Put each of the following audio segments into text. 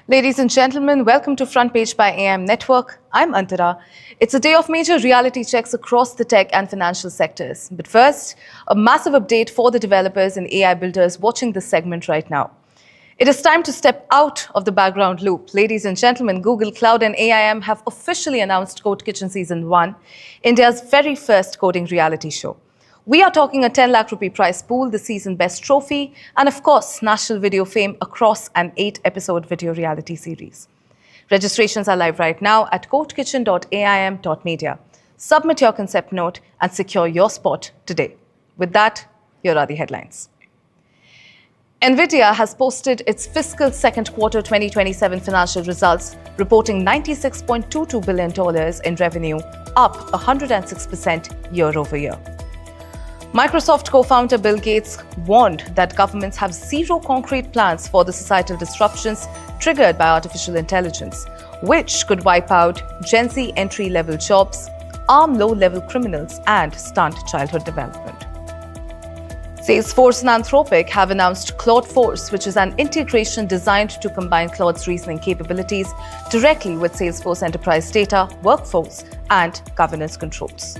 Ladies and gentlemen, welcome to Front Page by AM Network. I'm Antara. It's a day of major reality checks across the tech and financial sectors. But first, a massive update for the developers and AI builders watching this segment right now. It is time to step out of the background loop. Ladies and gentlemen, Google Cloud and AIM have officially announced Code Kitchen Season 1, India's very first coding reality show. We are talking a 10 lakh rupee prize pool, the season best trophy, and of course, national video fame across an 8-episode video reality series. Registrations are live right now at codekitchen.aim.media. Submit your concept note and secure your spot today. With that, here are the headlines. Nvidia has posted its fiscal second quarter 2027 financial results, reporting $96.22 billion in revenue, up 106% year over year. Microsoft co-founder Bill Gates warned that governments have zero concrete plans for the societal disruptions triggered by artificial intelligence, which could wipe out Gen Z entry-level jobs, arm low-level criminals, and stunt childhood development. Salesforce and Anthropic have announced Claudeforce, which is an integration designed to combine Claude's reasoning capabilities directly with Salesforce enterprise data, workforce, and governance controls.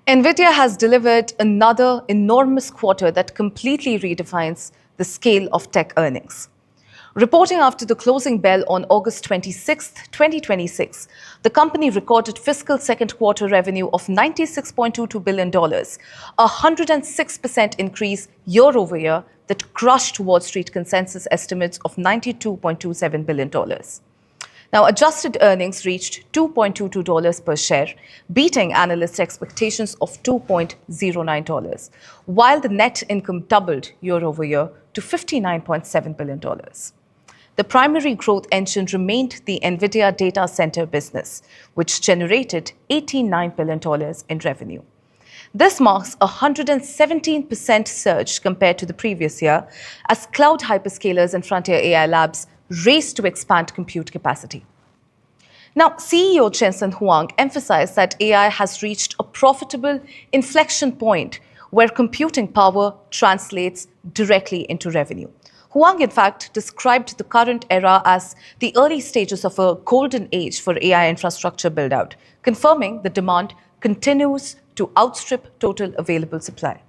Nvidia has delivered another enormous quarter that completely redefines the scale of tech earnings. Reporting after the closing bell on August 26, 2026, the company recorded fiscal second quarter revenue of $96.22 billion, a 106% increase year over year that crushed Wall Street consensus estimates of $92.27 billion. Now, adjusted earnings reached $2.22 per share, beating analysts' expectations of $2.09, while the net income doubled year over year to $59.7 billion. The primary growth engine remained the Nvidia data center business, which generated $89 billion in revenue. This marks a 117% surge compared to the previous year, as cloud hyperscalers and frontier AI labs race to expand compute capacity. Now, CEO Jensen Huang emphasized that AI has reached a profitable inflection point where computing power translates directly into revenue. Huang, in fact, described the current era as the early stages of a golden age for AI infrastructure build-out, confirming the demand continues to outstrip total available supply.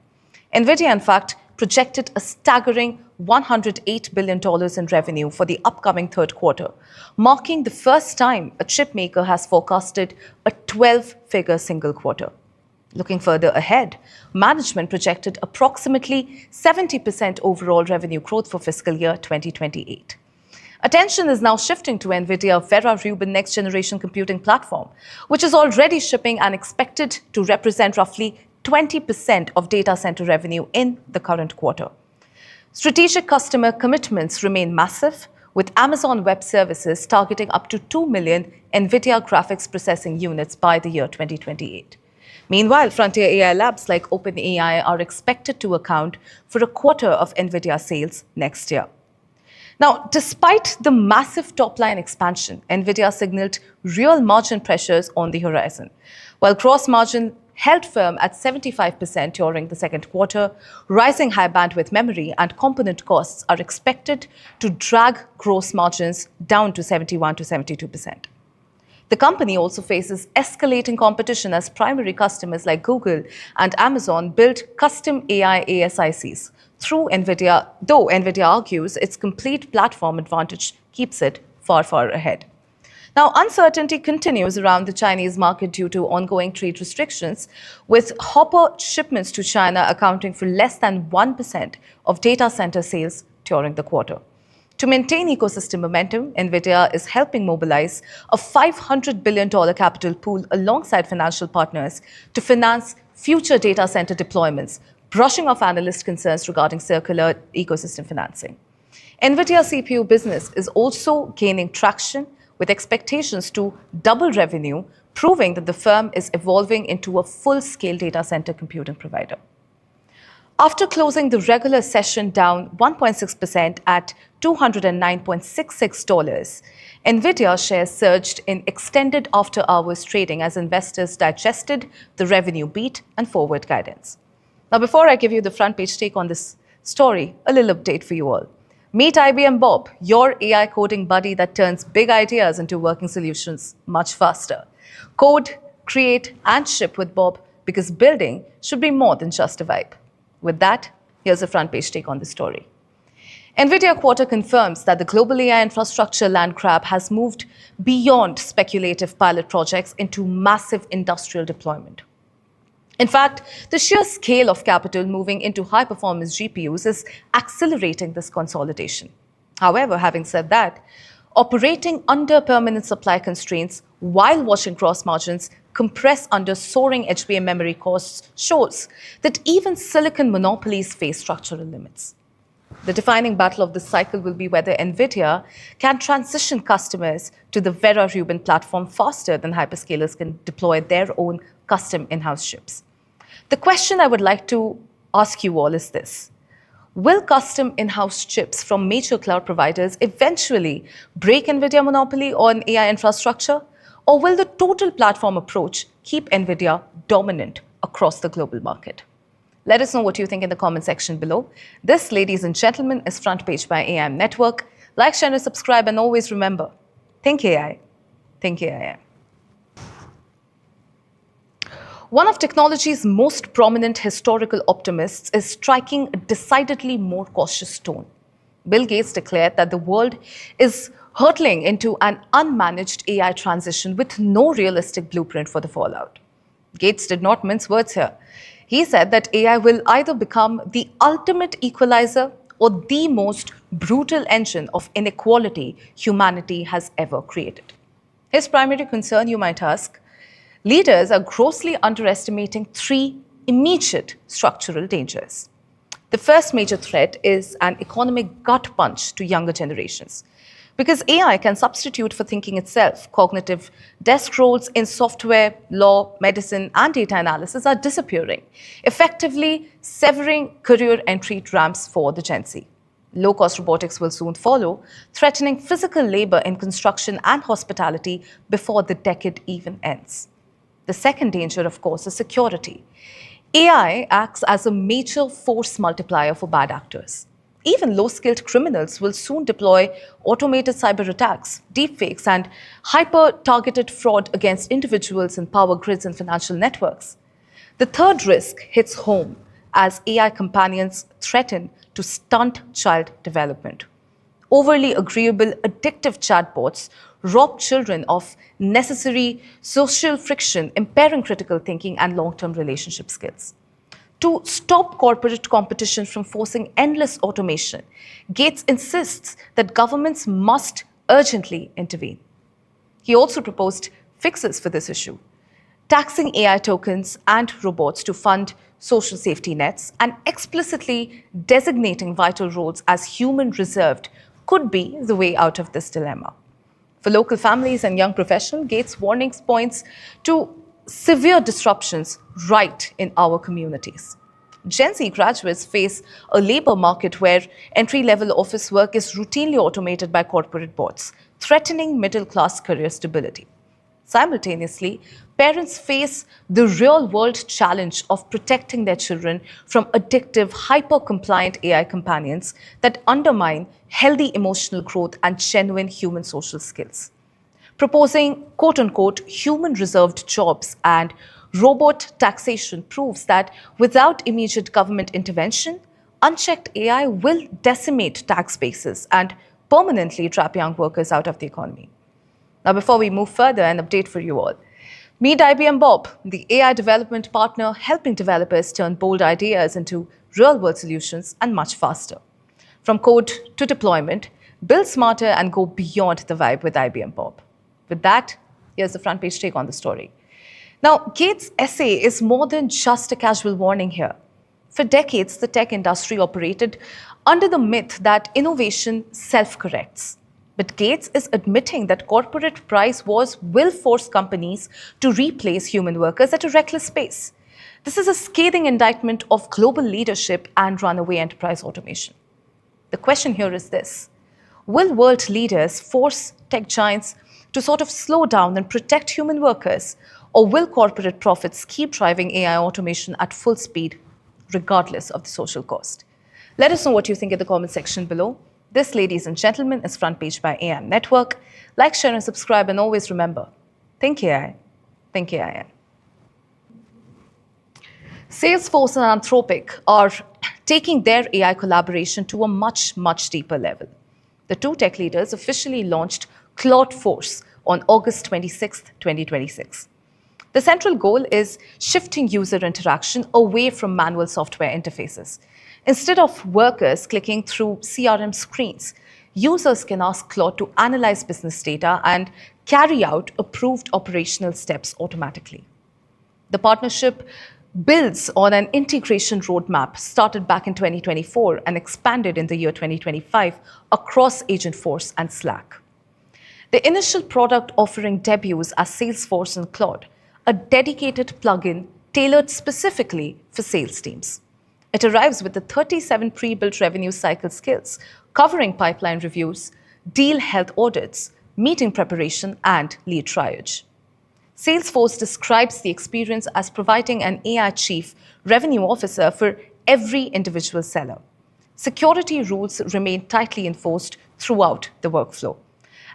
Nvidia, in fact, projected a staggering $108 billion in revenue for the upcoming third quarter, marking the first time a chip maker has forecasted a 12-figure single quarter. Looking further ahead, management projected approximately 70% overall revenue growth for fiscal year 2028. Attention is now shifting to Nvidia Vera Rubin next-generation computing platform, which is already shipping and expected to represent roughly 20% of data center revenue in the current quarter. Strategic customer commitments remain massive, with Amazon Web Services targeting up to 2 million NVIDIA graphics processing units by the year 2028. Meanwhile, frontier AI labs like OpenAI are expected to account for a quarter of NVIDIA sales next year. Now, despite the massive top-line expansion, NVIDIA signaled real margin pressures on the horizon. While gross margin held firm at 75% during the second quarter, rising high-bandwidth memory and component costs are expected to drag gross margins down to 71 to 72%. The company also faces escalating competition as primary customers like Google and Amazon build custom AI ASICs through Nvidia, though Nvidia argues its complete platform advantage keeps it far, far ahead. Now, uncertainty continues around the Chinese market due to ongoing trade restrictions, with Hopper shipments to China accounting for less than 1% of data center sales during the quarter. To maintain ecosystem momentum, Nvidia is helping mobilize a $500 billion capital pool alongside financial partners to finance future data center deployments, brushing off analyst concerns regarding circular ecosystem financing. Nvidia CPU business is also gaining traction, with expectations to double revenue, proving that the firm is evolving into a full-scale data center computing provider. After closing the regular session down 1.6% at $209.66, Nvidia shares surged in extended after-hours trading as investors digested the revenue beat and forward guidance. Now, before I give you the front page take on this story, a little update for you all. Meet IBM Bob, your AI coding buddy that turns big ideas into working solutions much faster. Code, create, and ship with Bob because building should be more than just a vibe. With that, here's a front page take on the story. Nvidia quarter confirms that the global AI infrastructure land grab has moved beyond speculative pilot projects into massive industrial deployment. In fact, the sheer scale of capital moving into high-performance GPUs is accelerating this consolidation. However, having said that, operating under permanent supply constraints while watching gross margins compress under soaring HBM memory costs shows that even silicon monopolies face structural limits. The defining battle of this cycle will be whether Nvidia can transition customers to the Vera Rubin platform faster than hyperscalers can deploy their own custom in-house chips. The question I would like to ask you all is this: will custom in-house chips from major cloud providers eventually break Nvidia monopoly on AI infrastructure? Or will the total platform approach keep Nvidia dominant across the global market? Let us know what you think in the comment section below. This, ladies and gentlemen, is Front Page by AIM Network. Like, share, and subscribe, and always remember, think AI, think AIM. One of technology's most prominent historical optimists is striking a decidedly more cautious tone. Bill Gates declared that the world is hurtling into an unmanaged AI transition with no realistic blueprint for the fallout. Gates did not mince words here. He said that AI will either become the ultimate equalizer or the most brutal engine of inequality humanity has ever created. His primary concern, you might ask: leaders are grossly underestimating three immediate structural dangers. The first major threat is an economic gut punch to younger generations. Because AI can substitute for thinking itself, cognitive desk roles in software, law, medicine, and data analysis are disappearing, effectively severing career entry ramps for the Gen Z. Low-cost robotics will soon follow, threatening physical labor in construction and hospitality before the decade even ends. The second danger, of course, is security. AI acts as a major force multiplier for bad actors. Even low-skilled criminals will soon deploy automated cyber attacks, deepfakes, and hyper-targeted fraud against individuals in power grids and financial networks. The third risk hits home as AI companions threaten to stunt child development. Overly agreeable, addictive chatbots rob children of necessary social friction, impairing critical thinking and long-term relationship skills. To stop corporate competition from forcing endless automation, Gates insists that governments must urgently intervene. He also proposed fixes for this issue: taxing AI tokens and robots to fund social safety nets, and explicitly designating vital roles as human reserved could be the way out of this dilemma. For local families and young professionals, Gates' warnings points to severe disruptions right in our communities. Gen Z graduates face a labor market where entry-level office work is routinely automated by corporate bots, threatening middle-class career stability. Simultaneously, parents face the real-world challenge of protecting their children from addictive, hyper-compliant AI companions that undermine healthy emotional growth and genuine human social skills. Proposing quote-unquote human-reserved jobs and robot taxation proves that without immediate government intervention, unchecked AI will decimate tax bases and permanently trap young workers out of the economy. Now, before we move further, an update for you all. Meet IBM Bob, the AI development partner helping developers turn bold ideas into real-world solutions and much faster. From code to deployment, build smarter and go beyond the vibe with IBM Bob. With that, here's the front page take on the story. Now, Gates' essay is more than just a casual warning here. For decades, the tech industry operated under the myth that innovation self-corrects. But Gates is admitting that corporate price wars will force companies to replace human workers at a reckless pace. This is a scathing indictment of global leadership and runaway enterprise automation. The question here is this: will world leaders force tech giants to sort of slow down and protect human workers, or will corporate profits keep driving AI automation at full speed, regardless of the social cost? Let us know what you think in the comment section below. This, ladies and gentlemen, is Front Page by AI Network. Like, share, and subscribe, and always remember, think AI, think AI. Salesforce and Anthropic are taking their AI collaboration to a much, much deeper level. The two tech leaders officially launched Claudeforce on August 26, 2026. The central goal is shifting user interaction away from manual software interfaces. Instead of workers clicking through CRM screens, users can ask Claude to analyze business data and carry out approved operational steps automatically. The partnership builds on an integration roadmap started back in 2024 and expanded in the year 2025 across Agentforce and Slack. The initial product offering debuts as Salesforce and Claude, a dedicated plugin tailored specifically for sales teams. It arrives with the 37 pre-built revenue cycle skills, covering pipeline reviews, deal health audits, meeting preparation, and lead triage. Salesforce describes the experience as providing an AI chief revenue officer for every individual seller. Security rules remain tightly enforced throughout the workflow.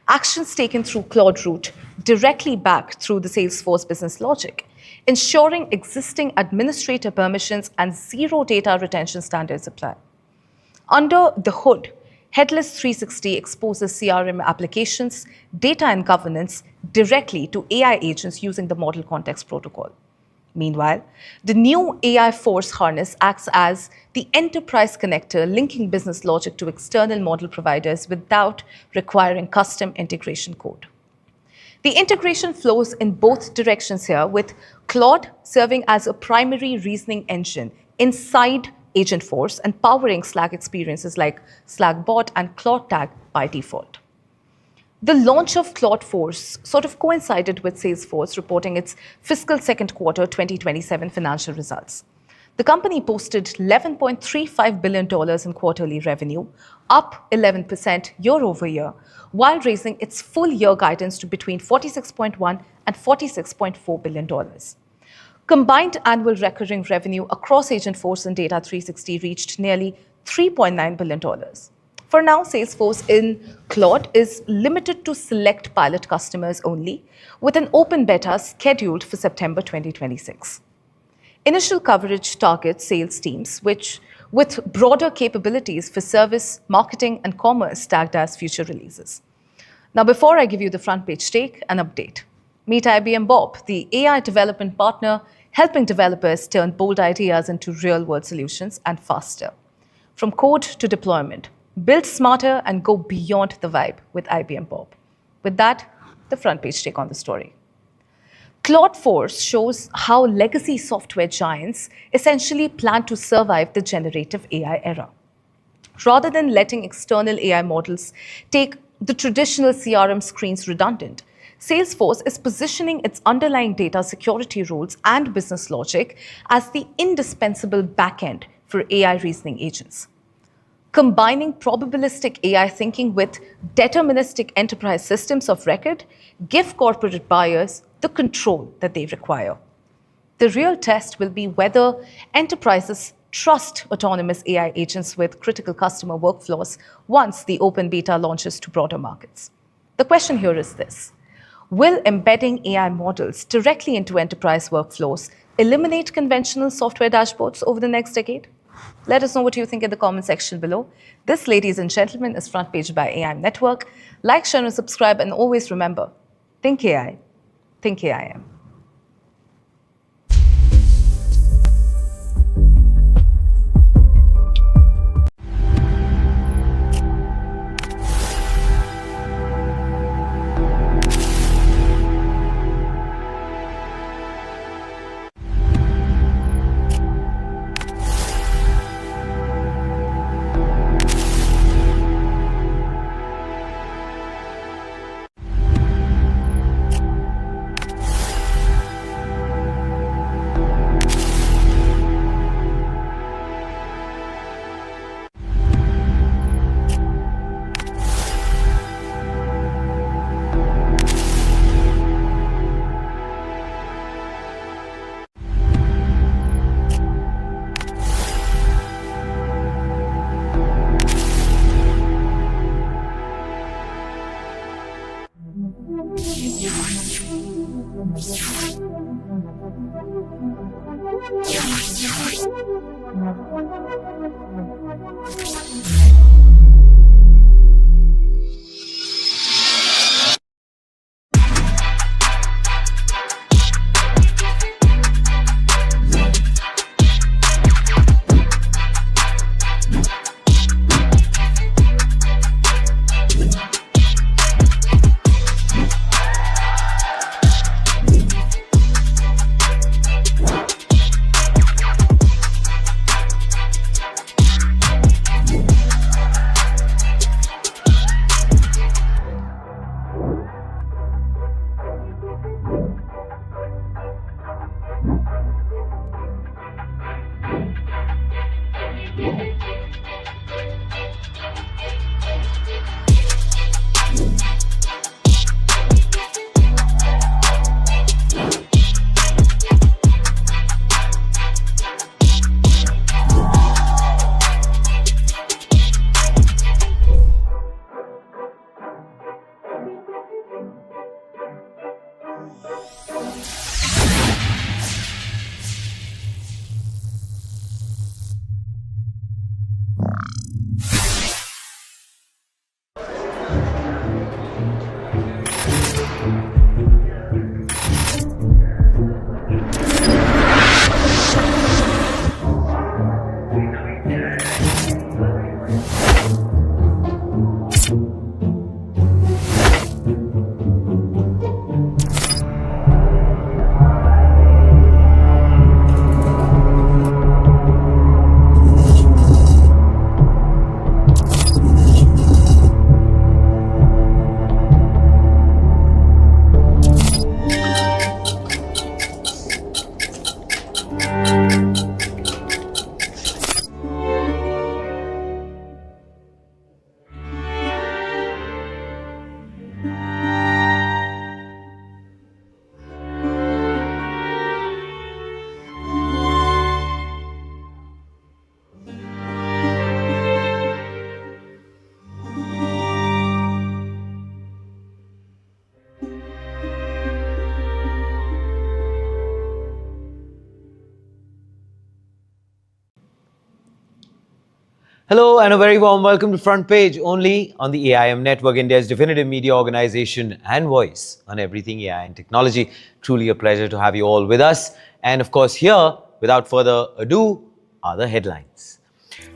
Actions taken through Claude route directly back through the Salesforce business logic, ensuring existing administrator permissions and zero data retention standards apply. Under the hood, Headless 360 exposes CRM applications, data, and governance directly to AI agents using the Model Context Protocol. Meanwhile, the new AI Force harness acts as the enterprise connector linking business logic to external model providers without requiring custom integration code. The integration flows in both directions here, with Claude serving as a primary reasoning engine inside Agentforce and powering Slack experiences like Slack Bot and Claude Tag by default. The launch of Claudeforce sort of coincided with Salesforce reporting its fiscal second quarter 2027 financial results. The company posted $11.35 billion in quarterly revenue, up 11% year over year, while raising its full year guidance to between $46.1 and $46.4 billion. Combined annual recurring revenue across Agentforce and Data 360 reached nearly $3.9 billion. For now, Salesforce in Claude is limited to select pilot customers only, with an open beta scheduled for September 2026. Initial coverage targets sales teams, with broader capabilities for service, marketing, and commerce tagged as future releases. Now, before I give you the front page take, an update. Meet IBM Bob, the AI development partner helping developers turn bold ideas into real-world solutions and faster. From code to deployment, build smarter and go beyond the vibe with IBM Bob. With that, the front page take on the story. Claudeforce shows how legacy software giants essentially plan to survive the generative AI era. Rather than letting external AI models take the traditional CRM screens redundant, Salesforce is positioning its underlying data security rules and business logic as the indispensable backend for AI reasoning agents. Combining probabilistic AI thinking with deterministic enterprise systems of record give corporate buyers the control that they require. The real test will be whether enterprises trust autonomous AI agents with critical customer workflows once the open beta launches to broader markets. The question here is this: will embedding AI models directly into enterprise workflows eliminate conventional software dashboards over the next decade? Let us know what you think in the comment section below. This, ladies and gentlemen, is Front Page by AI Network. Like, share, and subscribe, and always remember, think AI, think AIM. Hello and a very warm welcome to Front Page, only on the AIM Network, India's definitive media organization and voice on everything AI and technology. Truly a pleasure to have you all with us. And of course here, without further ado, are the headlines.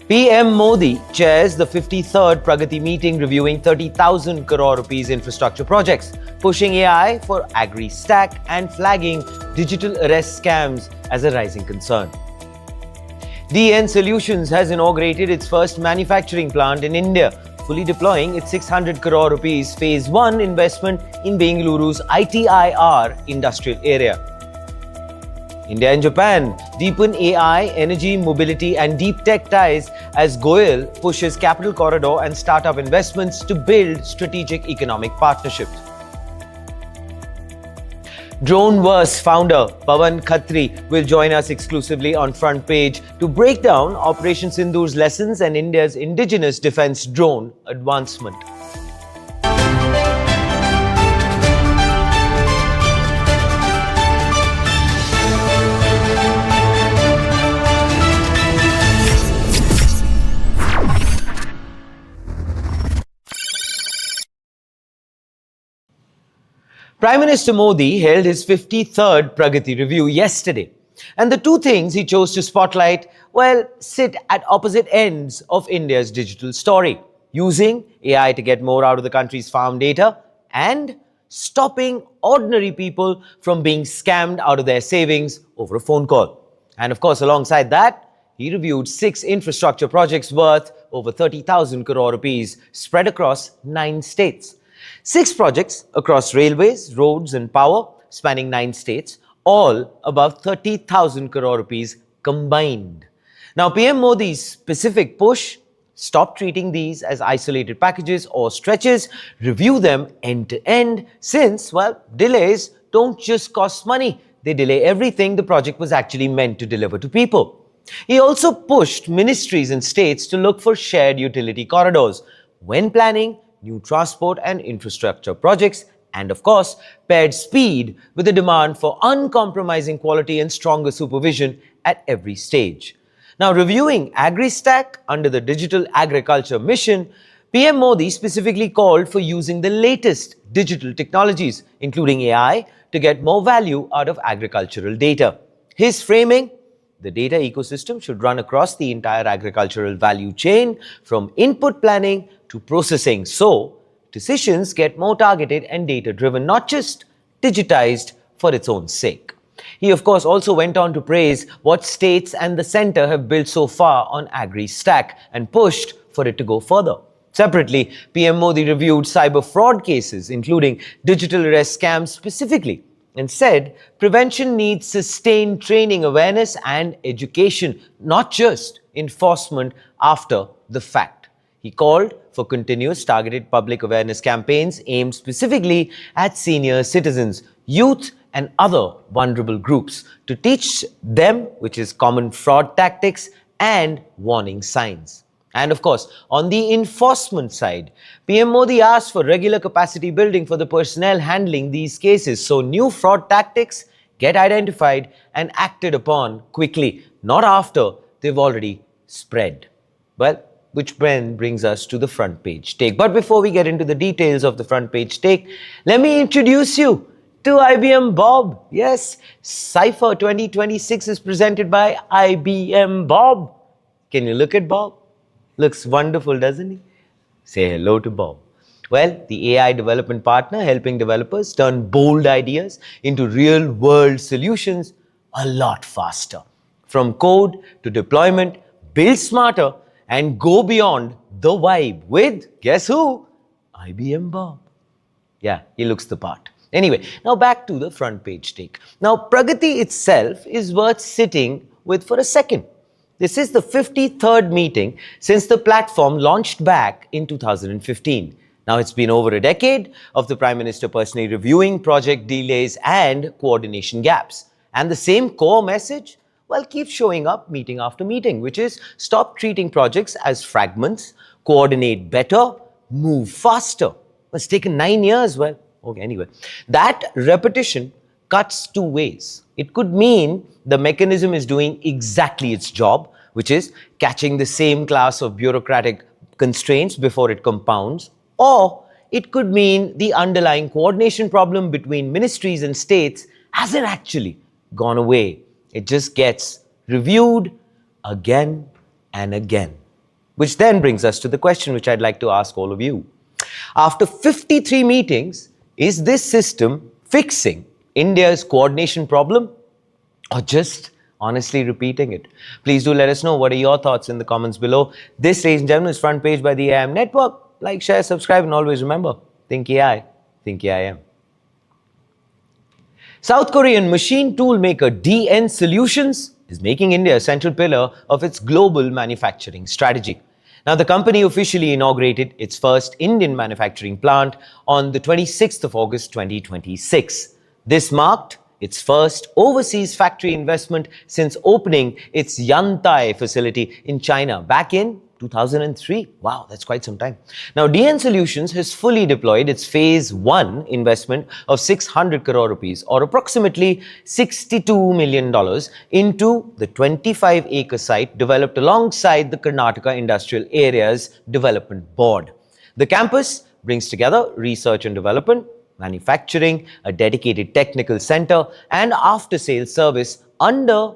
PM Modi chairs the 53rd Pragati meeting reviewing 30,000 crore rupees infrastructure projects, pushing AI for AgriStack and flagging digital arrest scams as a rising concern. DN Solutions has inaugurated its first manufacturing plant in India, fully deploying its 600 crore rupees Phase 1 investment in Bengaluru's ITIR industrial area. India and Japan deepen AI, energy, mobility and deep tech ties as Goyal pushes capital corridor and startup investments to build strategic economic partnerships. Droneverse founder Pawan Khatri will join us exclusively on Front Page to break down Operation Sindhu's lessons and India's indigenous defense drone advancement. Prime Minister Modi held his 53rd Pragati review yesterday. And the two things he chose to spotlight, well, sit at opposite ends of India's digital story. Using AI to get more out of the country's farm data and stopping ordinary people from being scammed out of their savings over a phone call. And of course, alongside that, he reviewed 6 infrastructure projects worth over 30,000 crore rupees spread across 9 states. 6 projects across railways, roads and power spanning 9 states, all above 30,000 crore rupees combined. Now, PM Modi's specific push: stop treating these as isolated packages or stretches, review them end to end, since, well, delays don't just cost money, they delay everything the project was actually meant to deliver to people. He also pushed ministries and states to look for shared utility corridors when planning new transport and infrastructure projects, and of course, paired speed with the demand for uncompromising quality and stronger supervision at every stage. Now, reviewing AgriStack under the Digital Agriculture Mission, PM Modi specifically called for using the latest digital technologies, including AI, to get more value out of agricultural data. His framing: the data ecosystem should run across the entire agricultural value chain, from input planning to processing, so decisions get more targeted and data-driven, not just digitized for its own sake. He, of course, also went on to praise what states and the centre have built so far on AgriStack and pushed for it to go further. Separately, PM Modi reviewed cyber fraud cases, including digital arrest scams specifically, and said prevention needs sustained training, awareness and education, not just enforcement after the fact. He called for continuous targeted public awareness campaigns aimed specifically at senior citizens, youth and other vulnerable groups, to teach them, which is common fraud tactics and warning signs. And of course, on the enforcement side, PM Modi asked for regular capacity building for the personnel handling these cases, so new fraud tactics get identified and acted upon quickly, not after they've already spread. Well, which then brings us to the front page take. But before we get into the details of the front page take, let me introduce you to IBM Bob. Yes, Cypher 2026 is presented by IBM Bob. Can you look at Bob? Looks wonderful, doesn't he? Say hello to Bob. Well, the AI development partner helping developers turn bold ideas into real-world solutions a lot faster. From code to deployment, build smarter and go beyond the vibe with, guess who? IBM Bob. Yeah, he looks the part. Anyway, now back to the front page take. Now, Pragati itself is worth sitting with for a second. This is the 53rd meeting since the platform launched back in 2015. Now, it's been over a decade of the Prime Minister personally reviewing project delays and coordination gaps. And the same core message, well, keeps showing up meeting after meeting, which is stop treating projects as fragments, coordinate better, move faster. It's taken 9 years. Well, okay, anyway. That repetition cuts two ways. It could mean the mechanism is doing exactly its job, which is catching the same class of bureaucratic constraints before it compounds, or it could mean the underlying coordination problem between ministries and states hasn't actually gone away. It just gets reviewed again and again. Which then brings us to the question which I'd like to ask all of you. After 53 meetings, is this system fixing India's coordination problem, or just honestly repeating it? Please do let us know what are your thoughts in the comments below. This, ladies and gentlemen, is Front Page by the AIM Network. Like, share, subscribe, and always remember, think AI, think AIM. South Korean machine tool maker DN Solutions is making India a central pillar of its global manufacturing strategy. Now, the company officially inaugurated its first Indian manufacturing plant on the 26th of August 2026. This marked its first overseas factory investment since opening its Yantai facility in China back in 2003. Wow, that's quite some time. Now, DN Solutions has fully deployed its phase 1 investment of 600 crore rupees, or approximately $62 million, into the 25-acre site developed alongside the Karnataka Industrial Areas Development Board. The campus brings together research and development, manufacturing, a dedicated technical center, and after-sales service under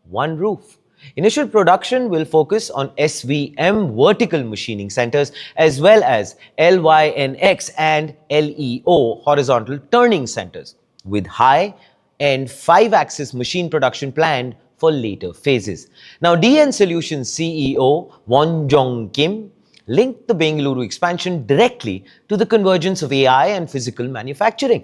one roof. Initial production will focus on SVM vertical machining centers as well as LYNX and LEO horizontal turning centers, with high-end 5-axis machine production planned for later phases. Now, DN Solutions CEO Won Jong Kim linked the Bengaluru expansion directly to the convergence of AI and physical manufacturing.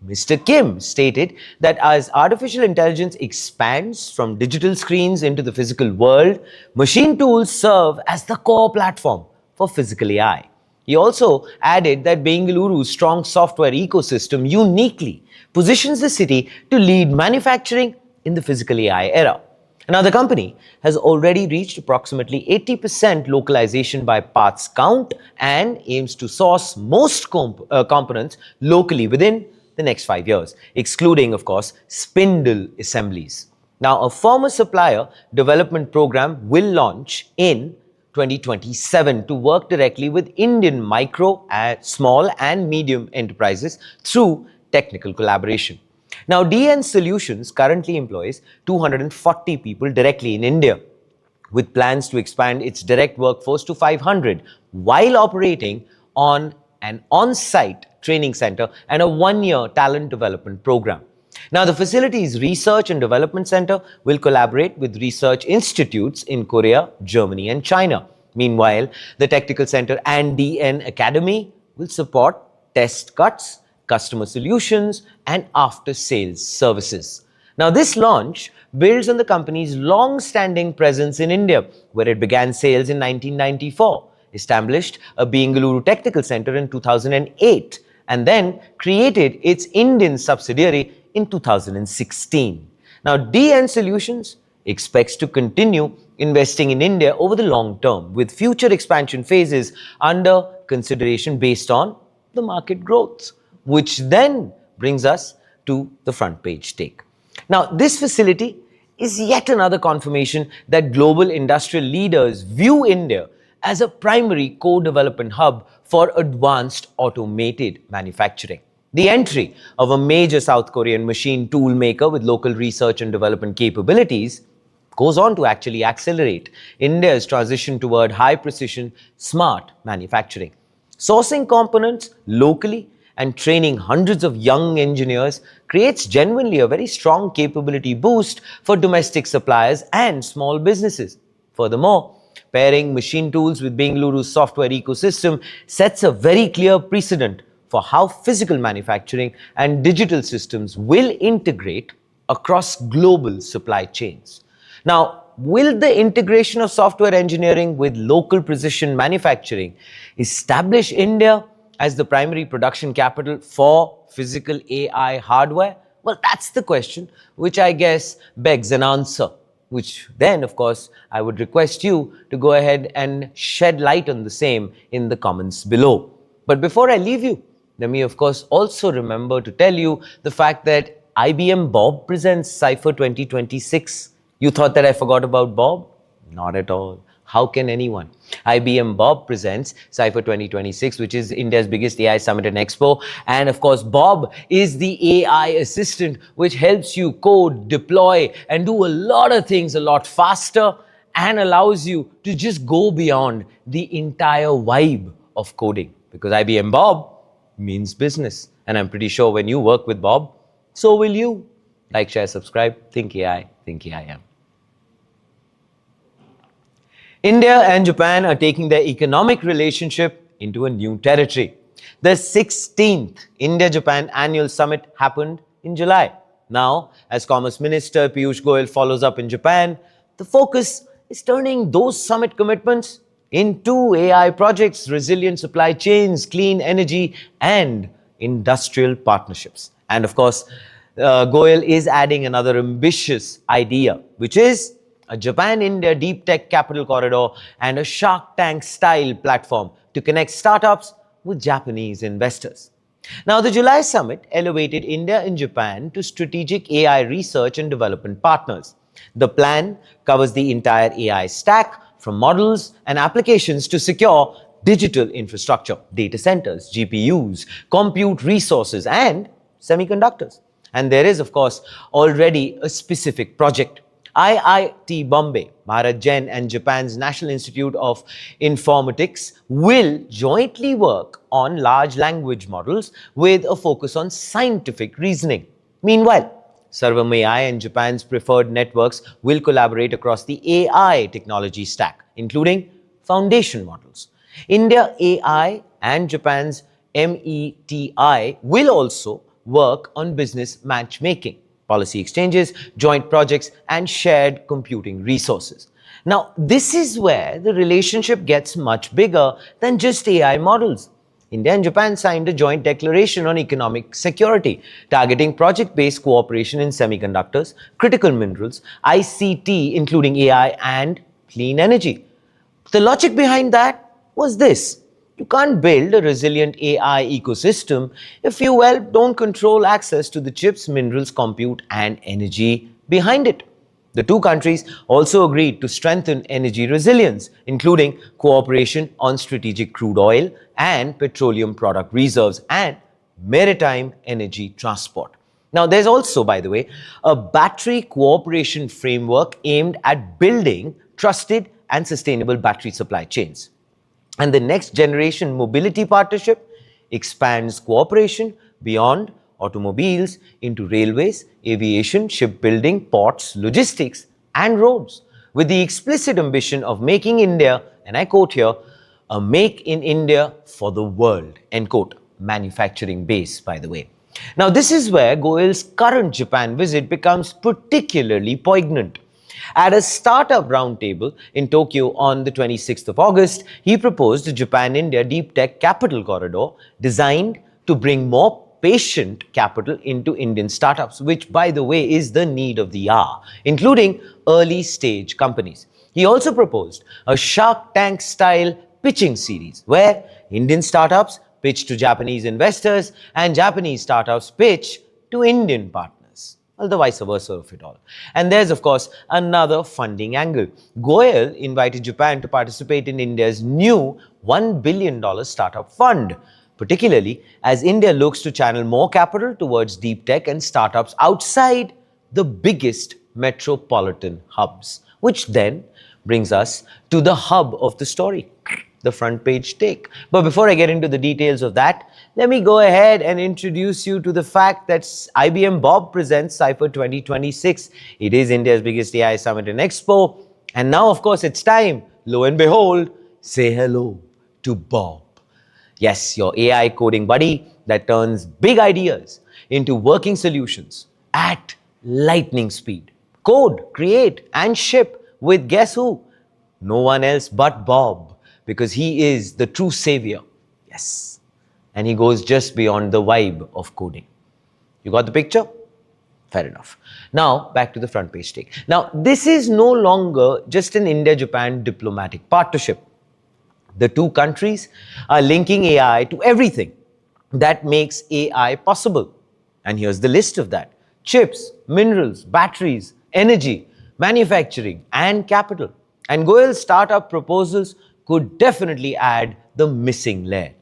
Mr. Kim stated that as artificial intelligence expands from digital screens into the physical world, machine tools serve as the core platform for physical AI. He also added that Bengaluru's strong software ecosystem uniquely positions the city to lead manufacturing in the physical AI era. Now, the company has already reached approximately 80% localization by parts count and aims to source most components locally within the next 5 years, excluding, of course, spindle assemblies. Now, a former supplier development program will launch in 2027 to work directly with Indian micro, small and medium enterprises through technical collaboration. Now, DN Solutions currently employs 240 people directly in India, with plans to expand its direct workforce to 500 while operating on an on-site training center and a one-year talent development program. Now, the facility's Research and Development Center will collaborate with research institutes in Korea, Germany, and China. Meanwhile, the Technical Center and DN Academy will support test cuts, customer solutions, and after-sales services. Now, this launch builds on the company's long-standing presence in India, where it began sales in 1994, established a Bengaluru Technical Center in 2008, and then created its Indian subsidiary in 2016. Now, DN Solutions expects to continue investing in India over the long term, with future expansion phases under consideration based on the market growth, which then brings us to the front page take. Now, this facility is yet another confirmation that global industrial leaders view India as a primary co-development hub for advanced automated manufacturing. The entry of a major South Korean machine tool maker with local research and development capabilities goes on to actually accelerate India's transition toward high-precision, smart manufacturing. Sourcing components locally and training hundreds of young engineers creates genuinely a very strong capability boost for domestic suppliers and small businesses. Furthermore, pairing machine tools with Bengaluru's software ecosystem sets a very clear precedent for how physical manufacturing and digital systems will integrate across global supply chains. Now, will the integration of software engineering with local precision manufacturing establish India as the primary production capital for physical AI hardware? Well, that's the question, which I guess begs an answer, which then, of course, I would request you to go ahead and shed light on the same in the comments below. But before I leave you, let me, of course, also remember to tell you the fact that IBM Bob presents Cypher 2026. You thought that I forgot about Bob? Not at all. How can anyone? IBM Bob presents Cypher 2026, which is India's biggest AI summit and expo. And of course, Bob is the AI assistant, which helps you code, deploy, and do a lot of things a lot faster and allows you to just go beyond the entire vibe of coding. Because IBM Bob means business. And I'm pretty sure when you work with Bob, so will you. Like, share, subscribe. Think AI, think AIM. India and Japan are taking their economic relationship into a new territory. The 16th India-Japan Annual Summit happened in July. Now, as Commerce Minister Piyush Goyal follows up in Japan, the focus is turning those summit commitments into AI projects, resilient supply chains, clean energy, and industrial partnerships. And of course, Goyal is adding another ambitious idea, which is a Japan-India deep tech capital corridor and a Shark Tank-style platform to connect startups with Japanese investors. Now, the July summit elevated India and Japan to strategic AI research and development partners. The plan covers the entire AI stack, from models and applications to secure digital infrastructure, data centers, GPUs, compute resources, and semiconductors. And there is, of course, already a specific project. IIT Bombay, Bharat Gen, and Japan's National Institute of Informatics will jointly work on large language models with a focus on scientific reasoning. Meanwhile, Sarvam AI and Japan's preferred networks will collaborate across the AI technology stack, including foundation models. India AI and Japan's METI will also work on business matchmaking, policy exchanges, joint projects, and shared computing resources. Now, this is where the relationship gets much bigger than just AI models. India and Japan signed a joint declaration on economic security, targeting project-based cooperation in semiconductors, critical minerals, ICT, including AI, and clean energy. The logic behind that was this: you can't build a resilient AI ecosystem if you, well, don't control access to the chips, minerals, compute, and energy behind it. The two countries also agreed to strengthen energy resilience, including cooperation on strategic crude oil and petroleum product reserves and maritime energy transport. Now, there's also, by the way, a battery cooperation framework aimed at building trusted and sustainable battery supply chains. And the next generation mobility partnership expands cooperation beyond automobiles into railways, aviation, shipbuilding, ports, logistics, and roads, with the explicit ambition of making India, and I quote here, a make in India for the world, end quote, manufacturing base, by the way. Now, this is where Goel's current Japan visit becomes particularly poignant. At a startup roundtable in Tokyo on the 26th of August, he proposed a Japan-India deep tech capital corridor designed to bring more patient capital into Indian startups, which, by the way, is the need of the hour, including early stage companies. He also proposed a Shark Tank style pitching series where Indian startups pitch to Japanese investors and Japanese startups pitch to Indian partners. Well, the vice versa of it all. And there's, of course, another funding angle. Goel invited Japan to participate in India's new $1 billion startup fund, particularly as India looks to channel more capital towards deep tech and startups outside the biggest metropolitan hubs, which then brings us to the hub of the story, the front page take. But before I get into the details of that, let me go ahead and introduce you to the fact that IBM Bob presents Cypher 2026. It is India's biggest AI summit and expo. And now, of course, it's time, lo and behold, say hello to Bob. Yes, your AI coding buddy that turns big ideas into working solutions at lightning speed. Code, create, and ship with guess who? No one else but Bob, because he is the true savior. Yes. And he goes just beyond the vibe of coding. You got the picture? Fair enough. Now, back to the front page take. Now, this is no longer just an India-Japan diplomatic partnership. The two countries are linking AI to everything that makes AI possible. And here's the list of that: chips, minerals, batteries, energy, manufacturing, and capital. And Goel's startup proposals could definitely add the missing layer: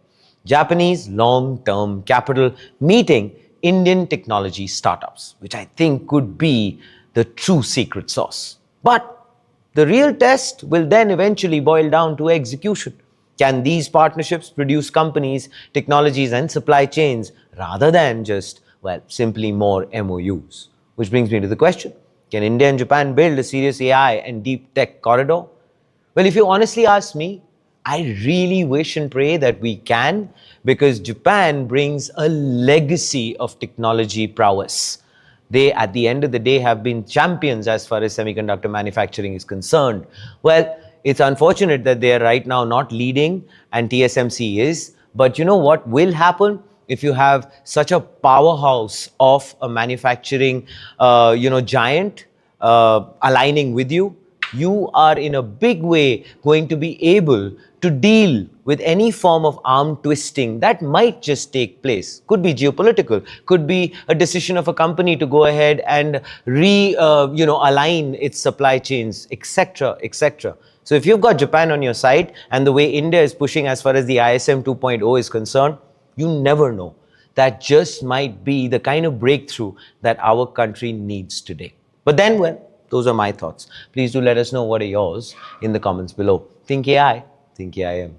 Japanese long-term capital meeting Indian technology startups, which I think could be the true secret sauce. But the real test will then eventually boil down to execution. Can these partnerships produce companies, technologies, and supply chains rather than just, well, simply more MOUs? Which brings me to the question: can India and Japan build a serious AI and deep tech corridor? Well, if you honestly ask me, I really wish and pray that we can, because Japan brings a legacy of technology prowess. They, at the end of the day, have been champions as far as semiconductor manufacturing is concerned. Well, it's unfortunate that they are right now not leading and TSMC is, but you know what will happen if you have such a powerhouse of a manufacturing giant aligning with you? You are in a big way going to be able to deal with any form of arm twisting that might just take place. Could be geopolitical, could be a decision of a company to go ahead and align its supply chains, etc., etc. So if you've got Japan on your side and the way India is pushing as far as the ISM 2.0 is concerned, you never know. That just might be the kind of breakthrough that our country needs today. But then, well, those are my thoughts. Please do let us know what are yours in the comments below. Think AI, think AIM.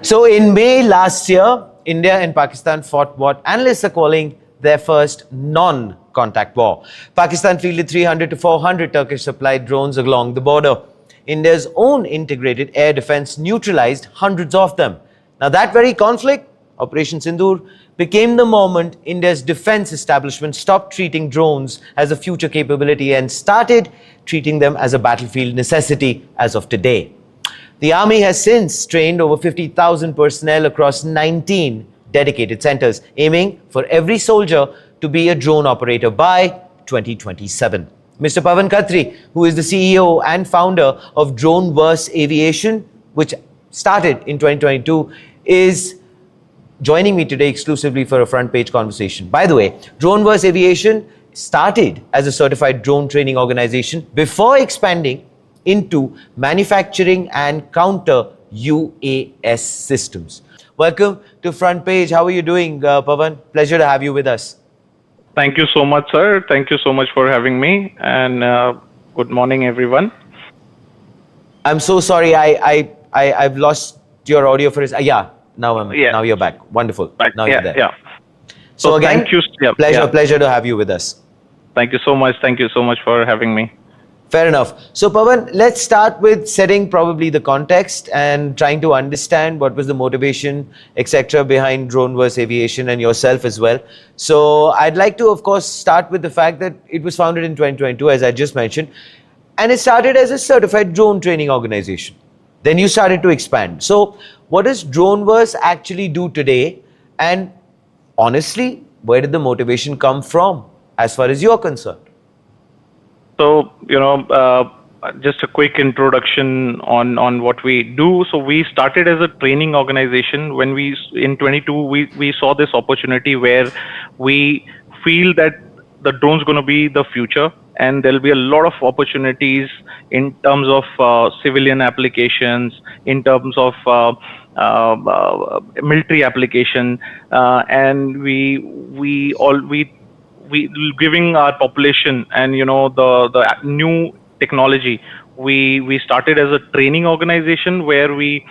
So in May last year, India and Pakistan fought what analysts are calling their first non-contact war. Pakistan fielded 300 to 400 Turkish-supplied drones along the border. India's own integrated air defense neutralized hundreds of them. Now that very conflict, Operation Sindoor, became the moment India's defense establishment stopped treating drones as a future capability and started treating them as a battlefield necessity as of today. The army has since trained over 50,000 personnel across 19 dedicated centers, aiming for every soldier to be a drone operator by 2027. Mr. Pavan Khatri, who is the CEO and founder of Droneverse Aviation, which started in 2022, is joining me today exclusively for a front page conversation. By the way, Droneverse Aviation started as a certified drone training organization before expanding into manufacturing and counter UAS systems. Welcome to Front Page. How are you doing, Pavan? Pleasure to have you with us. Thank you so much, sir. Thank you so much for having me. And good morning, everyone. I'm so sorry. I've lost your audio for a yeah. Now you're back. Wonderful. Now you're there. Yeah. So again, thank you. Pleasure to have you with us. Thank you so much. Thank you so much for having me. Fair enough. So Pavan, let's start with setting probably the context and trying to understand what was the motivation, etc., behind Droneverse Aviation and yourself as well. So I'd like to, of course, start with the fact that it was founded in 2022, as I just mentioned, and it started as a certified drone training organization. Then you started to expand. So what does Droneverse actually do today? And honestly, where did the motivation come from as far as you're concerned? So, just a quick introduction on what we do. So we started as a training organization. When in 22, we saw this opportunity where we feel that the drone's going to be the future, and there'll be a lot of opportunities in terms of civilian applications, in terms of military application, and we giving our population and the new technology. We started as a training organization where we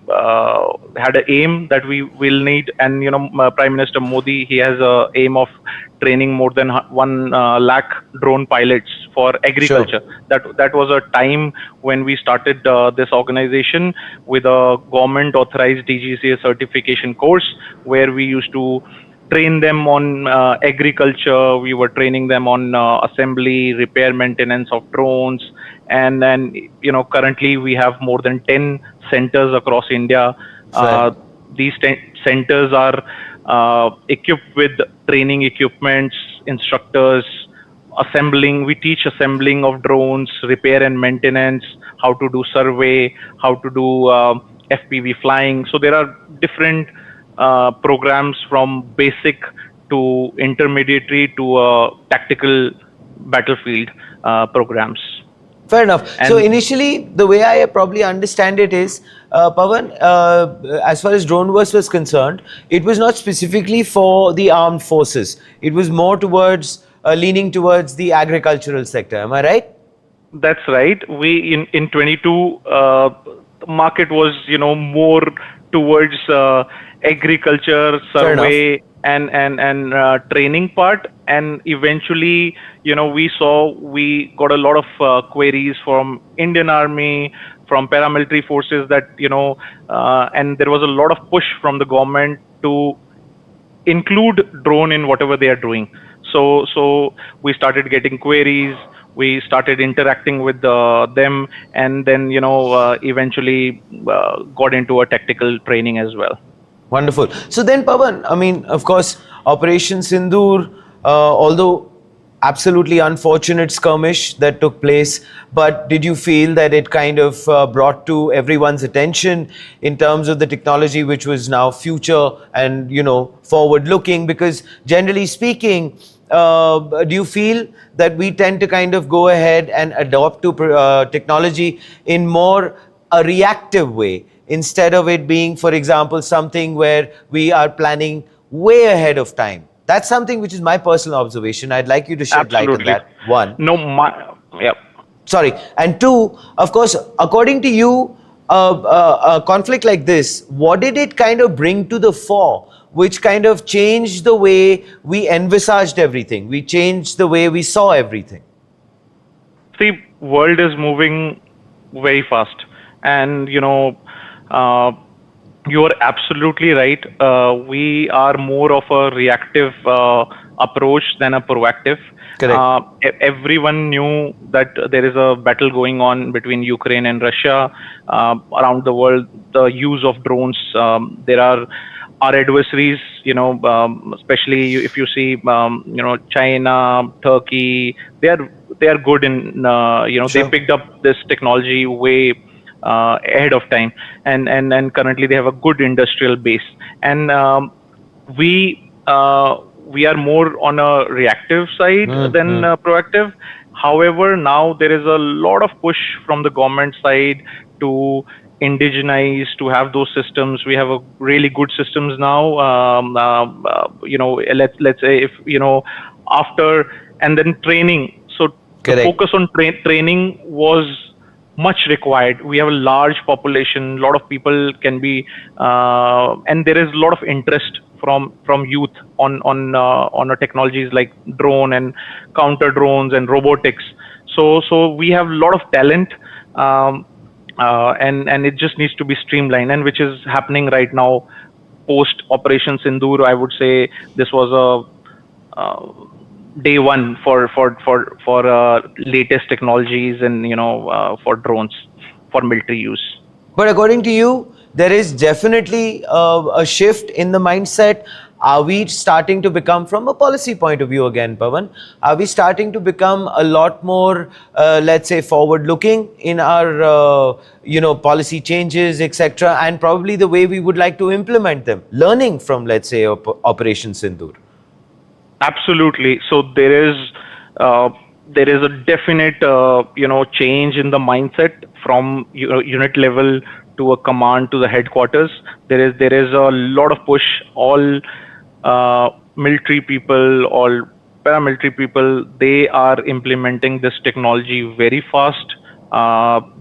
had an aim that we will need, and Prime Minister Modi, he has a aim of training more than 1 lakh drone pilots for agriculture. Sure. That was a time when we started this organization with a government authorized DGCA certification course, where we used to train them on agriculture. We were training them on assembly, repair, maintenance of drones, and then currently we have more than 10 centers across India. These centers are equipped with training equipments, instructors, assembling. We teach assembling of drones, repair and maintenance, how to do survey, how to do FPV flying. So there are different programs from basic to intermediary to tactical battlefield programs. Fair enough. And so initially, the way I probably understand it is, Pavan, as far as Droneverse was concerned, it was not specifically for the armed forces. It was more towards leaning towards the agricultural sector. Am I right? That's right. We in 22, the market was more towards agriculture, survey, and training part, and eventually we got a lot of queries from Indian Army, from paramilitary forces, that and there was a lot of push from the government to include drone in whatever they are doing. So we started getting queries, we started interacting with them, and then eventually got into a tactical training as well. Wonderful. So then, Pavan, I mean, of course, Operation Sindoor, although absolutely unfortunate skirmish that took place, but did you feel that it kind of brought to everyone's attention in terms of the technology which was now future and, forward looking? Because generally speaking, do you feel that we tend to kind of go ahead and adopt to technology in more a reactive way, instead of it being, for example, something where we are planning way ahead of time? That's something which is my personal observation. I'd like you to shed light on that. One. Sorry. And two, of course, according to you, a conflict like this, what did it kind of bring to the fore, which kind of changed the way we envisaged everything, we changed the way we saw everything? See, world is moving very fast, and you are absolutely right. We are more of a reactive approach than a proactive. Correct. Everyone knew that there is a battle going on between Ukraine and Russia. Around the world, the use of drones. There are our adversaries, especially if you see, China, Turkey. They are good in, Sure. they picked up this technology way ahead of time, and currently they have a good industrial base, and we are more on a reactive side than proactive. However, now there is a lot of push from the government side to indigenize, to have those systems. We have a really good systems now. Let's say, if after, and then training. So the Correct. focus on training was much required. We have a large population, a lot of people can be, and there is a lot of interest from youth on technologies like drone and counter drones and robotics. So we have a lot of talent, and it just needs to be streamlined, and which is happening right now post Operation Sindoor. I would say this was a day one for latest technologies and for drones for military use. But according to you, there is definitely a shift in the mindset. Are we starting to become, from a policy point of view again, Pawan, are we starting to become a lot more, let's say, forward-looking in our, policy changes, etc., and probably the way we would like to implement them, learning from, let's say, Operation Sindoor? Absolutely. So there is a definite change in the mindset from unit level to a command to the headquarters. There is a lot of push. All military people, all paramilitary people, they are implementing this technology very fast.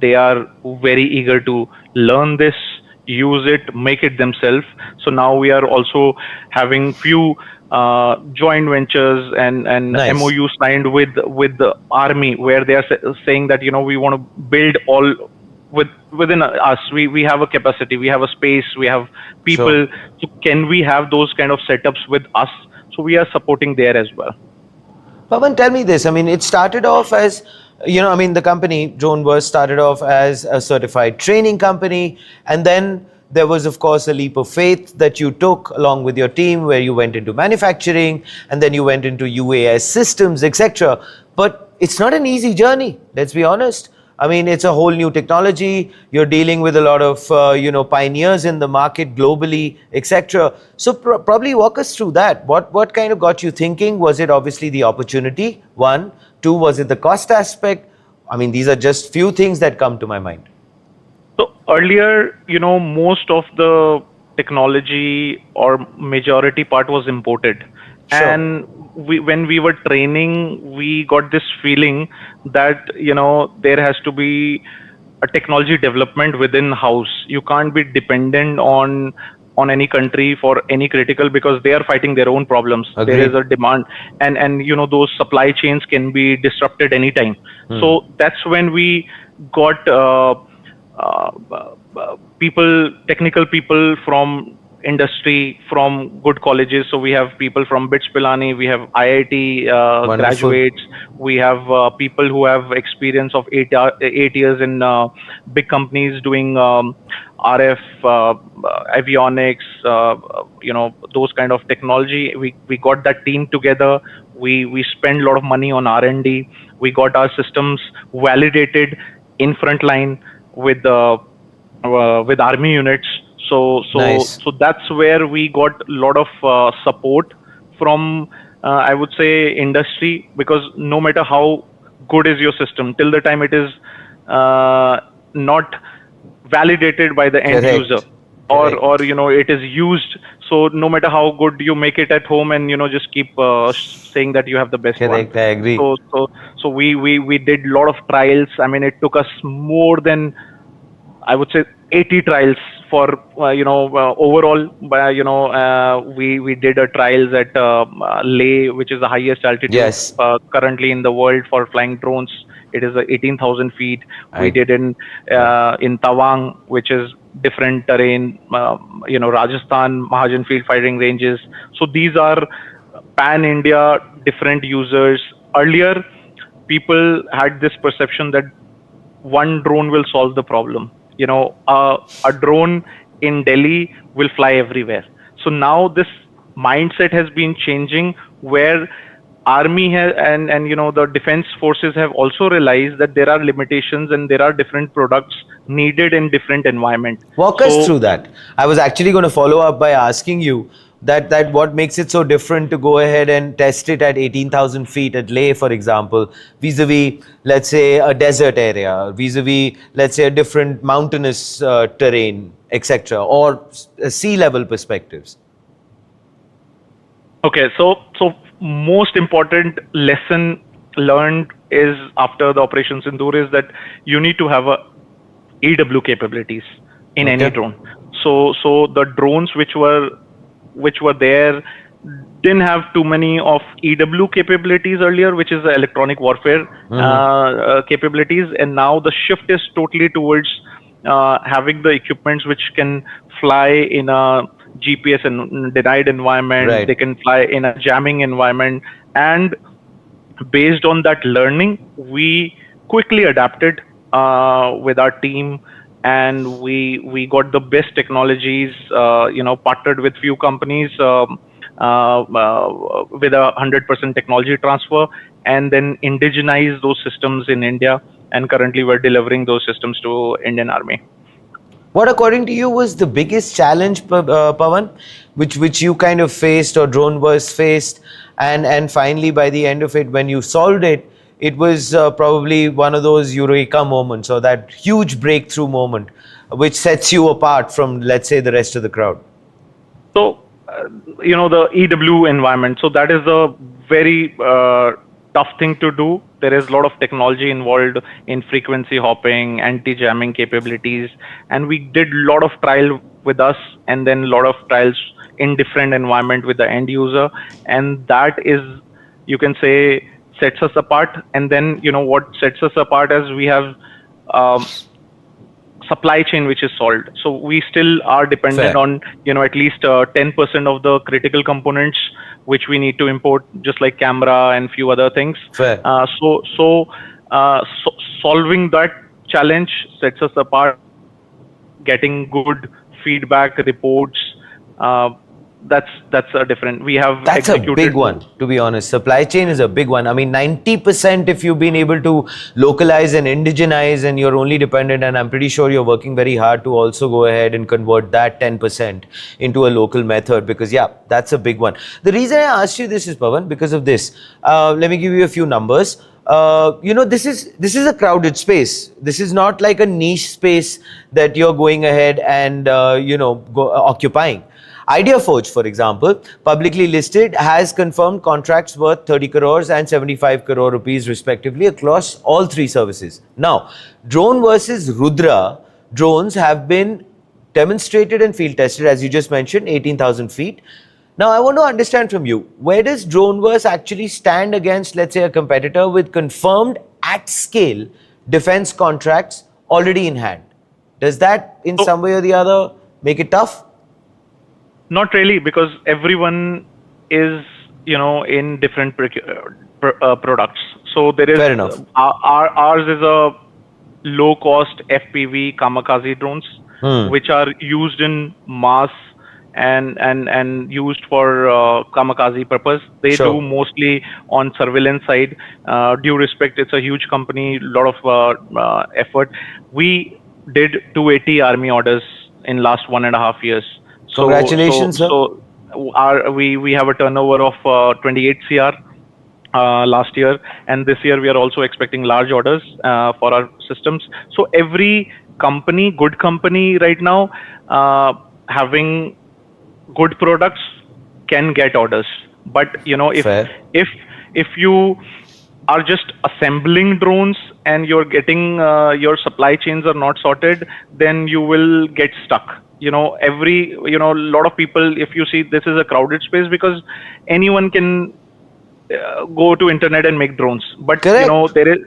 They are very eager to learn this, use it, make it themselves. So now we are also having few joint ventures and Nice. MOU signed with the army, where they are saying that we want to build all within us. We have a capacity, we have a space, we have people. Sure. So can we have those kind of setups with us? So we are supporting there as well. Pawan, tell me this. I mean, it started off as, the company DroneVerse started off as a certified training company, and then there was, of course, a leap of faith that you took along with your team, where you went into manufacturing, and then you went into UAS systems, etc. But it's not an easy journey, let's be honest. I mean, it's a whole new technology. You're dealing with a lot of, pioneers in the market globally, etc. So probably walk us through that. What kind of got you thinking? Was it obviously the opportunity? One. Two, was it the cost aspect? I mean, these are just few things that come to my mind. So earlier, most of the technology or majority part was imported. Sure. And when we were training, we got this feeling that, there has to be a technology development within house. You can't be dependent on any country for any critical, because they are fighting their own problems. Agreed. There is a demand, and those supply chains can be disrupted anytime. So that's when we got technical people from industry, from good colleges. So we have people from BITS Pilani, we have IIT graduates, we have people who have experience of 8 years in big companies doing RF, avionics, those kind of technology. We got that team together. We spend a lot of money on R&D. We got our systems validated in front line with army units. So Nice. so that's where we got a lot of support from, I would say, industry, because no matter how good is your system, till the time it is not validated by the end Correct. user, Correct. or it is used. So no matter how good you make it at home, and just keep saying that you have the best Correct, one. I agree. So we did a lot of trials. I mean, it took us more than I would say 80 trials for overall. We did a trials at Leh, which is the highest altitude Yes. currently in the world for flying drones. It is 18,000 feet. We Right. did in Tawang, which is different terrain. Rajasthan, Mahajan Field Firing Ranges. So these are pan India different users. Earlier, people had this perception that one drone will solve the problem. A drone in Delhi will fly everywhere. So now this mindset has been changing, where army has and the defense forces have also realized that there are limitations and there are different products needed in different environment. Walk us through that. I was actually going to follow up by asking you that what makes it so different to go ahead and test it at 18,000 feet at Leh, for example, vis-a-vis, let's say, a desert area, vis-a-vis, let's say, a different mountainous terrain, etc., or sea level perspectives. Okay, so most important lesson learned is after the Operation Sindoor is that you need to have a EW capabilities in any drone. So the drones which were there didn't have too many of EW capabilities earlier, which is the electronic warfare capabilities, and now the shift is totally towards having the equipments which can fly in a GPS and denied environment. Right. They can fly in a jamming environment, and based on that learning, we quickly adapted with our team, and we got the best technologies. Partnered with few companies with 100% technology transfer, and then indigenize those systems in India. And currently, we're delivering those systems to Indian Army. What, according to you, was the biggest challenge, Pawan, which you kind of faced or Droneverse faced, and finally by the end of it, when you solved it, it was probably one of those eureka moments, or that huge breakthrough moment, which sets you apart from, let's say, the rest of the crowd? So, the EW environment. So that is a very tough thing to do. There is a lot of technology involved in frequency hopping, anti-jamming capabilities, and we did a lot of trial with us, and then a lot of trials in different environment with the end user, and that is, you can say, sets us apart. And then what sets us apart is we have supply chain which is solved. So we still are dependent on at least 10% of the critical components which we need to import, just like camera and few other things. Solving that challenge sets us apart. Getting good feedback reports, that's a different. We have That's a big one, to be honest. Supply chain is a big one. I mean, 90% if you've been able to localize and indigenize, and you're only dependent, and I'm pretty sure you're working very hard to also go ahead and convert that 10% into a local method, because yeah, that's a big one. The reason I asked you this is, Pawan, because of this. Let me give you a few numbers. This is a crowded space. This is not like a niche space that you're going ahead and occupying. IdeaForge, for example, publicly listed, has confirmed contracts worth 30 crores and 75 crore rupees respectively across all three services. Now, drone versus Rudra drones have been demonstrated and field tested, as you just mentioned, 18,000 feet. Now, I want to understand from you, where does Droneverse actually stand against, let's say, a competitor with confirmed at-scale defense contracts already in hand? Does that, in some way or the other, make it tough? Not really, because everyone is, in different products. So there is, fair enough. Ours is a low-cost FPV kamikaze drones, which are used in mass and used for kamikaze purpose. They do mostly on surveillance side. Due respect, it's a huge company, lot of effort. We did 280 army orders in last 1.5 years. Congratulations, sir. We have a turnover of 28 CR last year, and this year we are also expecting large orders for our systems. So every company, good company right now, having good products can get orders. But if you are just assembling drones and you're getting your supply chains are not sorted, then you will get stuck. A lot of people, if you see, this is a crowded space because anyone can go to internet and make drones, but Correct. there is,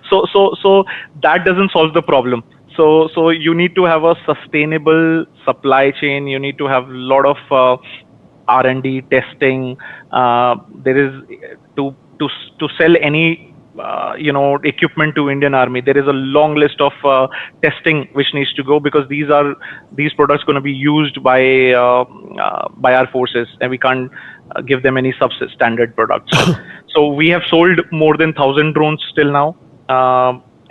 so that doesn't solve the problem. So you need to have a sustainable supply chain. You need to have a lot of R&D testing. There is to sell any equipment to Indian Army. There is a long list of testing which needs to go, because these products going to be used by our forces, and we can't give them any substandard products. So we have sold more than 1,000 drones till now.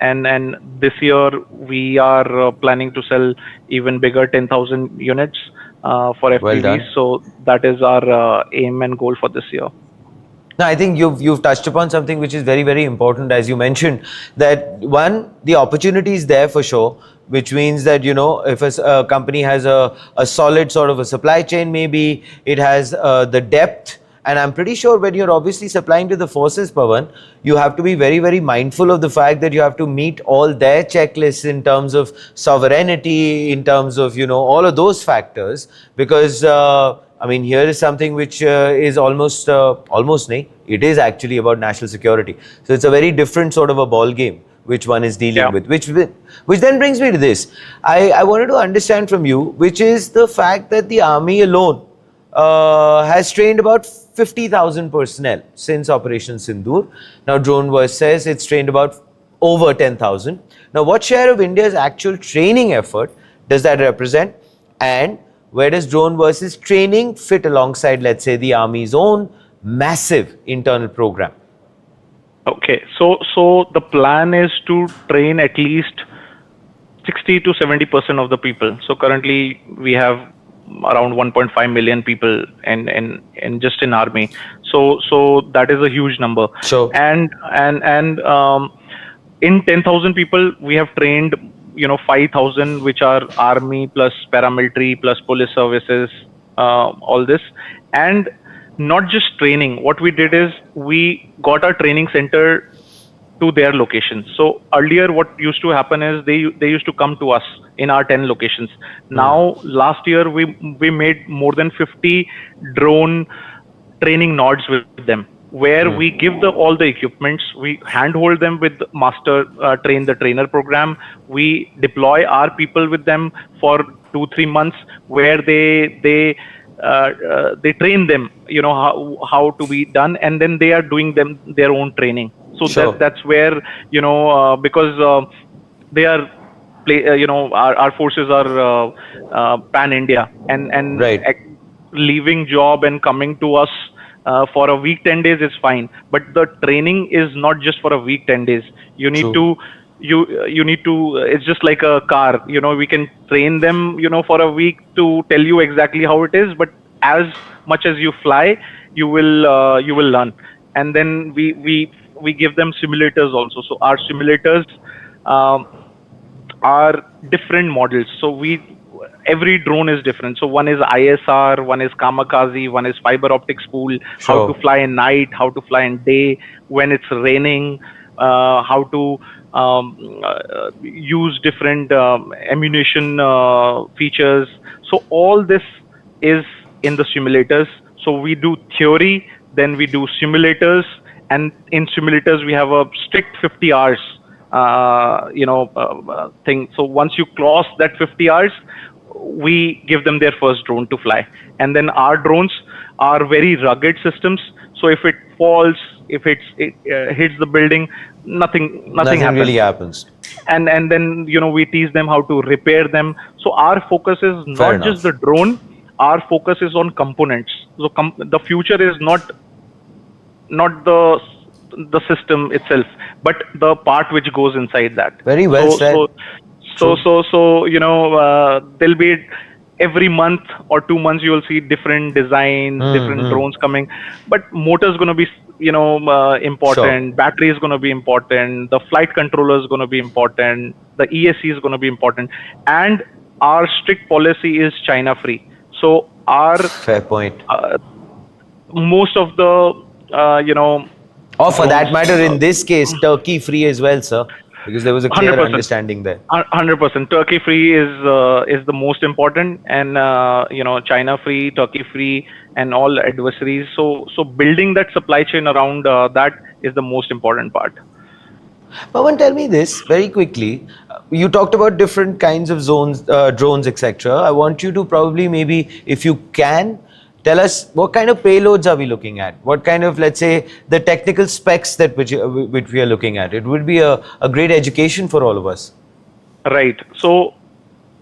And this year we are planning to sell even bigger, 10,000 units for FPVs. Well done. So that is our aim and goal for this year. Now, I think you've touched upon something which is very, very important, as you mentioned, that one, the opportunity is there for sure, which means that, if a company has a solid sort of a supply chain, maybe it has the depth. And I'm pretty sure when you're obviously supplying to the forces, Pawan, you have to be very, very mindful of the fact that you have to meet all their checklists in terms of sovereignty, in terms of, all of those factors. Because, here is something which is almost, it is actually about national security. So it's a very different sort of a ball game which one is dealing with, which then brings me to this. I wanted to understand from you, which is the fact that the army alone has trained about 50,000 personnel since Operation Sindoor. Now, DroneVerse says it's trained about over 10,000. Now, what share of India's actual training effort does that represent? And where does DroneVerse's training fit alongside, let's say, the Army's own massive internal program? Okay, so the plan is to train at least 60 to 70% of the people. So currently we have around 1.5 million people in just in army. So that is a huge number. Sure. And in 10,000 people we have trained 5,000 which are army plus paramilitary plus police services, all this. And not just training, what we did is we got our training center to their locations. So earlier what used to happen is they used to come to us in our 10 locations. Now last year we made more than 50 drone training nodes with them, where we give all the equipments, we handhold them with master train the trainer program. We deploy our people with them for 2-3 months, where they train them, how to be done, and then they are doing their own training. So sure. that's where because they are our forces are pan India, and right. leaving job and coming to us for a week 10 days is fine, but the training is not just for a week 10 days. You need True. you need to, it's just like a car, we can train them for a week to tell you exactly how it is, but as much as you fly, you will learn. And then we give them simulators also. So our simulators are different models. So every drone is different. So one is ISR, one is kamikaze, one is fiber optic spool, Sure. how to fly in night, how to fly in day, when it's raining, how to use different ammunition features. So all this is in the simulators. So we do theory, then we do simulators, and in simulators we have a strict 50 hours thing. So once you cross that 50 hours, we give them their first drone to fly. And then our drones are very rugged systems. So if it falls, if it hits the building, nothing happens. Really happens. And then we teach them how to repair them. So our focus is not just the drone. Our focus is on components. So the future is not the system itself, but the part which goes inside that. Very well said. So there'll be every month or 2 months you will see different designs, different drones coming. But motor is going to be important. Sure. Battery is going to be important. The flight controller is going to be important. The ESC is going to be important. And our strict policy is China free. So our fair point. Most of the Or for that matter, in this case, Turkey free as well, sir, because there was a clear 100%. understanding there. 100%. Turkey free is the most important, and China free, Turkey free, and all adversaries. So building that supply chain around that is the most important part. Pawan, tell me this very quickly. You talked about different kinds of zones, drones, etc. I want you to probably maybe, if you can, tell us what kind of payloads are we looking at? What kind of, let's say, the technical specs that which we are looking at? It would be a great education for all of us. Right. So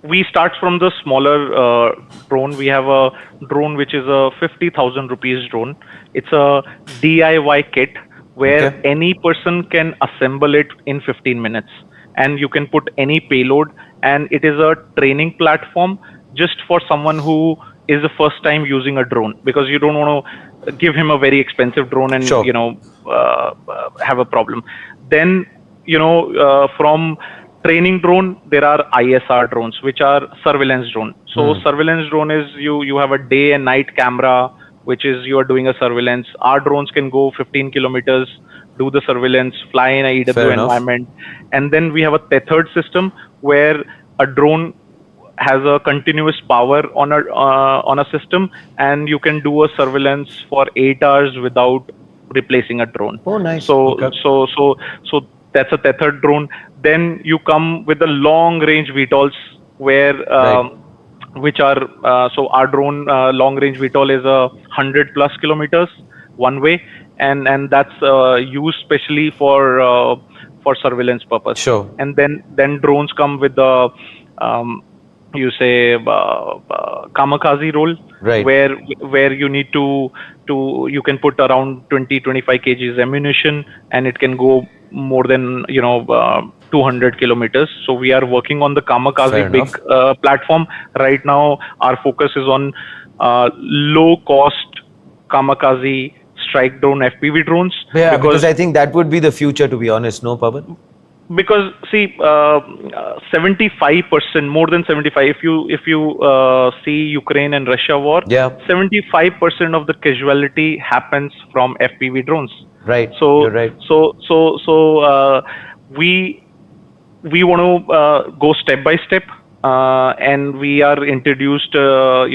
we start from the smaller drone. We have a drone which is a 50,000 rupees drone. It's a DIY kit where any person can assemble it in 15 minutes, and you can put any payload, and it is a training platform just for someone who is the first time using a drone, because you don't want to give him a very expensive drone and have a problem. Then from training drone, there are ISR drones, which are surveillance drone. So surveillance drone is you have a day and night camera, which is you are doing a surveillance. Our drones can go 15 kilometers, do the surveillance, fly in a EW environment. And then we have a tethered system where a drone has a continuous power on a system, and you can do a surveillance for 8 hours without replacing a drone. Oh, nice. So that's a tethered drone. Then you come with the long range VTOLs where which are so our drone long range VTOL is 100+ kilometers one way, and that's used specially for surveillance purpose. Sure. And then drones come with the kamikaze role, where you need to you can put around 20-25 kgs ammunition, and it can go more than 200 kilometers. So we are working on the kamikaze big platform right now. Our focus is on low cost kamikaze strike drone FPV drones. Yeah, because I think that would be the future, to be honest. No, Pawan? Because see, 75%, more than 75. If you see Ukraine and Russia war, 75% of the casualty happens from FPV drones. Right. So you're right. So we want to go step by step, and we are introduced a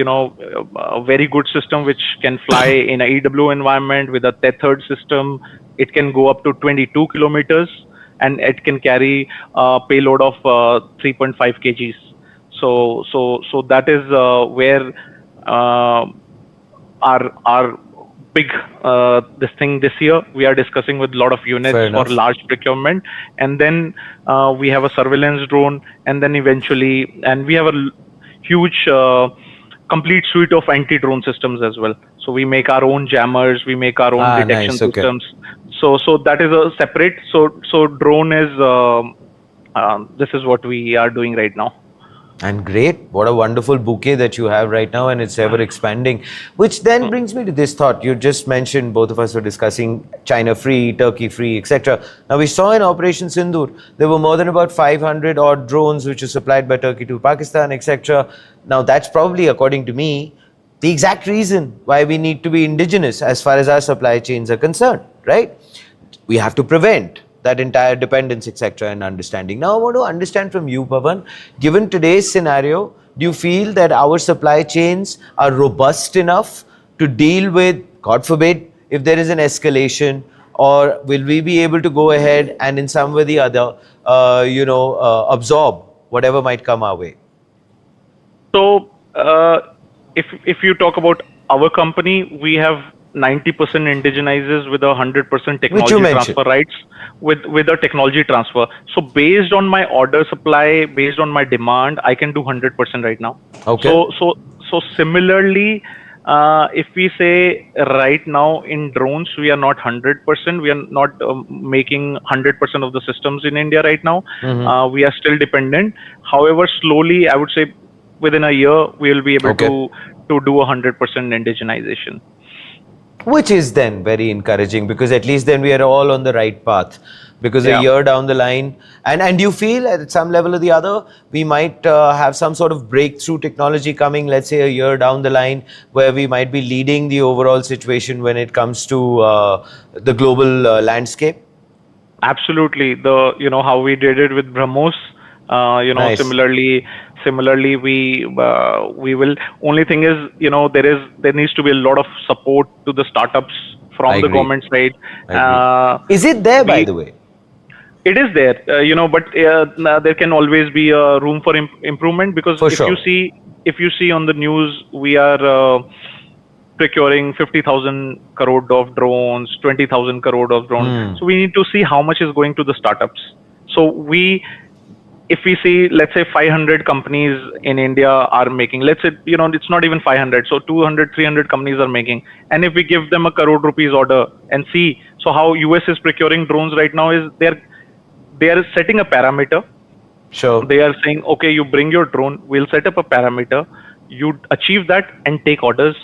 very good system which can fly in a EW environment with a tethered system. It can go up to 22 kilometers. And it can carry a payload of 3.5 kgs. So that is where our big this year we are discussing with a lot of units for large procurement, and then we have a surveillance drone, and then eventually, and we have a huge complete suite of anti-drone systems as well. So we make our own jammers, we make our own detection systems. So that is a separate. So drone is this is what we are doing right now. And great, what a wonderful bouquet that you have right now, and it's ever expanding. Which then brings me to this thought. You just mentioned, both of us were discussing China free, Turkey free, etc. Now we saw in Operation Sindoor, there were more than about 500 odd drones which were supplied by Turkey to Pakistan, etc. Now that's probably, according to me, the exact reason why we need to be indigenous as far as our supply chains are concerned, right? We have to prevent that entire dependence, etc., and understanding. Now, I want to understand from you, Pawan, given today's scenario, do you feel that our supply chains are robust enough to deal with, God forbid, if there is an escalation, or will we be able to go ahead and in some way or the other, absorb whatever might come our way? So, if you talk about our company, we have 90% indigenizes with 100% technology transfer rights with a technology transfer. So based on my order supply, based on my demand, I can do 100% right now. Okay. So similarly, if we say right now in drones, we are not 100%. We are not making 100% of the systems in India right now. We are still dependent. However, slowly, I would say within a year, we will be able to do 100% indigenization. Which is then very encouraging, because at least then we are all on the right path. Because a year down the line, and you feel at some level or the other, we might have some sort of breakthrough technology coming, let's say a year down the line, where we might be leading the overall situation when it comes to the global landscape. Absolutely. How we did it with BrahMos, Nice. similarly we will. Only thing is, there needs to be a lot of support to the startups from I the agree. government side. Is it there, by the way? It is there, but there can always be room for improvement, because For if sure. you see on the news, we are procuring 50,000 crore of drones, 20,000 crore of drones. So we need to see how much is going to the startups. So if we see, let's say 500 companies in India are making, let's say, it's not even 500, so 200, 300 companies are making. And if we give them a crore rupees order and see, so how US is procuring drones right now is they are setting a parameter. Sure. They are saying, okay, you bring your drone, we'll set up a parameter, you achieve that and take orders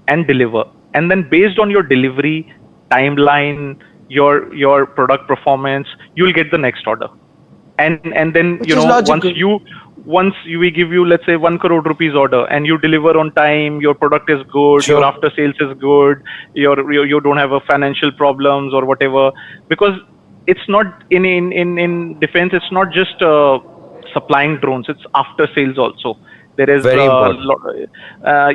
and deliver. And then based on your delivery timeline, your product performance, you'll get the next order. And then, Which is logical. once we give you, let's say 1 crore rupees order, and you deliver on time, your product is good, Sure. your after sales is good, you don't have a financial problems or whatever, because it's not in defense, it's not just supplying drones, it's after sales also. There is Very important.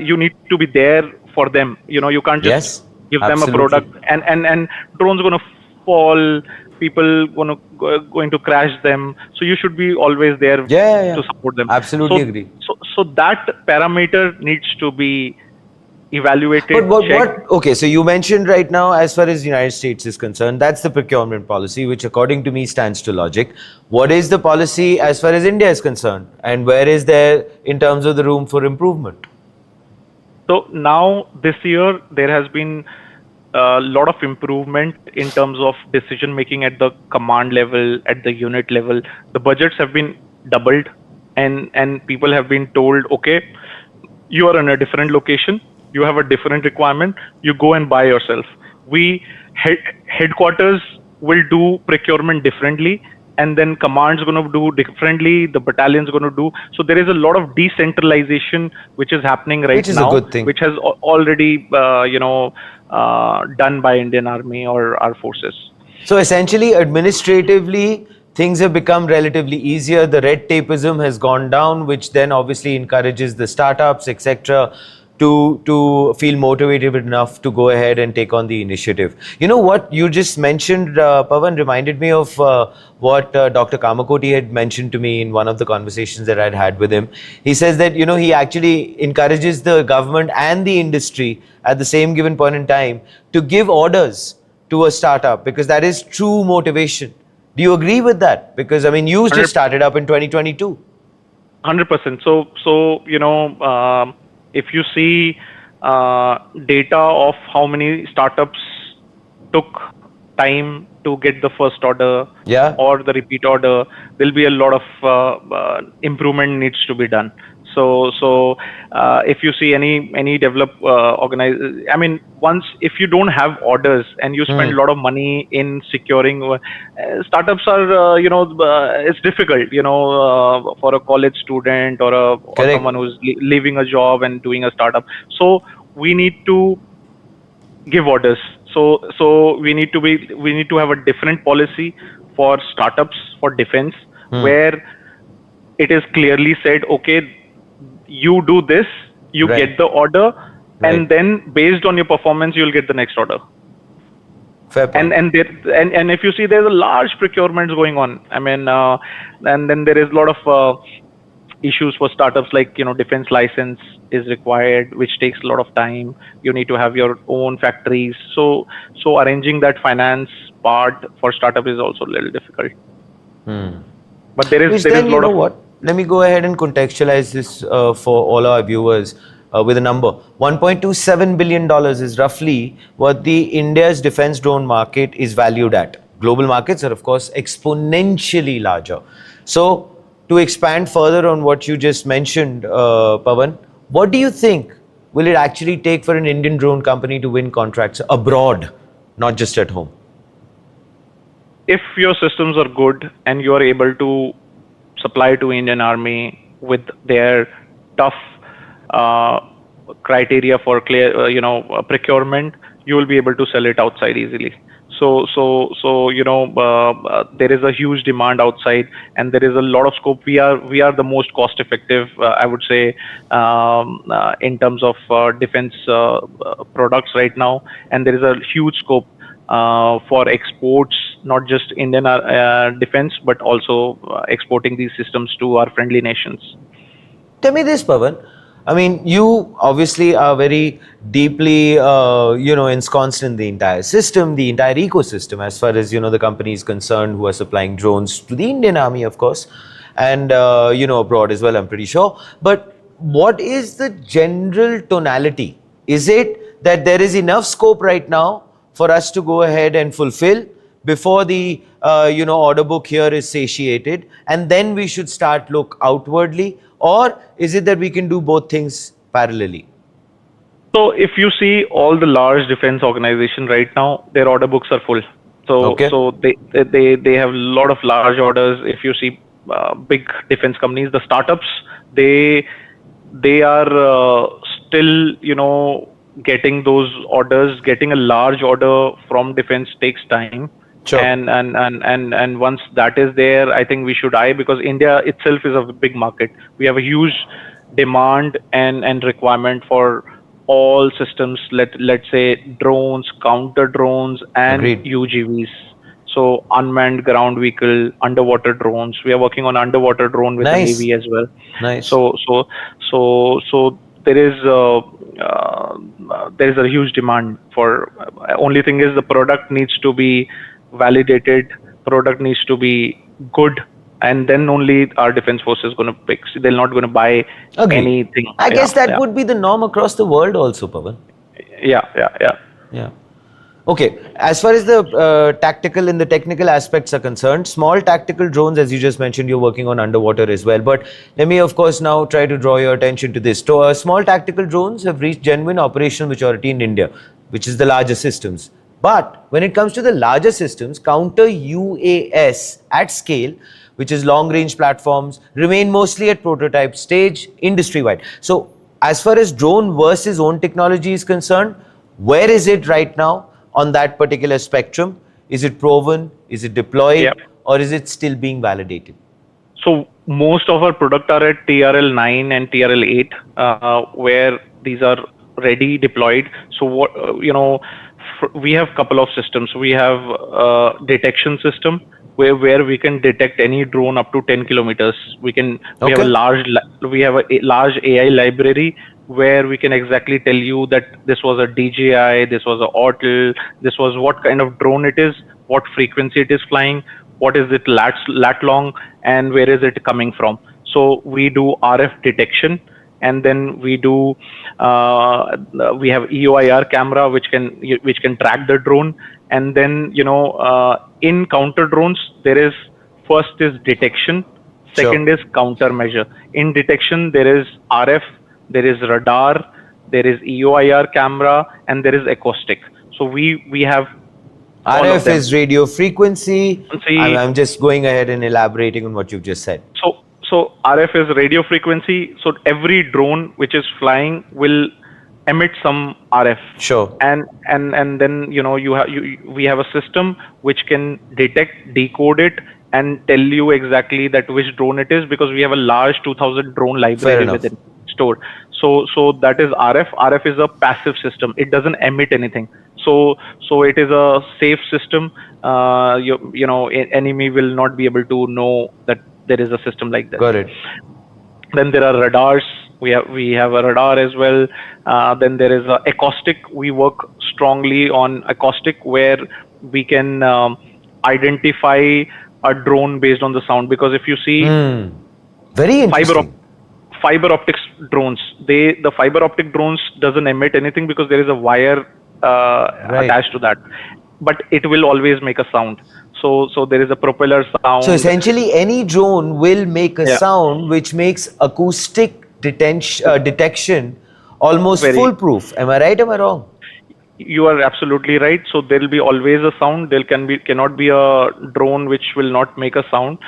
you need to be there for them. You can't just give them a product and drones going to fall, people going to crash them. So you should be always there to support them. Absolutely agree. So that parameter needs to be evaluated. But okay, so you mentioned right now, as far as the United States is concerned, that's the procurement policy, which according to me stands to logic. What is the policy as far as India is concerned, and where is there in terms of the room for improvement? So now this year there has been a lot of improvement in terms of decision making at the command level, at the unit level. The budgets have been doubled, and people have been told, okay, you are in a different location, you have a different requirement, you go and buy yourself. Headquarters will do procurement differently, and then command's going to do differently, the battalion's going to do. So there is a lot of decentralization which is happening right now, which is a good thing, which has already done by Indian Army or our forces. So essentially, administratively, things have become relatively easier. The red tapeism has gone down, which then obviously encourages the startups, etc., to feel motivated enough to go ahead and take on the initiative. You know what you just mentioned, Pawan, reminded me of what Dr. Kamakoti had mentioned to me in one of the conversations that I'd had with him. He says that, he actually encourages the government and the industry at the same given point in time to give orders to a startup, because that is true motivation. Do you agree with that? Because, I mean, you just started up in 2022. 100%. So, if you see data of how many startups took time to get the first order or the repeat order, there'll be a lot of improvement needs to be done. So if you see any developed I mean, if you don't have orders and you spend a lot of money in securing, startups are, it's difficult, for a college student or someone who's leaving a job and doing a startup. So we need to give orders. So we need to have a different policy for startups, for defense, where it is clearly said, okay, you do this, you get the order, and then based on your performance, you'll get the next order. Fair point. And if you see, there's a large procurements going on. I mean, and then there is a lot of issues for startups, like, defense license is required, which takes a lot of time. You need to have your own factories. So arranging that finance part for startup is also a little difficult. But there is a lot of what? Let me go ahead and contextualize this for all our viewers with a number. $1.27 billion is roughly what the India's defense drone market is valued at. Global markets are, of course, exponentially larger. So to expand further on what you just mentioned, Pawan, what do you think will it actually take for an Indian drone company to win contracts abroad, not just at home? If your systems are good and you are able to supply to Indian Army with their tough criteria for clear, procurement, you will be able to sell it outside easily. So there is a huge demand outside, and there is a lot of scope. We are the most cost effective, I would say, in terms of defense products right now, and there is a huge scope for exports, not just Indian defense, but also exporting these systems to our friendly nations. Tell me this, Pawan. I mean, you obviously are very deeply, ensconced in the entire system, the entire ecosystem, as far as, the company is concerned, who are supplying drones to the Indian Army, of course, and, abroad as well, I'm pretty sure. But what is the general tonality? Is it that there is enough scope right now for us to go ahead and fulfill before the, order book here is satiated, and then we should start look outwardly? Or is it that we can do both things parallelly? So if you see all the large defense organizations right now, their order books are full. So they have a lot of large orders. If you see big defense companies, the startups, they are still getting those orders. Getting a large order from defense takes time. Sure. And once that is there, I think we should eye, because India itself is a big market. We have a huge demand and requirement for all systems. Let's say drones, counter drones, and Agreed. UGVs. So unmanned ground vehicle, underwater drones. We are working on underwater drone with the Navy as well. Nice. So there is a huge demand for. Only thing is, the product needs to be validated, product needs to be good, and then only our defense force is going to pick. They're not going to buy anything. I guess that would be the norm across the world also, Pawan. Yeah. Okay, as far as the tactical and the technical aspects are concerned, small tactical drones, as you just mentioned, you're working on underwater as well. But let me, of course, now try to draw your attention to this. So, small tactical drones have reached genuine operational maturity in India, which is the larger systems. But when it comes to the larger systems, counter UAS at scale, which is long-range platforms, remain mostly at prototype stage industry-wide. So, as far as drone versus own technology is concerned, where is it right now on that particular spectrum? Is it proven? Is it deployed? Or is it still being validated? So most of our product are at TRL 9 and TRL 8, where these are ready deployed. So what we have couple of systems. We have a detection system where we can detect any drone up to 10 kilometers. We have a large AI library where we can exactly tell you that this was a DJI, this was a ORTL, this was what kind of drone it is, what frequency it is flying, what is it lat long, and where is it coming from. So we do RF detection, and then we do we have EOIR camera which can track the drone, and then in counter drones there is first is detection, second is countermeasure. In detection there is RF, there is radar, there is EOIR camera, and there is acoustic. So we have RF is radio frequency. I'm just going ahead and elaborating on what you've just said. So RF is radio frequency. So every drone which is flying will emit some RF. Sure. And then we have a system which can detect, decode it, and tell you exactly that which drone it is, because we have a large 2000 drone library within stored. So that is RF. RF is a passive system. It doesn't emit anything. So it is a safe system. Enemy will not be able to know that there is a system like that. Got it. Then there are radars. We have a radar as well. Then there is a acoustic. We work strongly on acoustic, where we can identify a drone based on the sound. Because if you see very interesting. Fiber optics drones, the fiber optic drones doesn't emit anything because there is a wire attached to that, but it will always make a sound. So there is a propeller sound. So essentially any drone will make a sound which makes acoustic detection almost foolproof. Am I right? Am I wrong? You are absolutely right. So there will be always a sound. There cannot be a drone which will not make a sound.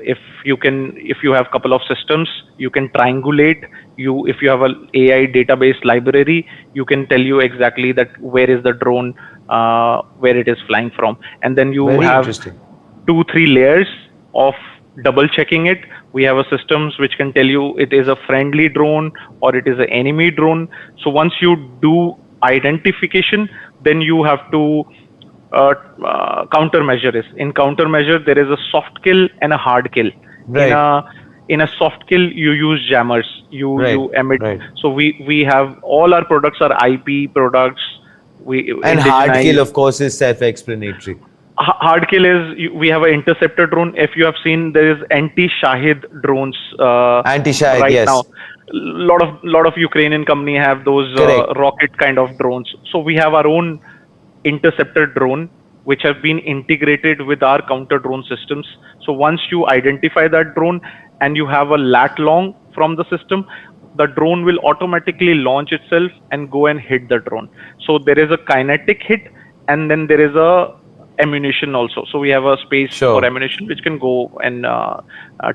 If you have couple of systems, you can triangulate. If you have an AI database library, you can tell you exactly that where is the drone, where it is flying from, and then you Very have interesting. 2-3 layers of double checking it. We have a systems which can tell you it is a friendly drone or it is an enemy drone. So once you do identification, then you have to countermeasure is. In countermeasure, there is a soft kill and a hard kill. Right. In a soft kill, you use jammers. You emit. Right. So we have all our products are IP products. And hard kill, of course, is self-explanatory. Hard kill is we have an interceptor drone. If you have seen, there is anti-Shahid drones. Anti-Shahid, right yes. now, lot of Ukrainian company have those rocket kind of drones. So we have our own interceptor drone, which have been integrated with our counter drone systems. So once you identify that drone and you have a lat long from the system, the drone will automatically launch itself and go and hit the drone. So there is a kinetic hit, and then there is a ammunition also. So we have a space for ammunition which can go and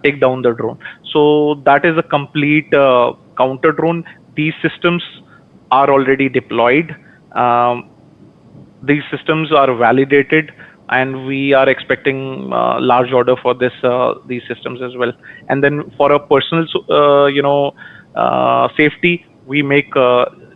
take down the drone. So that is a complete counter drone. These systems are already deployed. These systems are validated, and we are expecting large order for these systems as well. And then for a personal safety, we make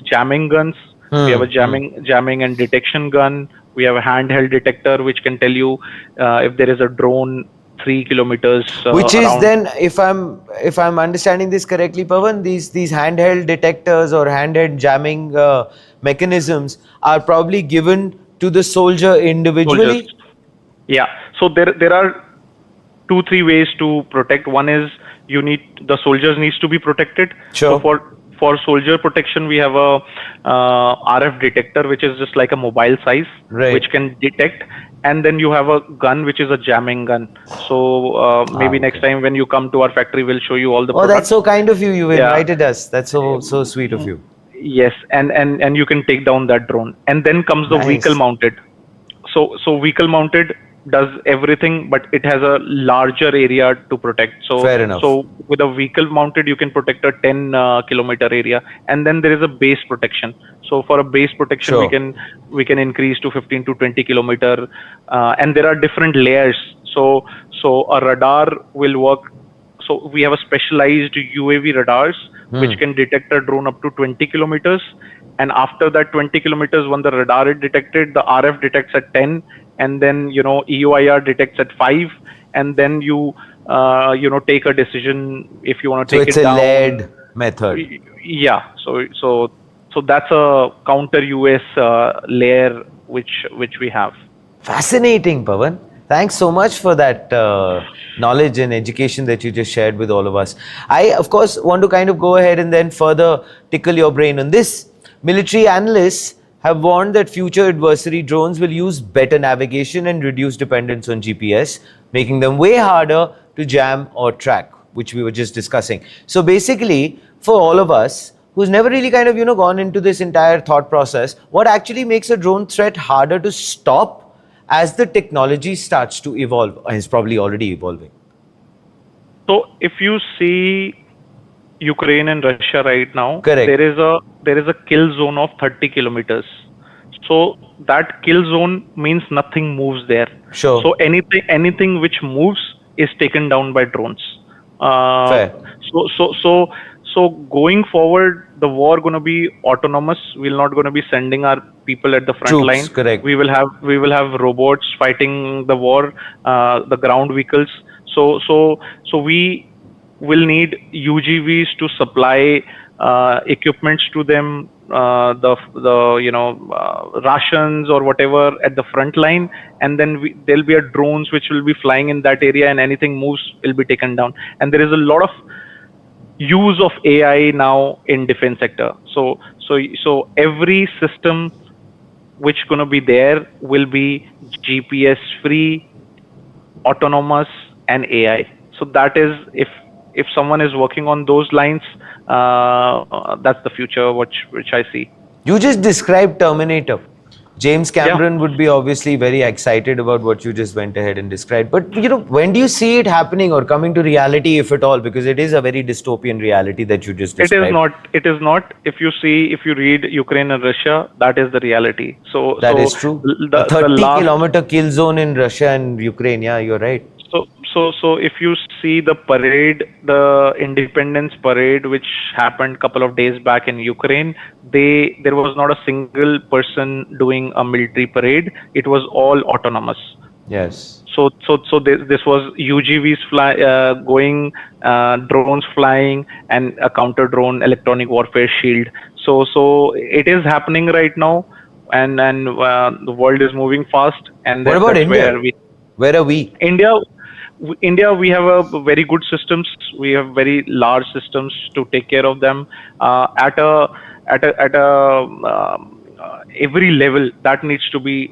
jamming guns. We have a jamming and detection gun. We have a handheld detector which can tell you if there is a drone 3 kilometers. Which is around. Then, if I'm understanding this correctly, Pawan, these handheld detectors or handheld jamming mechanisms are probably given to the soldier individually. Soldiers. Yeah. So there are 2-3 ways to protect. One is the soldiers needs to be protected. Sure. So for soldier protection, we have a RF detector, which is just like a mobile size, which can detect. And then you have a gun, which is a jamming gun. So maybe next time when you come to our factory, we'll show you all the products. That's so kind of you. You invited us. That's so sweet of you. Yes, and you can take down that drone. And then comes the vehicle mounted. So vehicle mounted does everything, but it has a larger area to protect. So fair enough. So with a vehicle mounted, you can protect a 10 kilometer area, and then there is a base protection. So for a base protection, we can increase to 15 to 20 kilometer, and there are different layers. So a radar will work. So we have a specialized UAV radars which can detect a drone up to 20 kilometers. And after that 20 kilometers, when the radar is detected, the RF detects at 10, and then EOIR detects at 5, and then you take a decision if you want to take it down. So it's a layered method. Yeah. So that's a counter US layer which we have. Fascinating, Pawan. Thanks so much for that knowledge and education that you just shared with all of us. I, of course, want to kind of go ahead and then further tickle your brain on this. Military analysts have warned that future adversary drones will use better navigation and reduce dependence on GPS, making them way harder to jam or track, which we were just discussing. So basically, for all of us who's never really kind of, gone into this entire thought process, what actually makes a drone threat harder to stop as the technology starts to evolve, and it's probably already evolving? So if you see Ukraine and Russia right now, correct, there is a kill zone of 30 kilometers. So that kill zone means nothing moves there. Sure. So anything which moves is taken down by drones. Fair. So going forward, the war going to be autonomous. We're not going to be sending our people at the front line. Correct. We will have robots fighting the war, the ground vehicles. So we will need UGVs to supply equipments to them, rations or whatever at the front line, and then there'll be drones which will be flying in that area, and anything moves will be taken down. And there is a lot of use of AI now in defense sector. So every system which gonna be there will be GPS free, autonomous, and AI. So that is, if if someone is working on those lines, that's the future which I see. You just described Terminator. James Cameron Yeah. would be obviously very excited about what you just went ahead and described. But, you know, when do you see it happening or coming to reality, if at all? Because it is a very dystopian reality that you just It described. is not. It is not. If you read Ukraine and Russia, that is the reality. That is true. A 30-kilometer kill zone in Russia and Ukraine. Yeah, you're right. So if you see the parade, the Independence Parade, which happened couple of days back in Ukraine, there was not a single person doing a military parade. It was all autonomous. Yes. So this was UGVs going, drones flying, and a counter drone electronic warfare shield. So it is happening right now, and the world is moving fast. And What about that's India? Where are we? India, we have a very good systems. We have very large systems to take care of them at every level. That needs to be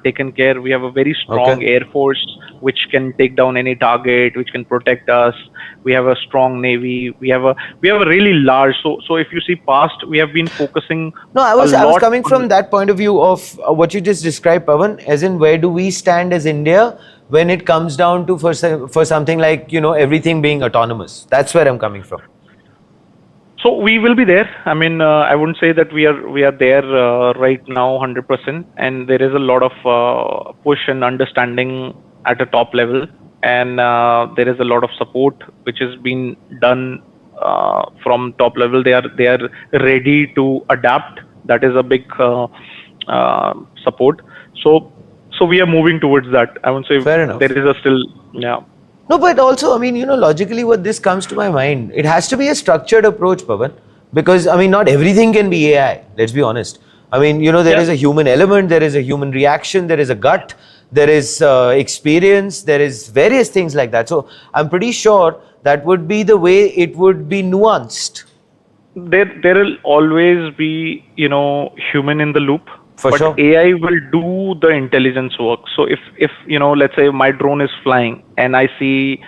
taken care. We have a very strong air force which can take down any target, which can protect us. We have a strong navy. We have a really large. So if you see past, we have been focusing. No, I was coming from that point of view of what you just described, Pawan. As in, where do we stand as India when it comes down to for something like, you know, everything being autonomous? That's where I'm coming from. So we will be there. I mean, I wouldn't say that we are there right now 100%, and there is a lot of push and understanding at a top level, and there is a lot of support which has been done from top level. They are ready to adapt. That is a big support. So we are moving towards that. I won't say fair enough. There is a still, yeah. No, but also, I mean, you know, logically what this comes to my mind, it has to be a structured approach, Pawan, because, I mean, not everything can be AI, let's be honest. I mean, you know, there is a human element, there is a human reaction, there is a gut, there is experience, there is various things like that. So I'm pretty sure that would be the way it would be nuanced. There will always be, you know, human in the loop. But sure. AI will do the intelligence work. So if you know, let's say my drone is flying and I see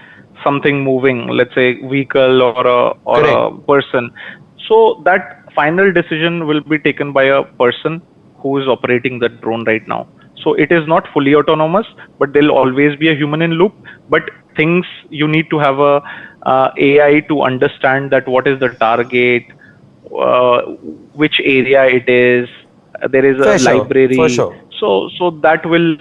something moving, let's say vehicle or a person, so that final decision will be taken by a person who is operating the drone right now. So it is not fully autonomous, but there'll always be a human in loop. But things you need to have a AI to understand that what is the target, which area it is. There is a library. For sure. So that will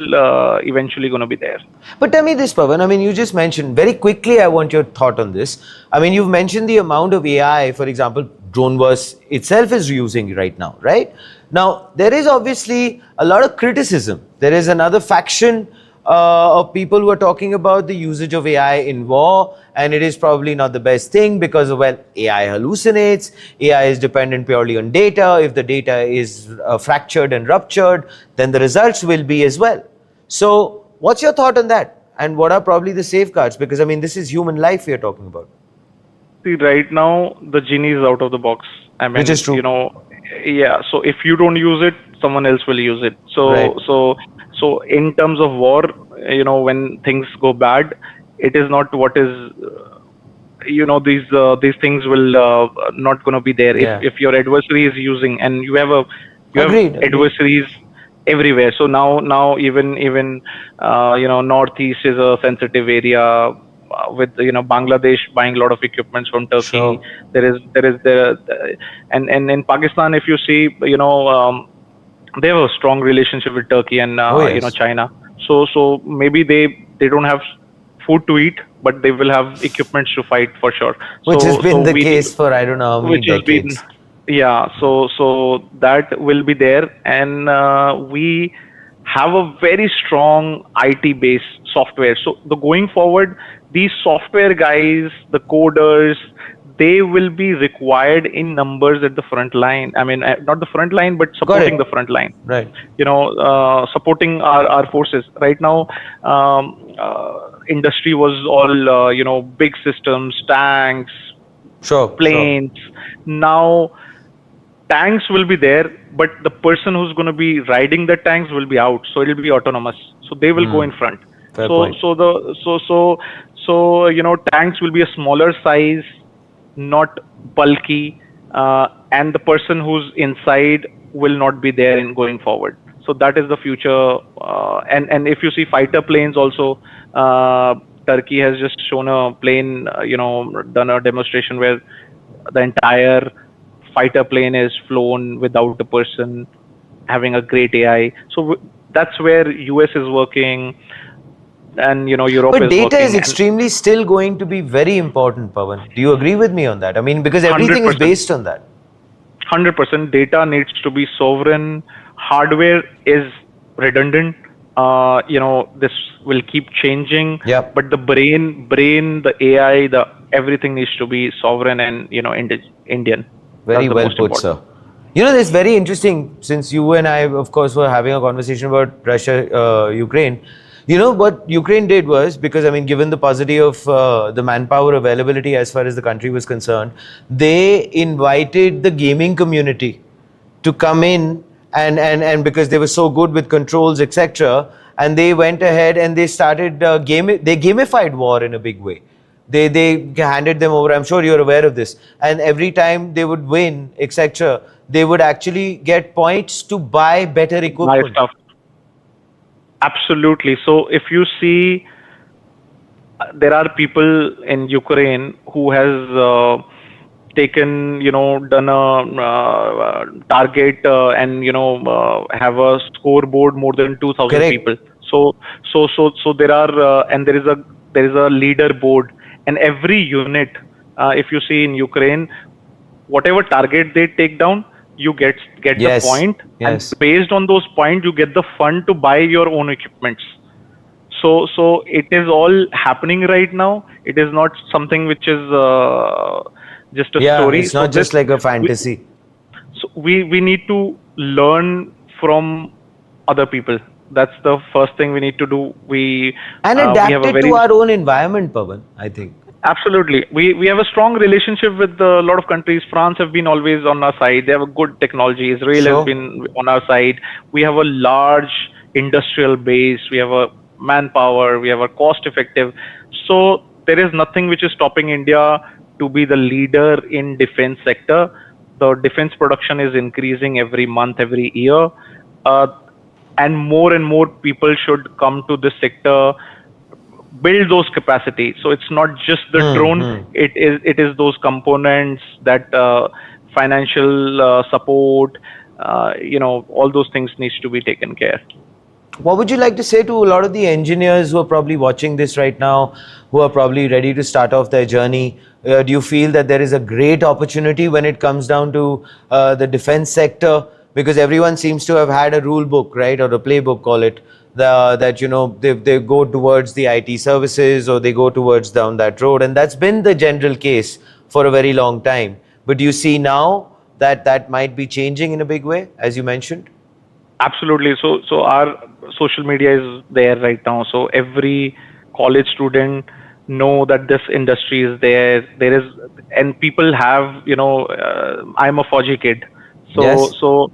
eventually going to be there. But tell me this, Pawan. I mean, you just mentioned very quickly. I want your thought on this. I mean, you've mentioned the amount of AI, for example, Droneverse itself is using right now, right? Now, there is obviously a lot of criticism. There is another faction of people who are talking about the usage of AI in war, and it is probably not the best thing because, well, AI hallucinates, AI is dependent purely on data. If the data is fractured and ruptured, then the results will be as well. So what's your thought on that? And what are probably the safeguards? Because, I mean, this is human life we are talking about. See, right now, the genie is out of the box. I mean, which is true. You know, yeah. So if you don't use it, someone else will use it. So in terms of war, you know, when things go bad, it is not what is, you know, these things will not going to be there. If your adversary is using, and you have adversaries everywhere. So now even you know, Northeast is a sensitive area. With, you know, Bangladesh buying a lot of equipments from Turkey. Sure. And in Pakistan, if you see, you know, they have a strong relationship with Turkey and you know, China. So maybe they don't have food to eat, but they will have equipments to fight for sure. Which has been the case for I don't know how many decades. So that will be there, and we have a very strong IT based software. So going forward, these software guys, the coders, they will be required in numbers at the front line. I mean, not the front line, but supporting the front line. Right. You know, supporting our forces. Right now, industry was all, you know, big systems, tanks, planes. Now, tanks will be there, but the person who's going to be riding the tanks will be out. So it will be autonomous. So they will go in front. So, tanks will be a smaller size, not bulky, and the person who's inside will not be there in going forward. So that is the future. And if you see fighter planes also, Turkey has just shown a plane, done a demonstration where the entire fighter plane is flown without a person, having a great AI. So that's where US is working, and Europe But is data working. is extremely still going to be very important, Pawan. Do you agree with me on that? I mean, because everything is 100%. based on that. 100% data needs to be sovereign. Hardware is redundant. This will keep changing. Yep. But the brain, the AI, the everything needs to be sovereign and Indian. Very That's the well most put, important. sir. It's very interesting, since you and I, of course, were having a conversation about Russia, Ukraine. What Ukraine did was, because, I mean, given the paucity of the manpower availability as far as the country was concerned, they invited the gaming community to come in, and because they were so good with controls, etc., and they went ahead and they started they gamified war in a big way. They handed them over. I'm sure you're aware of this. And every time they would win, etc., they would actually get points to buy better Buy equipment. stuff. Absolutely. So if you see, there are people in Ukraine who has taken, done a target and have a scoreboard more than 2,000 Correct. people. So there are and there is a leaderboard, and every unit, if you see in Ukraine, whatever target they take down, you get Yes. the point, Yes. and based on those points, you get the fund to buy your own equipments. So it is all happening right now. It is not something which is just a story. It's not just like a fantasy. We need to learn from other people. That's the first thing we need to do. And adapt it to our own environment, Pawan, I think. Absolutely. We have a strong relationship with a lot of countries. France have been always on our side. They have a good technology. Israel Sure. has been on our side. We have a large industrial base. We have a manpower. We have a cost effective. So there is nothing which is stopping India to be the leader in defense sector. The defense production is increasing every month, every year. And more people should come to this sector, build those capacity. So it's not just the drone, it is those components, that financial support, all those things needs to be taken care. What would you like to say to a lot of the engineers who are probably watching this right now, who are probably ready to start off their journey? Do you feel that there is a great opportunity when it comes down to the defense sector? Because everyone seems to have had a rule book, right, or a playbook, call it, that they go towards the IT services, or they go towards down that road, and that's been the general case for a very long time. But do you see now that might be changing in a big way, as you mentioned? Absolutely. So our social media is there right now. So every college student know that this industry is there. There is, and people have, I'm a Fauji kid. So Yes. So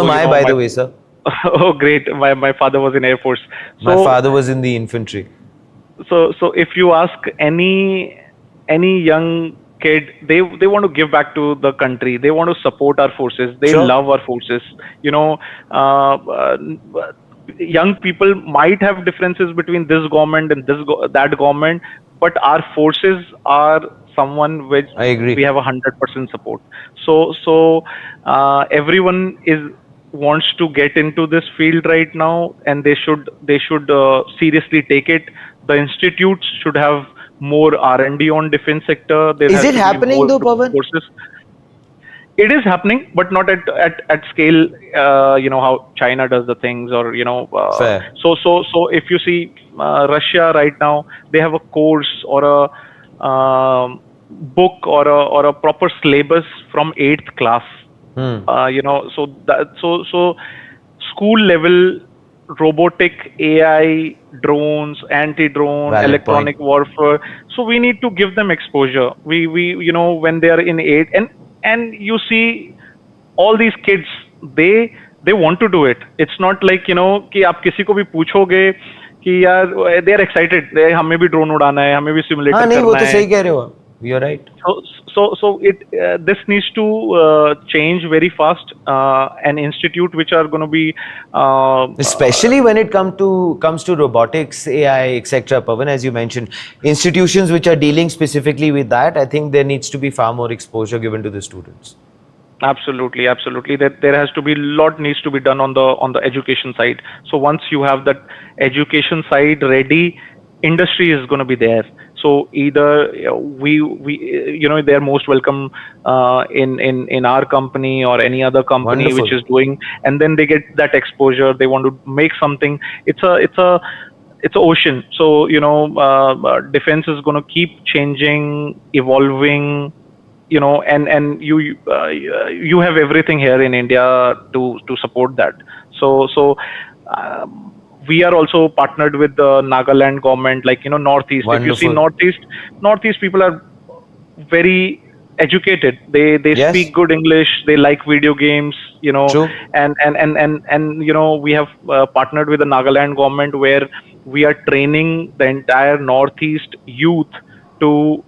am I, by the way, sir. Oh, great. My father was in Air Force. My father was in the infantry. So if you ask any young kid, they want to give back to the country. They want to support our forces. They Sure. love our forces. Young people might have differences between this government and that government, but our forces are someone which I agree. we have 100% support. So everyone wants to get into this field right now, and they should seriously take it. The institutes should have more R&D on defense sector. There Is has it to be happening more though, Pawan? forces. It is happening, but not at scale. How China does the things, or Fair. So if you see Russia right now, they have a course or a book or a proper syllabus from 8th class. So school level robotic, AI, drones, anti-drone, Valid electronic warfare. So we need to give them exposure. We when they are in 8th, and you see all these kids, they want to do it. It's not like कि आप किसी को भी पूछोगे कि यार they are excited, हमें भी ड्रोन उड़ाना है, हमें भी सिमुलेटर हाँ नहीं वो करना तो है. सही कह रहे हो, you're right. So this needs to change very fast. An institute which are going to be Especially when it comes to robotics, AI, etc. Pavan, as you mentioned, institutions which are dealing specifically with that, I think there needs to be far more exposure given to the students. Absolutely. There has to be lot needs to be done on the education side. So once you have that education side ready, industry is going to be there. So either we they're most welcome in our company or any other company. Wonderful. Which is doing, and then they get that exposure. They want to make something. It's an ocean. So defense is going to keep changing, evolving. And you have everything here in India to support that. So we are also partnered with the Nagaland government, like Northeast. Wonderful. If you see Northeast people are very educated. They Yes. speak good English. They like video games. True. And we have partnered with the Nagaland government, where we are training the entire Northeast youth to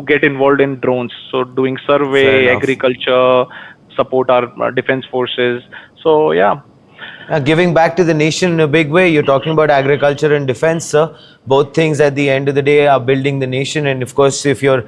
get involved in drones. So doing Fair survey, enough. agriculture, support our defense forces. So yeah. Giving back to the nation in a big way. You're talking about agriculture and defense, sir. Both things at the end of the day are building the nation. And of course, if you're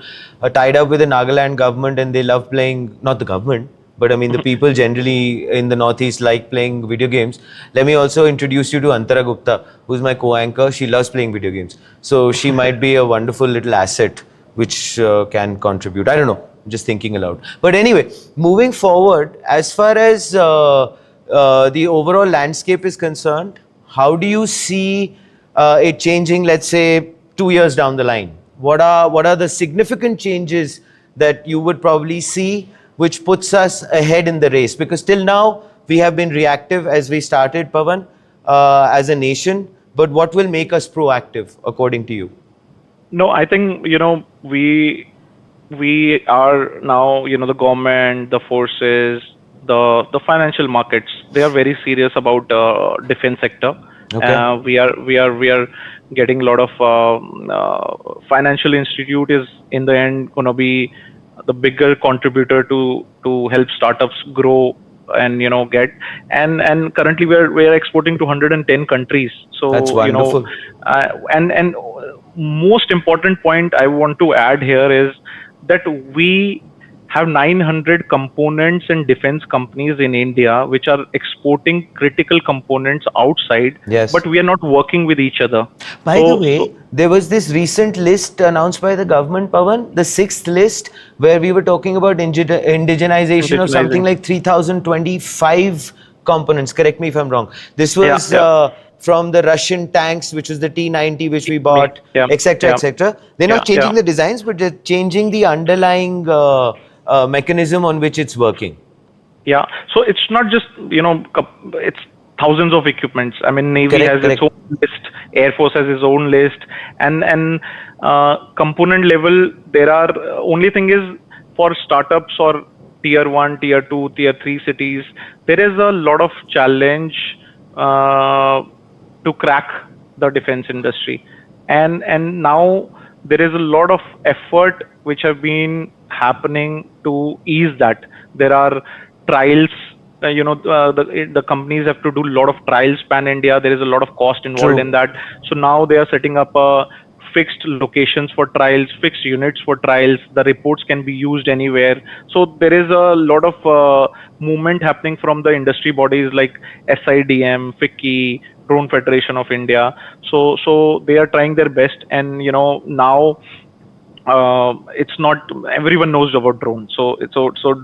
tied up with the Nagaland government and they love playing, not the government, but I mean the people generally in the Northeast like playing video games. Let me also introduce you to Antara Gupta, who's my co-anchor. She loves playing video games. So she might be a wonderful little asset which can contribute. I don't know, I'm just thinking aloud. But anyway, moving forward, as far as the overall landscape is concerned, how do you see it changing, let's say 2 years down the line? What are the significant changes that you would probably see which puts us ahead in the race? Because till now we have been reactive as we started, Pavan, as a nation, but what will make us proactive according to you? No, I think we are now, the government, the forces, the financial markets, they are very serious about defense sector. Okay. We are getting a lot of financial institute is in the end going to be the bigger contributor to help startups grow and get, and currently we're exporting to 110 countries. So That's wonderful. And most important point I want to add here is that we have 900 components and defense companies in India which are exporting critical components outside. Yes. But we are not working with each other. By the way, there was this recent list announced by the government, Pavan, the 6th list, where we were talking about indigenization of something like 3025 components. Correct me if I'm wrong. This was from the Russian tanks, which was the T-90, which we bought, etc., etc. They're not changing the designs, but they're changing the underlying mechanism on which it's working. Yeah. So it's not just, it's thousands of equipments. I mean, Navy has its own list, Air Force has its own list, and component level, there are, only thing is for startups or tier 1, tier 2, tier 3 cities, there is a lot of challenge to crack the defense industry. And now there is a lot of effort which have been happening to ease that. There are trials, the companies have to do a lot of trials pan India. There is a lot of cost involved in that. So now they are setting up fixed locations for trials, fixed units for trials. The reports can be used anywhere. So there is a lot of movement happening from the industry bodies like SIDM, FICCI, Drone Federation of India. So they are trying their best, and now it's not everyone knows about drones. So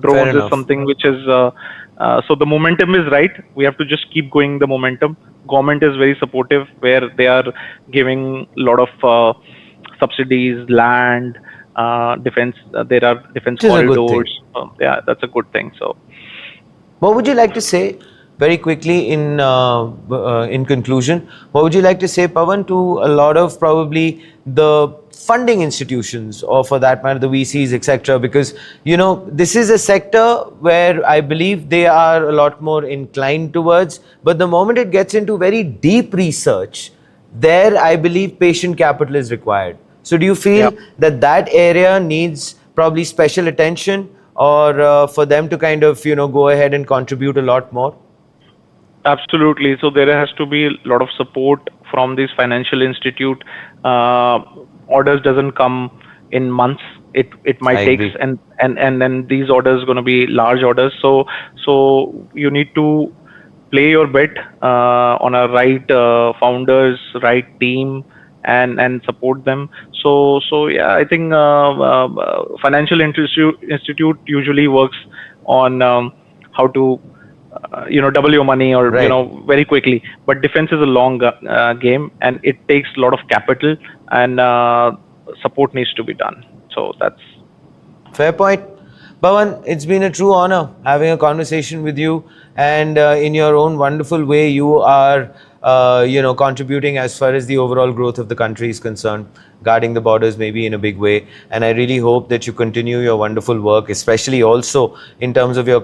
drones is something which is so the momentum is right. We have to just keep going the momentum. Government is very supportive, where they are giving a lot of subsidies, land, defense. There are defense corridors. Yeah, that's a good thing. So, what would you like to say very quickly in conclusion? What would you like to say, Pavan, to a lot of probably the funding institutions, or for that matter the VCs, etc., because this is a sector where I believe they are a lot more inclined towards, but the moment it gets into very deep research, there I believe patient capital is required. So do you feel that that area needs probably special attention, or for them to kind of, go ahead and contribute a lot more? Absolutely. So there has to be a lot of support from this financial institute. Orders doesn't come in months. It might take, and then these orders going to be large orders. So you need to play your bet on a right founders, right team, and support them. So yeah, I think financial institute usually works on how to double your money, or very quickly. But defense is a long game, and it takes a lot of capital, and support needs to be done. So that's fair point. Bhavan, it's been a true honor having a conversation with you, and in your own wonderful way, you are contributing as far as the overall growth of the country is concerned, guarding the borders maybe in a big way. And I really hope that you continue your wonderful work, especially also in terms of your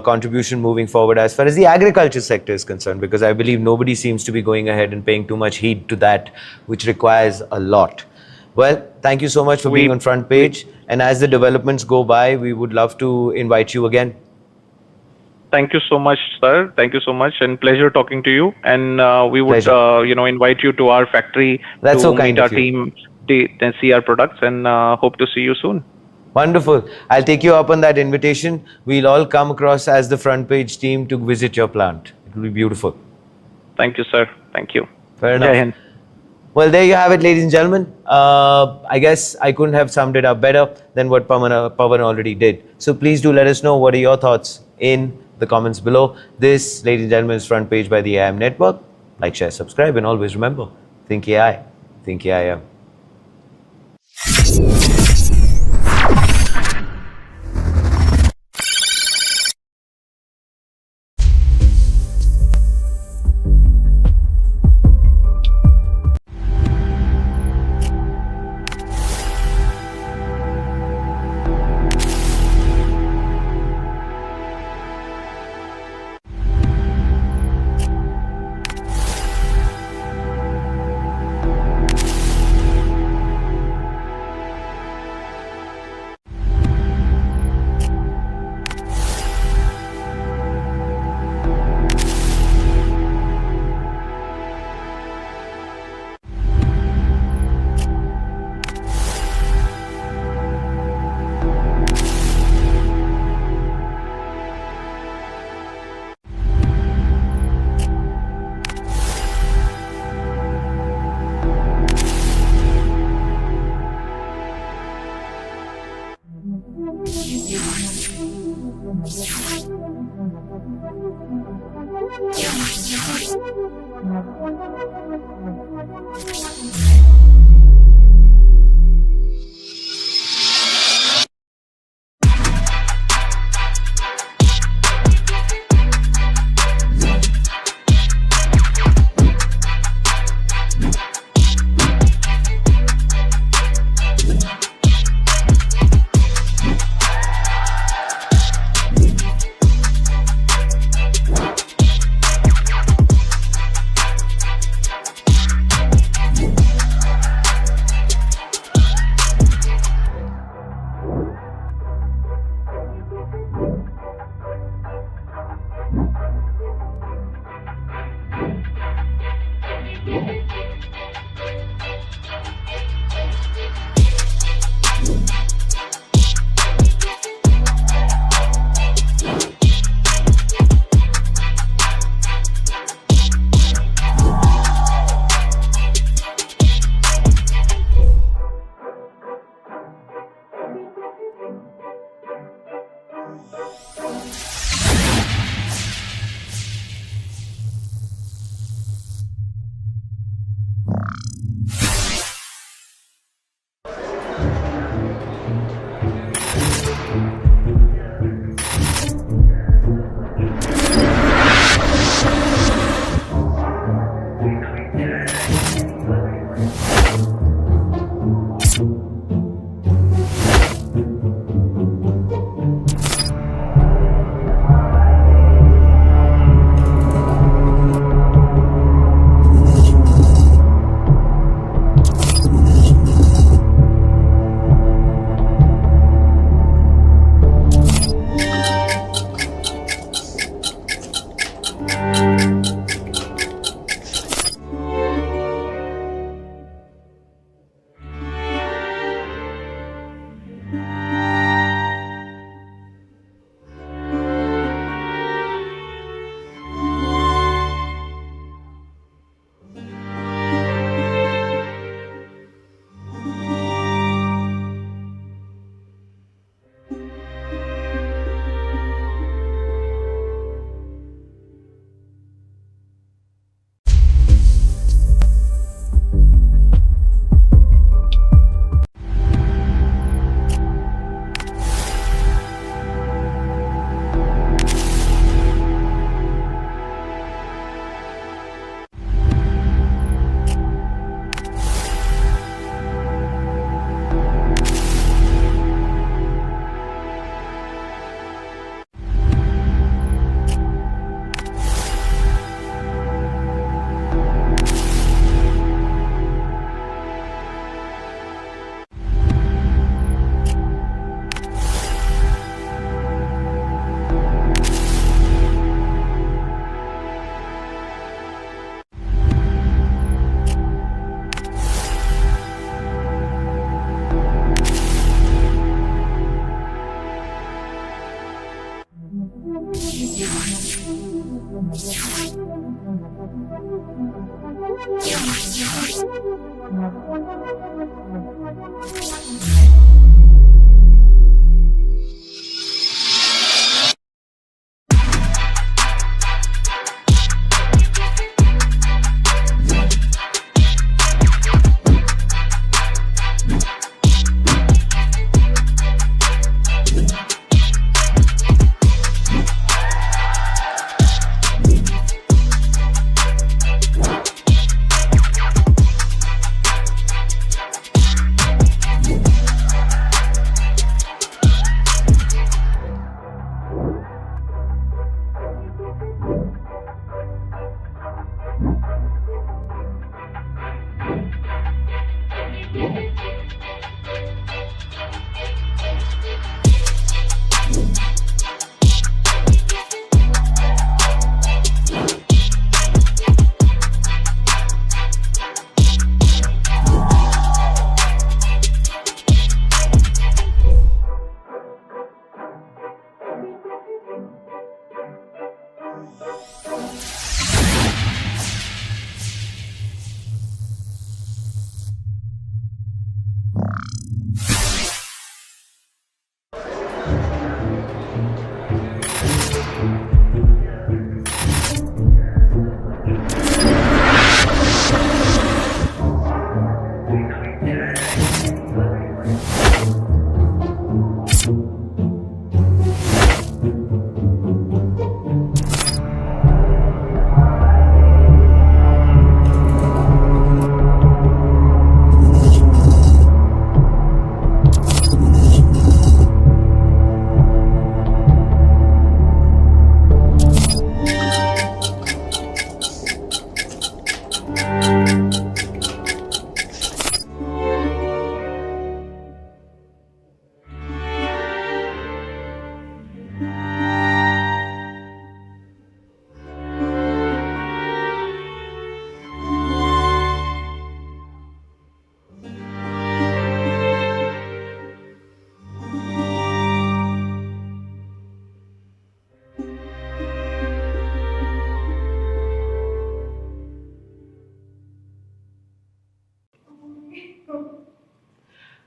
contribution moving forward as far as the agriculture sector is concerned, because I believe nobody seems to be going ahead and paying too much heed to that, which requires a lot. Well, thank you so much for being on Front Page. And as the developments go by, we would love to invite you again. Thank you so much, sir. Thank you so much, and pleasure talking to you. And we would, invite you to our factory to meet our team, and see our products, and hope to see you soon. Wonderful. I'll take you up on that invitation. We'll all come across as the Front Page team to visit your plant. It will be beautiful. Thank you, sir. Thank you. Fair enough. Well, there you have it, ladies and gentlemen. I guess I couldn't have summed it up better than what Pawan already did. So please do let us know what are your thoughts in the comments below. This, ladies and gentlemen, is Front Page by the AIM Network. Like, share, subscribe, and always remember, think AI, think AIM.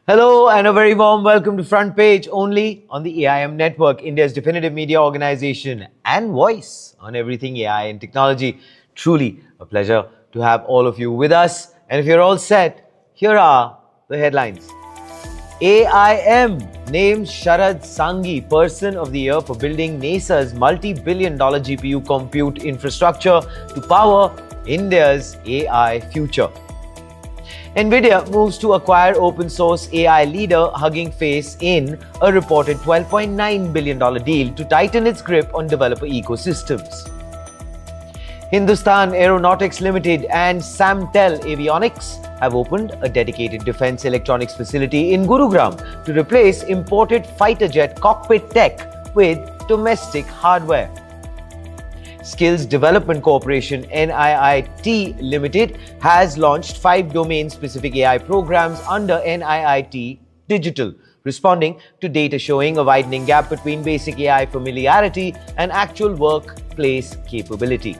Hello and a very warm welcome to Front Page, only on the AIM Network, India's definitive media organization and voice on everything AI and technology. Truly a pleasure to have all of you with us. And if you're all set, here are the headlines. AIM names Sharad Sanghi Person of the Year for building NASA's multi-billion-dollar GPU compute infrastructure to power India's AI future. Nvidia moves to acquire open-source AI leader Hugging Face in a reported $12.9 billion deal to tighten its grip on developer ecosystems. Hindustan Aeronautics Limited and HAL-Samtel Avionics have opened a dedicated defense electronics facility in Gurugram to replace imported fighter jet cockpit tech with domestic hardware. Skills Development Corporation NIIT Limited has launched 5 domain-specific AI programs under NIIT Digital, responding to data showing a widening gap between basic AI familiarity and actual workplace capability.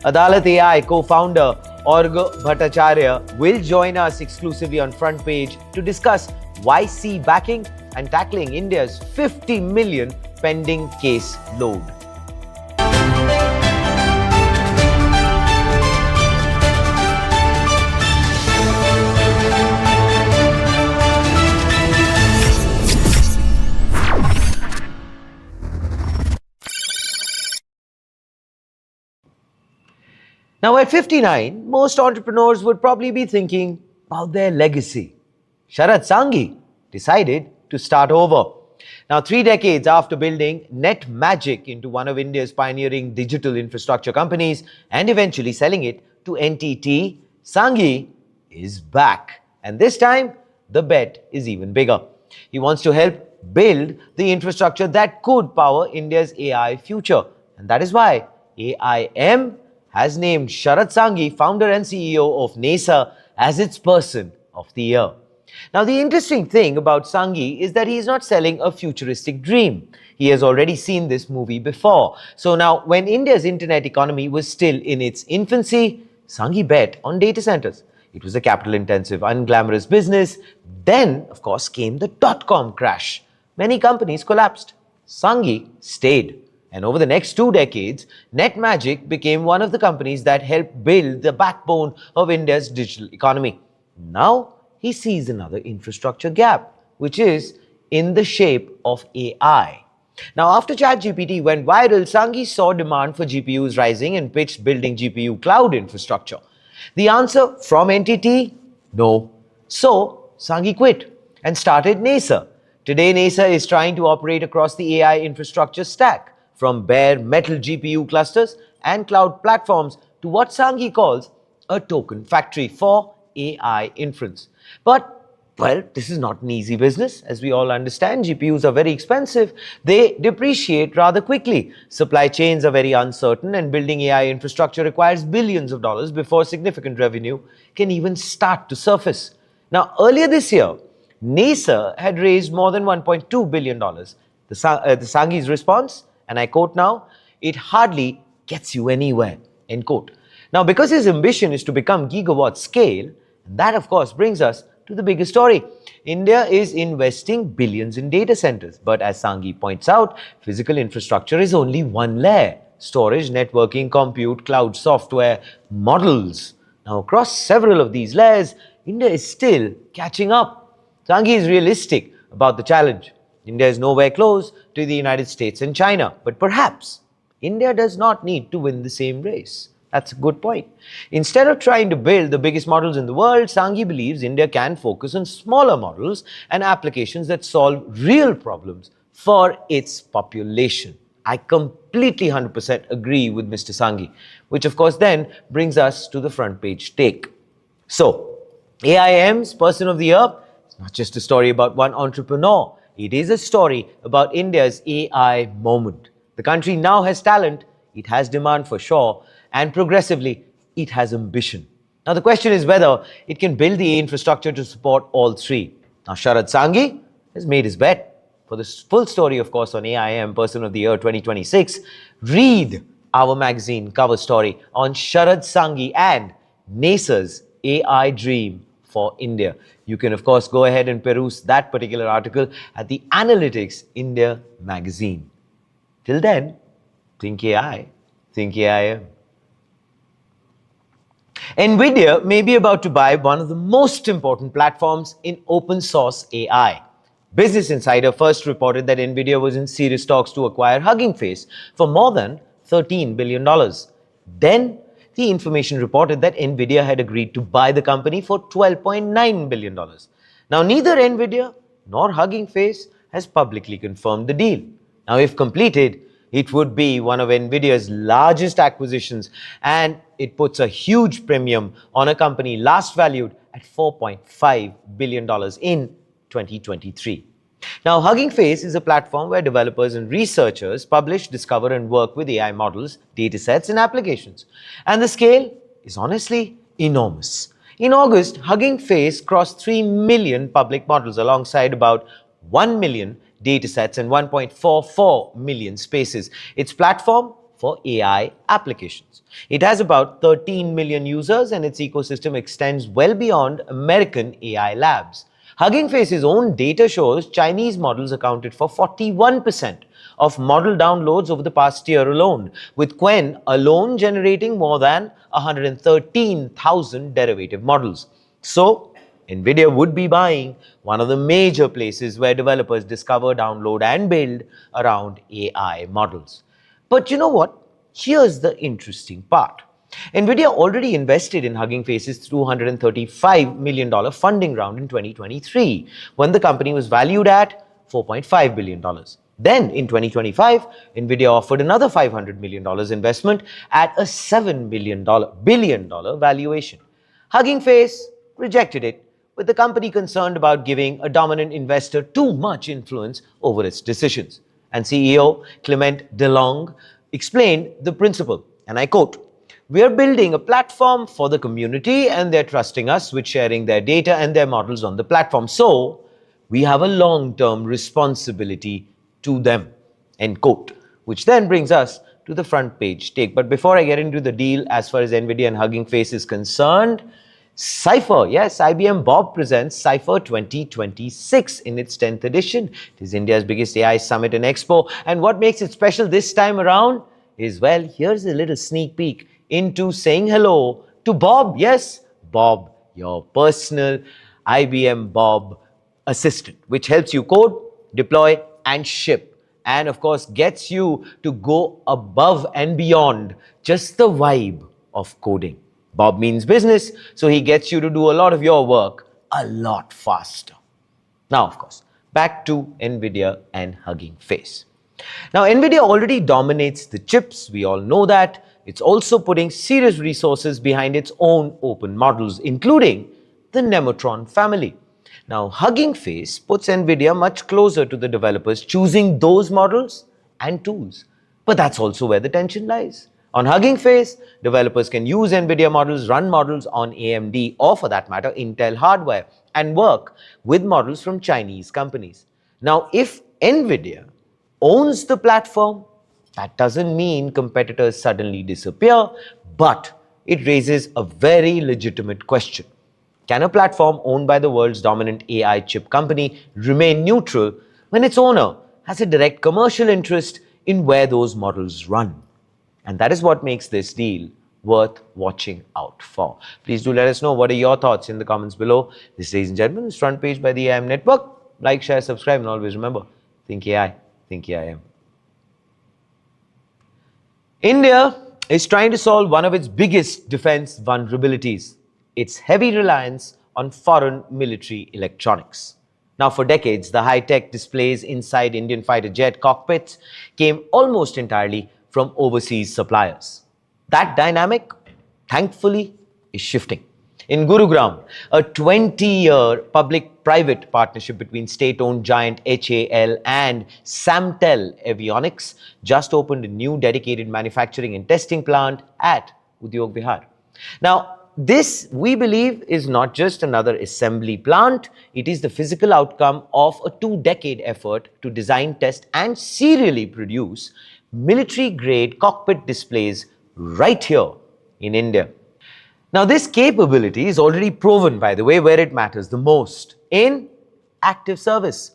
Adalat AI co-founder Arghya Bhattacharya will join us exclusively on Front Page to discuss YC backing and tackling India's 50 million pending case load. Now, at 59, most entrepreneurs would probably be thinking about their legacy. Sharad Sanghi decided to start over. Now, 3 decades after building Net Magic into one of India's pioneering digital infrastructure companies and eventually selling it to NTT, Sanghi is back. And this time, the bet is even bigger. He wants to help build the infrastructure that could power India's AI future. And that is why AIM has named Sharad Sanghi, founder and CEO of NASA, as its Person of the Year. Now, the interesting thing about Sanghi is that he is not selling a futuristic dream. He has already seen this movie before. So now, when India's internet economy was still in its infancy, Sanghi bet on data centers. It was a capital-intensive, unglamorous business. Then, of course, came the dot-com crash. Many companies collapsed. Sanghi stayed. And over the next 2 decades, NetMagic became one of the companies that helped build the backbone of India's digital economy. Now, he sees another infrastructure gap, which is in the shape of AI. Now, after ChatGPT went viral, Sanghi saw demand for GPUs rising and pitched building GPU cloud infrastructure. The answer from NTT? No. So, Sanghi quit and started NASA. Today, NASA is trying to operate across the AI infrastructure stack, from bare metal GPU clusters and cloud platforms to what Sanghi calls a token factory for AI inference. But well, this is not an easy business. As we all understand, GPUs are very expensive. They depreciate rather quickly. Supply chains are very uncertain, and building AI infrastructure requires billions of dollars before significant revenue can even start to surface. Now, earlier this year, NASA had raised more than $1.2 billion. The Sanghi's response, and I quote now, "It hardly gets you anywhere," end quote. Now, because his ambition is to become gigawatt scale, that of course brings us to the bigger story. India is investing billions in data centers, but as Sanghi points out, physical infrastructure is only one layer: storage, networking, compute, cloud software, models. Now, across several of these layers, India is still catching up. Sanghi is realistic about the challenge. India is nowhere close to the United States and China, but perhaps India does not need to win the same race. That's a good point. Instead of trying to build the biggest models in the world, Sanghi believes India can focus on smaller models and applications that solve real problems for its population. I completely 100% agree with Mr. Sanghi, which of course then brings us to the front page take. So, AIM's Person of the Year is not just a story about one entrepreneur. It is a story about India's AI moment. The country now has talent, it has demand for sure, and progressively, it has ambition. Now, the question is whether it can build the infrastructure to support all three. Now, Sharad Sanghi has made his bet. For the full story, of course, on AIM Person of the Year 2026, read our magazine cover story on Sharad Sanghi and NASA's AI Dream for India. You can, of course, go ahead and peruse that particular article at the Analytics India magazine. Till then, think AI, think AIM. Nvidia may be about to buy one of the most important platforms in open source AI. Business Insider first reported that Nvidia was in serious talks to acquire Hugging Face for more than $13 billion. Then, the information reported that Nvidia had agreed to buy the company for $12.9 billion. Now, neither Nvidia nor Hugging Face has publicly confirmed the deal. Now, if completed, it would be one of Nvidia's largest acquisitions, and it puts a huge premium on a company last valued at $4.5 billion in 2023. Now, Hugging Face is a platform where developers and researchers publish, discover, and work with AI models, datasets, and applications. And the scale is honestly enormous. In August, Hugging Face crossed 3 million public models alongside about 1 million datasets and 1.44 million spaces. Its platform for AI applications. It has about 13 million users, and its ecosystem extends well beyond American AI labs. Hugging Face's own data shows Chinese models accounted for 41% of model downloads over the past year alone, with Qwen alone generating more than 113,000 derivative models. So, Nvidia would be buying one of the major places where developers discover, download, and build around AI models. But you know what? Here's the interesting part. Nvidia already invested in Hugging Face's $235 million funding round in 2023, when the company was valued at $4.5 billion. Then, in 2025, Nvidia offered another $500 million investment at a $7 billion valuation. Hugging Face rejected it, with the company concerned about giving a dominant investor too much influence over its decisions. And CEO Clement DeLong explained the principle, and I quote, We are building a platform for the community and they're trusting us with sharing their data and their models on the platform. So we have a long-term responsibility to them, end quote, which then brings us to the front page take. But before I get into the deal as far as Nvidia and Hugging Face is concerned, Cypher, yes, IBM Bob presents Cypher 2026 in its 10th edition. It is India's biggest AI summit and expo. And what makes it special this time around is, well, here's a little sneak peek into saying hello to Bob. Yes, Bob, your personal IBM Bob assistant, which helps you code, deploy, and ship. And of course, gets you to go above and beyond just the vibe of coding. Bob means business, so he gets you to do a lot of your work a lot faster. Now, of course, back to Nvidia and Hugging Face. Now, Nvidia already dominates the chips. We all know that. It's also putting serious resources behind its own open models, including the Nemotron family. Now, Hugging Face puts Nvidia much closer to the developers choosing those models and tools. But that's also where the tension lies. On Hugging Face, developers can use Nvidia models, run models on AMD or for that matter, Intel hardware and work with models from Chinese companies. Now, if Nvidia owns the platform, that doesn't mean competitors suddenly disappear, but it raises a very legitimate question. Can a platform owned by the world's dominant AI chip company remain neutral when its owner has a direct commercial interest in where those models run? And that is what makes this deal worth watching out for. Please do let us know what are your thoughts in the comments below. This, ladies and gentlemen, is Front Page by the IIM Network. Like, share, subscribe, and always remember, think AI, think IIM. India is trying to solve one of its biggest defense vulnerabilities, its heavy reliance on foreign military electronics. Now, for decades, the high-tech displays inside Indian fighter jet cockpits came almost entirely from overseas suppliers. That dynamic, thankfully, is shifting. In Gurugram, a 20-year public-private partnership between state-owned giant HAL and Samtel Avionics just opened a new dedicated manufacturing and testing plant at Udyog Vihar. Now, this, we believe, is not just another assembly plant. It is the physical outcome of a 2-decade effort to design, test, and serially produce military-grade cockpit displays right here in India. Now, this capability is already proven, by the way, where it matters the most, in active service.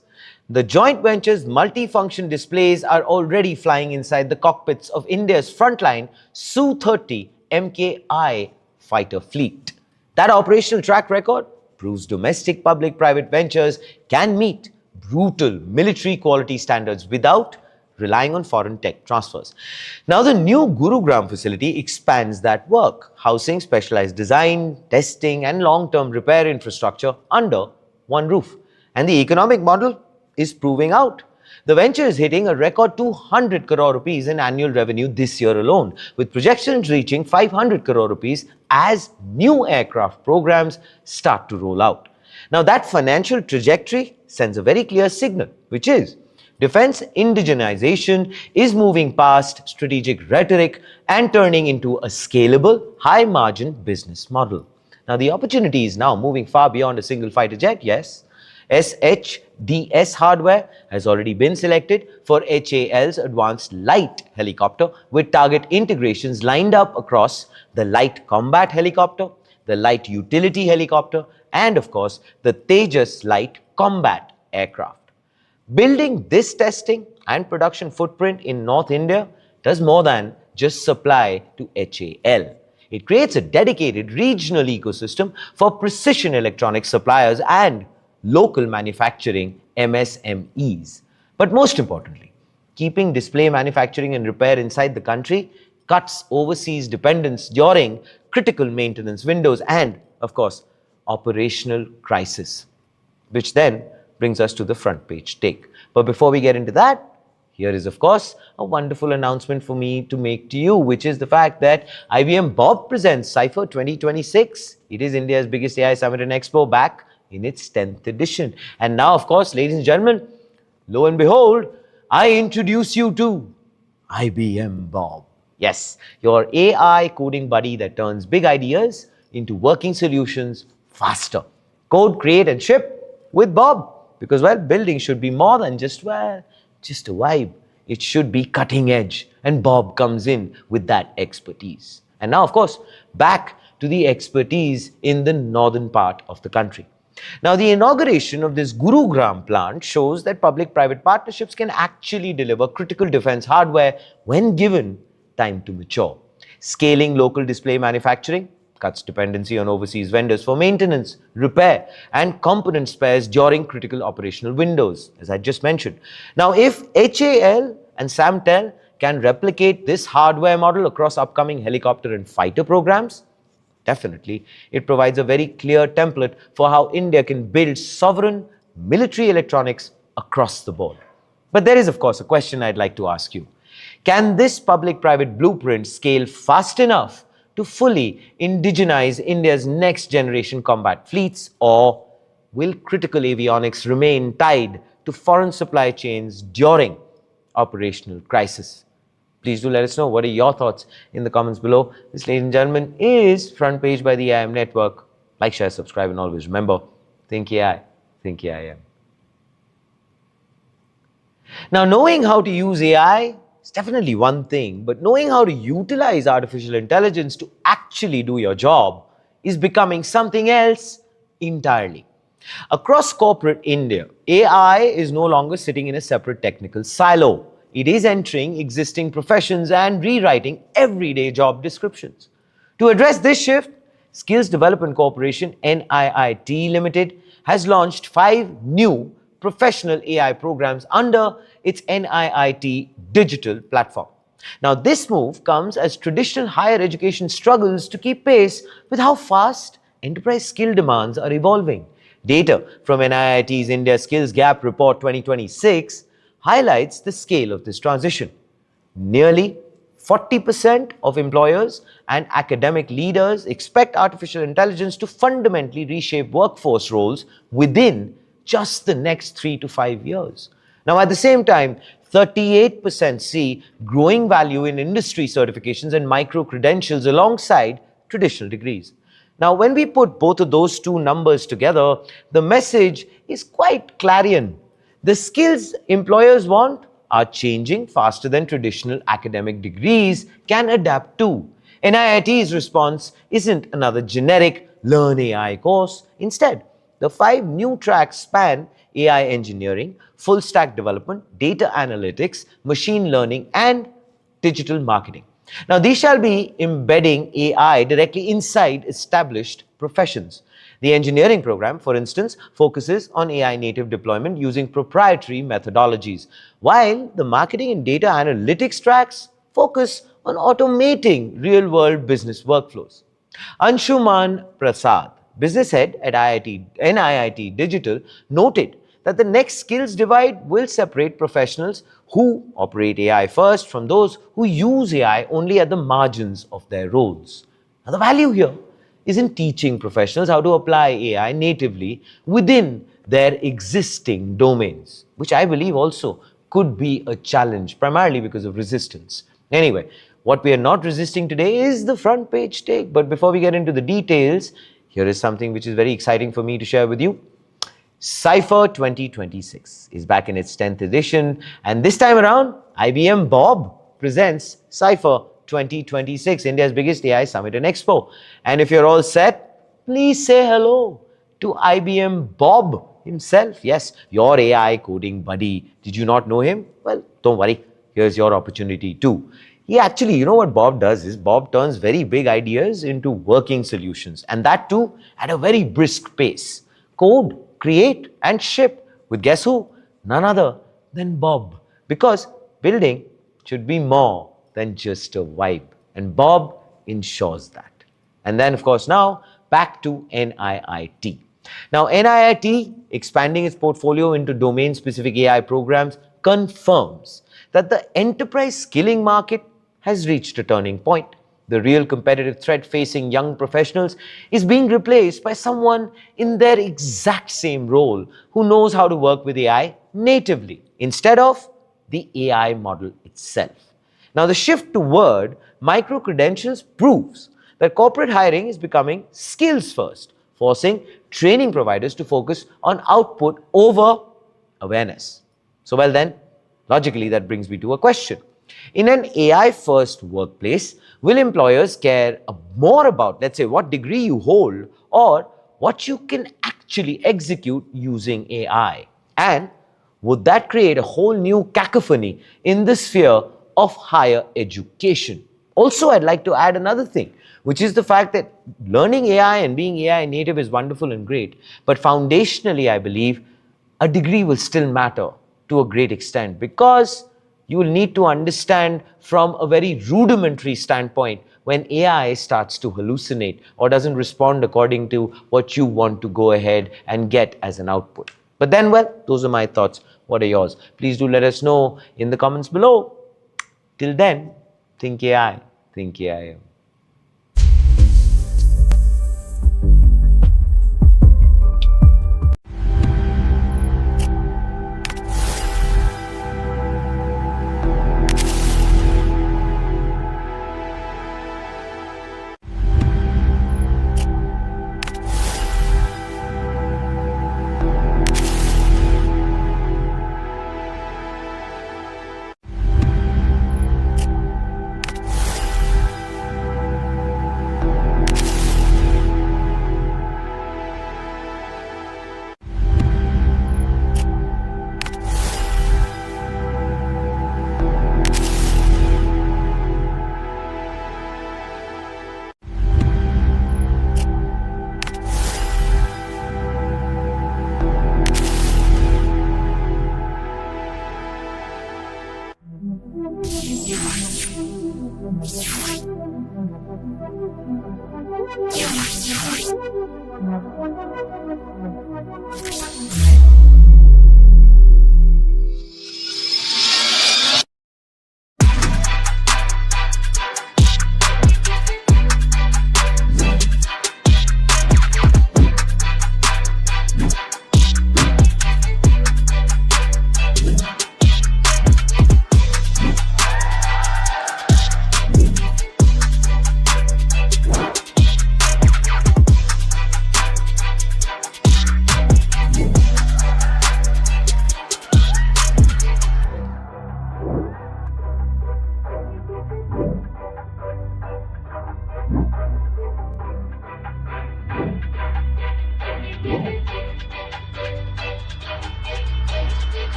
The joint venture's multifunction displays are already flying inside the cockpits of India's frontline Su-30 MKI fighter fleet. That operational track record proves domestic public-private ventures can meet brutal military quality standards without relying on foreign tech transfers. Now, the new Gurugram facility expands that work, housing specialized design, testing, and long-term repair infrastructure under one roof. And the economic model is proving out. The venture is hitting a record 200 crore rupees in annual revenue this year alone, with projections reaching 500 crore rupees as new aircraft programs start to roll out. Now, that financial trajectory sends a very clear signal, which is defense indigenization is moving past strategic rhetoric and turning into a scalable, high-margin business model. Now, the opportunity is now moving far beyond a single fighter jet, yes. SHDS hardware has already been selected for HAL's advanced light helicopter, with target integrations lined up across the light combat helicopter, the light utility helicopter, and of course, the Tejas light combat aircraft. Building this testing and production footprint in North India does more than just supply to HAL. It creates a dedicated regional ecosystem for precision electronics suppliers and local manufacturing MSMEs. But most importantly, keeping display manufacturing and repair inside the country cuts overseas dependence during critical maintenance windows and, of course, operational crisis, which then brings us to the front page take. But before we get into that, here is, of course, a wonderful announcement for me to make to you, which is the fact that IBM Bob presents Cypher 2026. It is India's biggest AI summit and expo, back in its 10th edition. And now, of course, ladies and gentlemen, lo and behold, I introduce you to IBM Bob. Yes, your AI coding buddy that turns big ideas into working solutions faster. Code, create and ship with Bob. Because, well, building should be more than just, well, just a vibe. It should be cutting edge. And Bob comes in with that expertise. And now, of course, back to the expertise in the northern part of the country. Now, the inauguration of this Gurugram plant shows that public-private partnerships can actually deliver critical defense hardware when given time to mature. Scaling local display manufacturing cuts dependency on overseas vendors for maintenance, repair, and component spares during critical operational windows, as I just mentioned. Now, if HAL and Samtel can replicate this hardware model across upcoming helicopter and fighter programs, definitely, it provides a very clear template for how India can build sovereign military electronics across the board. But there is, of course, a question I'd like to ask you. Can this public-private blueprint scale fast enough to fully indigenize India's next-generation combat fleets, or will critical avionics remain tied to foreign supply chains during operational crisis? Please do let us know. What are your thoughts in the comments below? This, ladies and gentlemen, is Front Page by the IIM Network. Like, share, subscribe, and always remember, think AI, think IIM. Now, knowing how to use AI is definitely one thing, but knowing how to utilize artificial intelligence to actually do your job is becoming something else entirely. Across corporate India, AI is no longer sitting in a separate technical silo. It is entering existing professions and rewriting everyday job descriptions. To address this shift, Skills Development Corporation NIIT Limited has launched 5 new professional AI programs under its NIIT digital platform. Now, this move comes as traditional higher education struggles to keep pace with how fast enterprise skill demands are evolving. Data from NIIT's India Skills Gap Report 2026 highlights the scale of this transition. Nearly 40% of employers and academic leaders expect artificial intelligence to fundamentally reshape workforce roles within just the next 3 to 5 years. Now, at the same time, 38% see growing value in industry certifications and micro-credentials alongside traditional degrees. Now, when we put both of those two numbers together, the message is quite clarion. The skills employers want are changing faster than traditional academic degrees can adapt to. NIIT's response isn't another generic Learn AI course. Instead, the 5 new tracks span AI engineering, full stack development, data analytics, machine learning, and digital marketing. Now, these shall be embedding AI directly inside established professions. The engineering program, for instance, focuses on AI native deployment using proprietary methodologies, while the marketing and data analytics tracks focus on automating real-world business workflows. Anshuman Prasad, business head at NIIT Digital, noted that the next skills divide will separate professionals who operate AI first from those who use AI only at the margins of their roles. Now, the value here is in teaching professionals how to apply AI natively within their existing domains, which I believe also could be a challenge, primarily because of resistance. Anyway, what we are not resisting today is the front page take. But before we get into the details, here is something which is very exciting for me to share with you. Cypher 2026 is back in its 10th edition, and this time around, IBM Bob presents Cypher 2026, India's biggest AI summit and expo. And if you're all set, please say hello to IBM Bob himself. Yes, your AI coding buddy. Did you not know him? Well, don't worry. Here's your opportunity too. He actually, you know what Bob does is Bob turns very big ideas into working solutions, and that too at a very brisk pace. Code, create and ship with, guess who? None other than Bob. Because building should be more than just a vibe, and Bob ensures that. And then, of course, now back to NIIT. Now, NIIT expanding its portfolio into domain-specific AI programs confirms that the enterprise skilling market has reached a turning point. The real competitive threat facing young professionals is being replaced by someone in their exact same role who knows how to work with AI natively instead of the AI model itself. Now, the shift toward micro-credentials proves that corporate hiring is becoming skills first, forcing training providers to focus on output over awareness. So, well then, logically that brings me to a question. In an AI-first workplace, will employers care more about, let's say, what degree you hold or what you can actually execute using AI? And would that create a whole new cacophony in the sphere of higher education? Also, I'd like to add another thing, which is the fact that learning AI and being AI native is wonderful and great, but foundationally, I believe a degree will still matter to a great extent, because you will need to understand from a very rudimentary standpoint when AI starts to hallucinate or doesn't respond according to what you want to go ahead and get as an output. But then, well, those are my thoughts. What are yours? Please do let us know in the comments below. Till then, think AI, think AIM.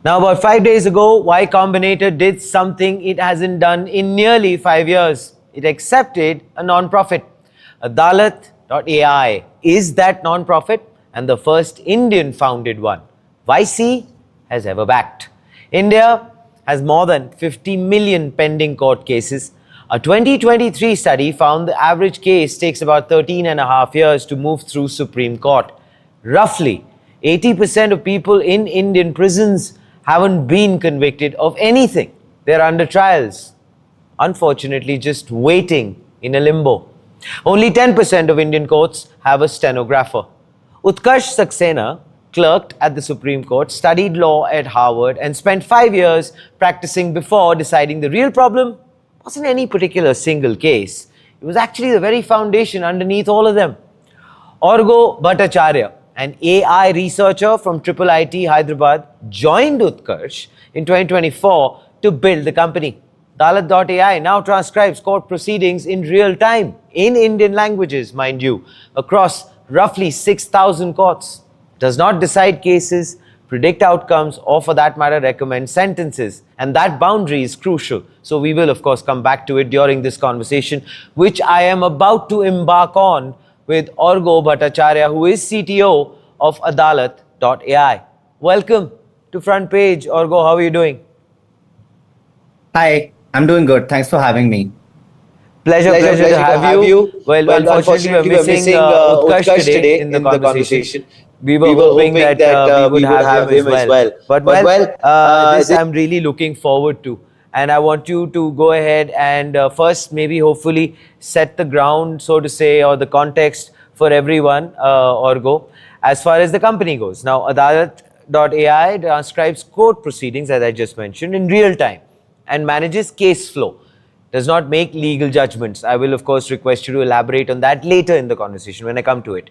Now, about 5 days ago, Y Combinator did something it hasn't done in nearly 5 years. It accepted a non-profit. Adalat AI is that non-profit and the first Indian-founded one YC has ever backed. India has more than 50 million pending court cases. A 2023 study found the average case takes about 13 and a half years to move through Supreme Court. Roughly 80% of people in Indian prisons haven't been convicted of anything. They're under trials, unfortunately just waiting in a limbo. Only 10% of Indian courts have a stenographer. Utkarsh Saxena clerked at the Supreme Court, studied law at Harvard, and spent 5 years practicing before deciding the real problem wasn't any particular single case. It was actually the very foundation underneath all of them. Arghya Bhattacharya, an AI researcher from IIIT Hyderabad, joined Utkarsh in 2024 to build the company. Adalat AI now transcribes court proceedings in real time, in Indian languages, mind you, across roughly 6,000 courts. Does not decide cases, predict outcomes, or for that matter, recommend sentences. And that boundary is crucial. So we will, of course, come back to it during this conversation, which I am about to embark on with Arghya Bhattacharya, who is CTO of Adalat AI. Welcome to Front Page. Arghya, how are you doing? Hi, I'm doing good. Thanks for having me. Pleasure to have you. Well, unfortunately, we are missing Utkarsh today in the conversation. We were hoping that we would have him as well. But this I'm really looking forward to. And I want you to go ahead and first maybe hopefully set the ground, so to say, or the context for everyone, Arghya, as far as the company goes. Now, Adalat AI transcribes court proceedings, as I just mentioned, in real time and manages case flow. Does not make legal judgments. I will, of course, request you to elaborate on that later in the conversation when I come to it.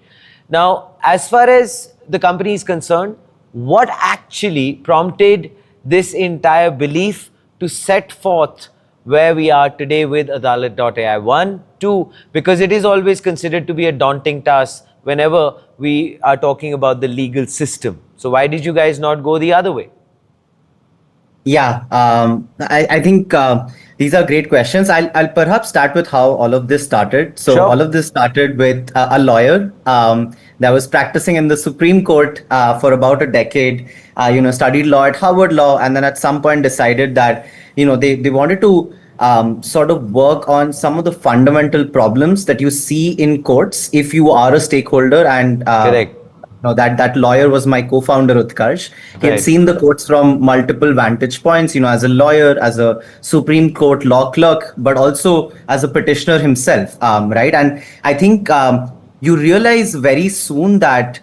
Now, as far as the company is concerned, what actually prompted this entire belief to set forth where we are today with Adalat AI. One, two, because it is always considered to be a daunting task whenever we are talking about the legal system. So why did you guys not go the other way? Yeah, I think these are great questions. I'll perhaps start with how all of this started. So Sure. all of this started with a lawyer that was practicing in the Supreme Court for about a decade. Studied law at Harvard Law, and then at some point decided that they wanted to sort of work on some of the fundamental problems that you see in courts if you are a stakeholder. And Correct. no, that lawyer was my co-founder, Utkarsh. He had Right. seen the courts from multiple vantage points, as a lawyer, as a Supreme Court law clerk, but also as a petitioner himself, right? And I think you realize very soon that,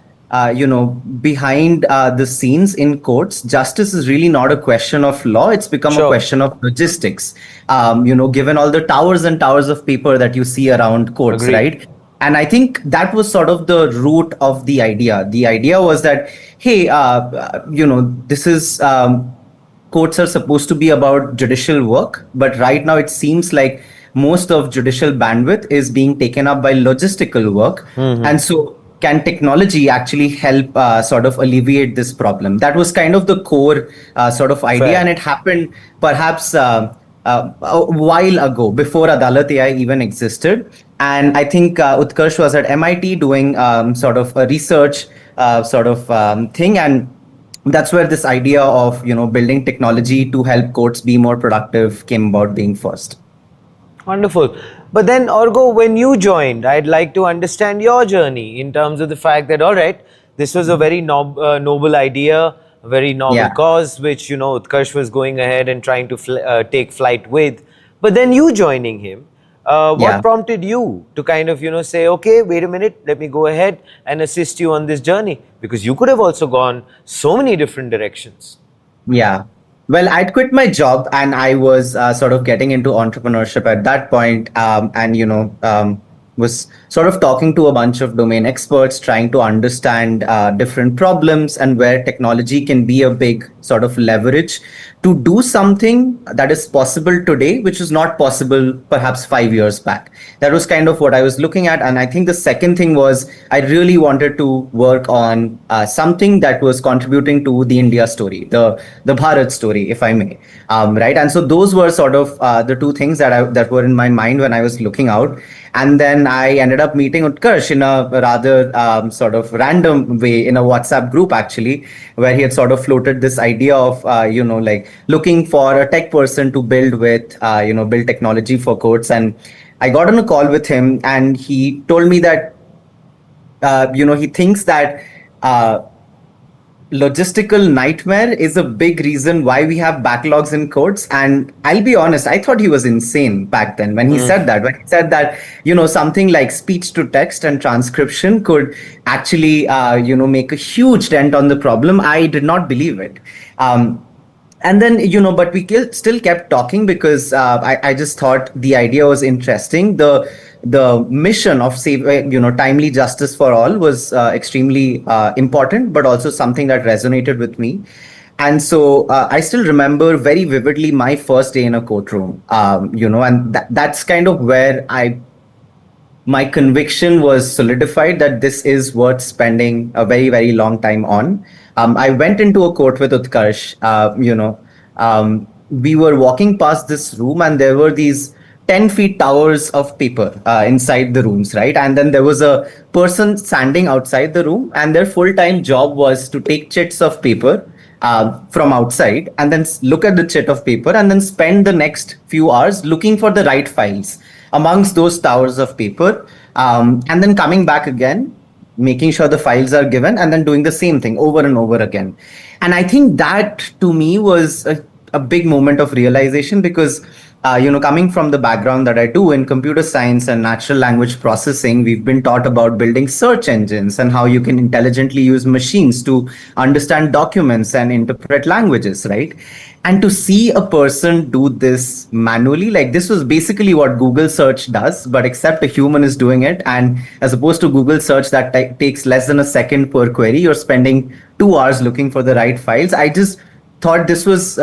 behind the scenes in courts, justice is really not a question of law. It's become a Sure. question of logistics, given all the towers and towers of paper that you see around courts, Agreed. right? And I think that was sort of the root of the idea. The idea was that, hey, this is courts are supposed to be about judicial work, but right now it seems like most of judicial bandwidth is being taken up by logistical work. And so can technology actually help sort of alleviate this problem? That was kind of the core sort of idea. Fair. And it happened perhaps a while ago, before Adalat AI even existed. And I think Utkarsh was at MIT doing sort of a research thing. And that's where this idea of, building technology to help courts be more productive came about being first. Wonderful. But then, Arghya, when you joined, I'd like to understand your journey in terms of the fact that, all right, this was a very noble idea, a very noble Yeah. cause, which, Utkarsh was going ahead and trying to take flight with. But then you joining him, what Yeah. prompted you to kind of, say, okay, wait a minute, let me go ahead and assist you on this journey? Because you could have also gone so many different directions. Yeah. Well, I'd quit my job and I was sort of getting into entrepreneurship at that point, and was sort of talking to a bunch of domain experts, trying to understand different problems and where technology can be a big sort of leverage to do something that is possible today, which is not possible perhaps 5 years back. That was kind of what I was looking at. And I think the second thing was I really wanted to work on something that was contributing to the India story, the Bharat story, if I may. Right. And so those were sort of the two things that were in my mind when I was looking out. And then I ended up meeting Utkarsh in a rather sort of random way in a WhatsApp group, actually, where he had sort of floated this idea of, looking for a tech person to build technology for courts. And I got on a call with him and he told me that, he thinks that logistical nightmare is a big reason why we have backlogs in courts. And I'll be honest, I thought he was insane back then when he said that. When he said that, something like speech to text and transcription could actually, make a huge dent on the problem, I did not believe it. And then, but we still kept talking because I just thought the idea was interesting. The mission of timely justice for all was extremely important, but also something that resonated with me. And so I still remember very vividly my first day in a courtroom, and that's kind of where my conviction was solidified that this is worth spending a very, very long time on. I went into a court with Utkarsh, we were walking past this room and there were these 10 feet towers of paper inside the rooms, right? And then there was a person standing outside the room and their full-time job was to take chits of paper from outside and then look at the chit of paper and then spend the next few hours looking for the right files amongst those towers of paper, and then coming back again, making sure the files are given and then doing the same thing over and over again. And I think that to me was a big moment of realization because coming from the background that I do in computer science and natural language processing, we've been taught about building search engines and how you can intelligently use machines to understand documents and interpret languages, right? And to see a person do this manually, like this was basically what Google search does, but except a human is doing it. And as opposed to Google search that takes less than a second per query, you're spending 2 hours looking for the right files. I just thought this was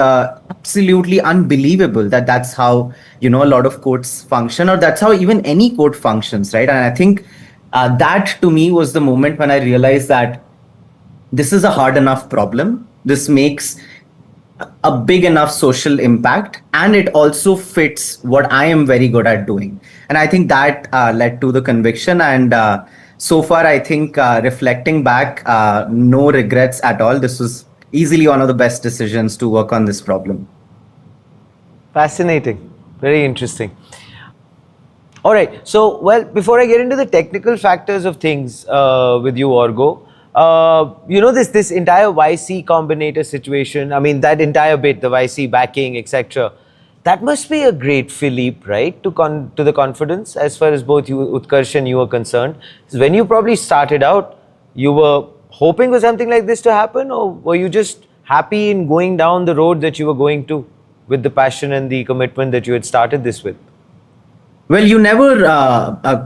absolutely unbelievable that that's how, a lot of courts function, or that's how even any court functions, right? And I think that to me was the moment when I realized that this is a hard enough problem. This makes a big enough social impact, and it also fits what I am very good at doing. And I think that led to the conviction. And so far, I think reflecting back, no regrets at all. This was easily one of the best decisions to work on this problem. Fascinating. Very interesting. All right. So, well, before I get into the technical factors of things with you, Arghya, this entire YC Combinator situation, I mean, that entire bit, the YC backing, etc., that must be a great fillip, right, to the confidence as far as both you, Utkarsh, and you are concerned. So when you probably started out, you were hoping for something like this to happen, or were you just happy in going down the road that you were going to with the passion and the commitment that you had started this with? Well, you never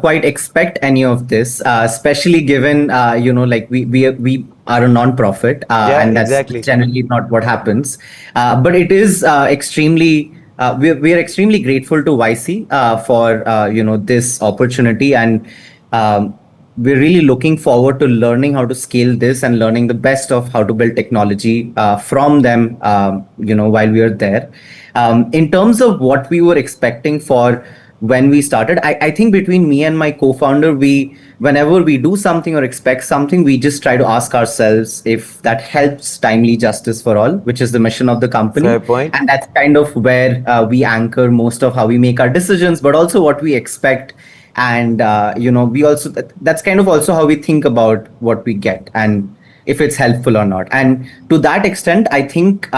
quite expect any of this, especially given, like we are a non-profit, and that's exactly. generally not what happens. But it is extremely, we are extremely grateful to YC for, this opportunity. And we're really looking forward to learning how to scale this and learning the best of how to build technology from them, while we are there. In terms of what we were expecting for when we started, I think between me and my co-founder, whenever we do something or expect something, we just try to ask ourselves if that helps timely justice for all, which is the mission of the company. Fair point. And that's kind of where we anchor most of how we make our decisions, but also what we expect. And, we also, that's kind of also how we think about what we get and if it's helpful or not. And to that extent, I think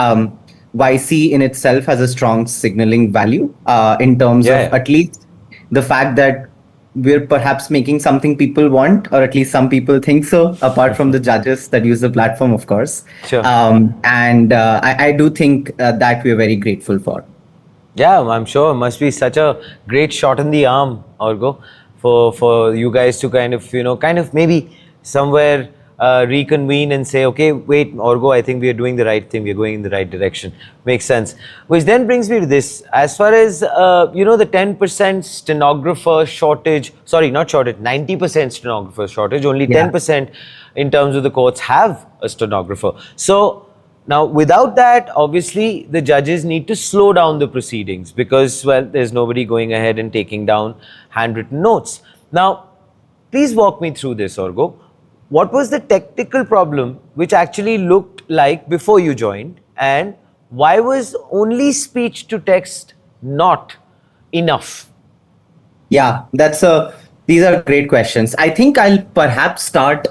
YC in itself has a strong signaling value in terms of at least the fact that we're perhaps making something people want, or at least some people think so, apart from the judges that use the platform, of course. Sure. I do think that we're very grateful for. Yeah, I'm sure it must be such a great shot in the arm, Arghya, for you guys to kind of maybe somewhere reconvene and say, okay, wait, Arghya, I think we are doing the right thing. We're going in the right direction. Makes sense. Which then brings me to this. As far as, the 10% stenographer shortage, sorry, not shortage, 90% stenographer shortage, only 10% in terms of the courts have a stenographer. So now, without that, obviously, the judges need to slow down the proceedings because, well, there's nobody going ahead and taking down handwritten notes. Now, please walk me through this, Arghya. What was the technical problem which actually looked like before you joined, and why was only speech to text not enough? Yeah, these are great questions. I think I'll perhaps start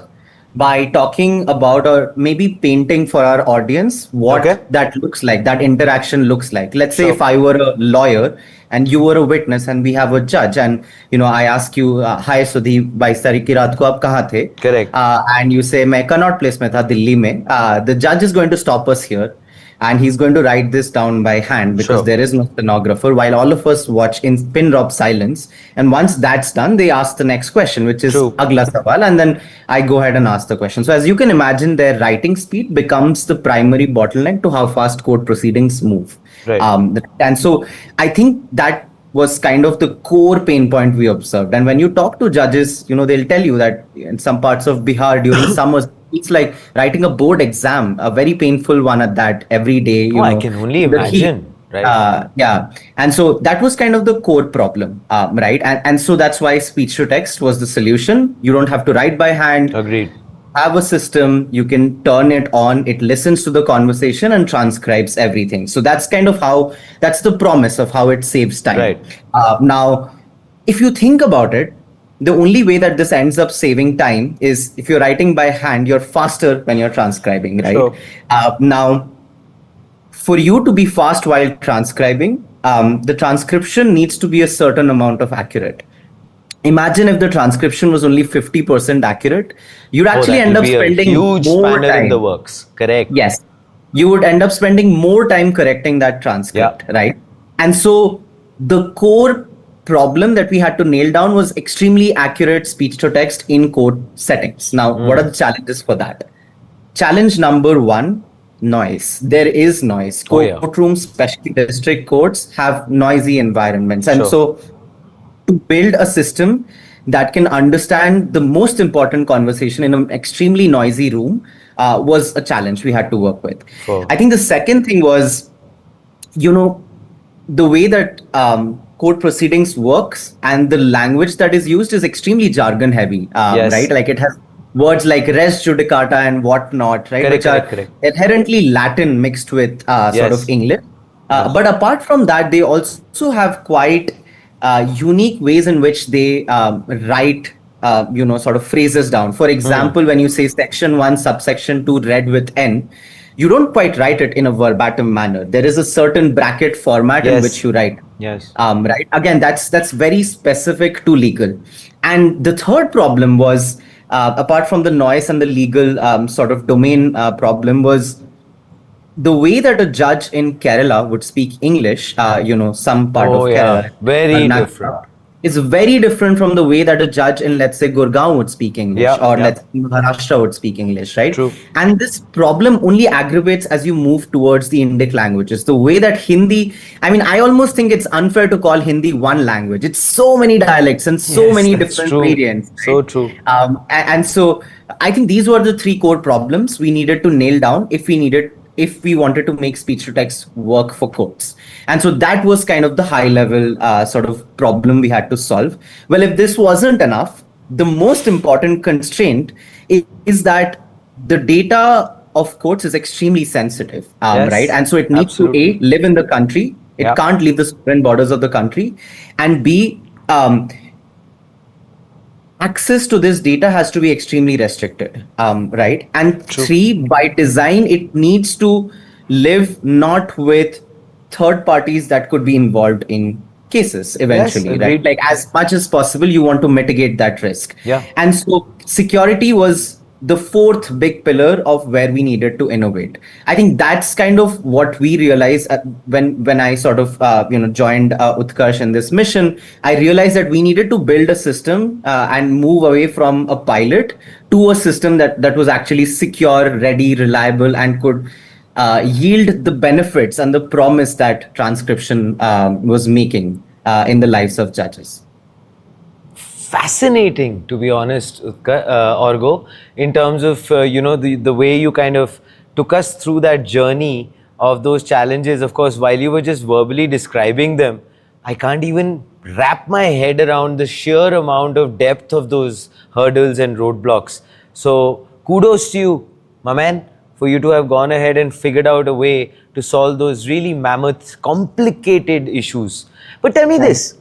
by talking about, or maybe painting for our audience what that looks like, that interaction looks like. Let's say if I were a lawyer and you were a witness and we have a judge, and I ask you, hi Sudhi, 22 तारीख की रात को आप कहाँ थे? Correct. And you say मैं Connaught Place में था दिल्ली में. The judge is going to stop us here, and he's going to write this down by hand because there is no stenographer, while all of us watch in pin drop silence. And once that's done, they ask the next question, which is agla sawal, and then I go ahead and ask the question. So as you can imagine, their writing speed becomes the primary bottleneck to how fast court proceedings move. Right. And so I think that was kind of the core pain point we observed. And when you talk to judges, they'll tell you that in some parts of Bihar during summers, it's like writing a board exam, a very painful one at that, every day. I can only imagine. Right. Yeah. And so that was kind of the core problem, right? And so that's why speech to text was the solution. You don't have to write by hand. Agreed. Have a system, you can turn it on, it listens to the conversation and transcribes everything. So that's kind of that's the promise of how it saves time. Right. Now, if you think about it, the only way that this ends up saving time is if you're writing by hand, you're faster when you're transcribing, right? Sure. Now, for you to be fast while transcribing, the transcription needs to be a certain amount of accurate. Imagine if the transcription was only 50% accurate, you'd actually end up spending huge more time in the works. Correct. Yes. You would end up spending more time correcting that transcript, right? And so the core problem that we had to nail down was extremely accurate speech to text in court settings. Now, what are the challenges for that? Challenge number one, noise. There is noise. Oh, yeah. Courtrooms, especially district courts, have noisy environments. And Sure. so to build a system that can understand the most important conversation in an extremely noisy room was a challenge we had to work with. Sure. I think the second thing was, the way that court proceedings works and the language that is used is extremely jargon heavy, Yes. right? Like it has words like res judicata and whatnot, right? Correct, Which are correct. inherently Latin mixed with sort Yes. of English. But apart from that, they also have quite unique ways in which they write, sort of phrases down. For example, when you say section 1, subsection 2, read with N, you don't quite write it in a verbatim manner. There is a certain bracket format in Yes. which you write. Yes. Right. Again, that's very specific to legal. And the third problem was, apart from the noise and the legal sort of domain problem, was the way that a judge in Kerala would speak English, some part Oh, of yeah. Kerala. Very Karnataka, different. is very different from the way that a judge in, let's say, Gurgaon would speak English, Yeah, or yeah. let's say Maharashtra would speak English, right? True. And this problem only aggravates as you move towards the Indic languages. The way that Hindi, I mean, I almost think it's unfair to call Hindi one language. It's so many dialects and so Yes, many that's different true. variants. So right? true. And so I think these were the three core problems we needed to nail down if we wanted to make speech to text work for courts. And so that was kind of the high level sort of problem we had to solve. Well, if this wasn't enough, the most important constraint is that the data of courts is extremely sensitive, Yes, right? And so it needs absolutely. to A, live in the country. It Yeah. can't leave the sovereign borders of the country. And B, access to this data has to be extremely restricted, right? And True. three, by design, it needs to live not with third parties that could be involved in cases eventually, right? agreed. Like as much as possible, you want to mitigate that risk. Yeah. And so security was the fourth big pillar of where we needed to innovate. I think that's kind of what we realized when I sort of joined Utkarsh in this mission. I realized that we needed to build a system and move away from a pilot to a system that was actually secure, ready, reliable, and could yield the benefits and the promise that transcription was making in the lives of judges. Fascinating, to be honest, Orgo, in terms of the way you kind of took us through that journey of those challenges. Of course, while you were just verbally describing them, I can't even wrap my head around the sheer amount of depth of those hurdles and roadblocks. So kudos to you, my man, for you to have gone ahead and figured out a way to solve those really mammoth, complicated issues. But tell me this.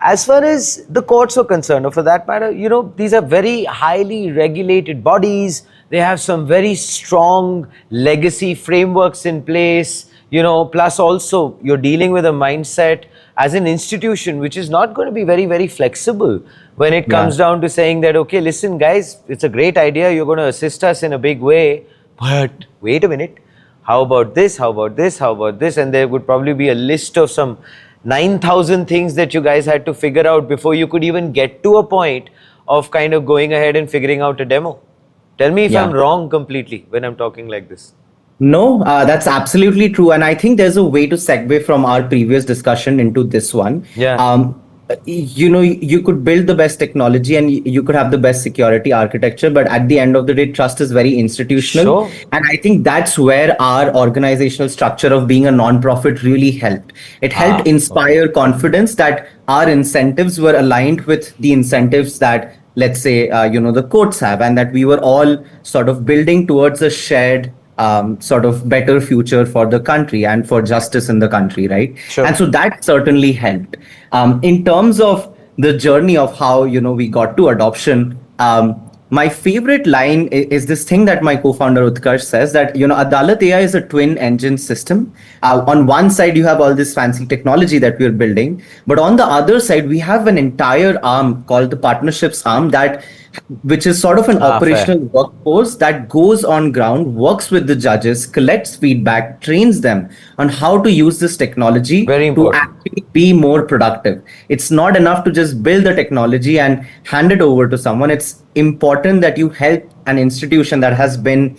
As far as the courts are concerned, or for that matter, these are very highly regulated bodies. They have some very strong legacy frameworks in place, plus also you're dealing with a mindset as an institution which is not going to be very, very flexible when it comes down to saying that, okay, listen, guys, it's a great idea. You're going to assist us in a big way. But wait a minute. How about this? How about this? How about this? And there would probably be a list of some 9,000 things that you guys had to figure out before you could even get to a point of kind of going ahead and figuring out a demo. Tell me if I'm wrong completely when I'm talking like this. No, that's absolutely true. And I think there's a way to segue from our previous discussion into this one. Yeah. You could build the best technology and you could have the best security architecture, but at the end of the day, trust is very institutional. Sure. And I think that's where our organizational structure of being a non-profit really helped. It helped inspire confidence that our incentives were aligned with the incentives that, let's say, the courts have, and that we were all sort of building towards a shared sort of better future for the country and for justice in the country, right? Sure. And so that certainly helped. In terms of the journey of how we got to adoption, my favorite line is this thing that my co-founder Utkarsh says, that Adalat AI is a twin engine system. On one side you have all this fancy technology that we're building, but on the other side we have an entire arm called the partnerships arm, which is sort of an operational workforce that goes on ground, works with the judges, collects feedback, trains them on how to use this technology to actually be more productive. It's not enough to just build the technology and hand it over to someone. It's important that you help an institution that has been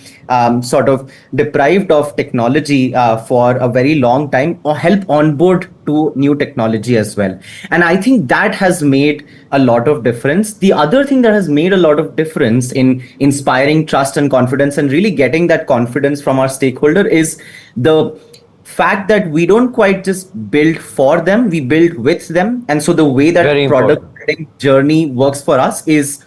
sort of deprived of technology for a very long time, or help onboard to new technology as well. And I think that has made a lot of difference. The other thing that has made a lot of difference in inspiring trust and confidence and really getting that confidence from our stakeholder is the fact that we don't quite just build for them, we build with them. And so the way that product building journey works for us is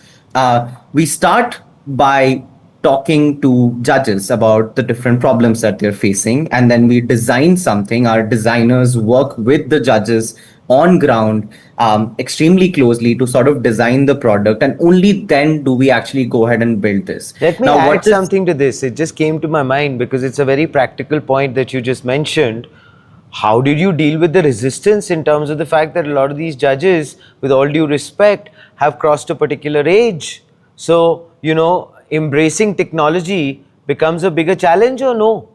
we start by talking to judges about the different problems that they're facing, and then we design something. Our designers work with the judges on ground extremely closely to sort of design the product, and only then do we actually go ahead and build this. Let me add something to this. It just came to my mind because it's a very practical point that you just mentioned. How did you deal with the resistance in terms of the fact that a lot of these judges, with all due respect, have crossed a particular age? So, you know, embracing technology becomes a bigger challenge, or no?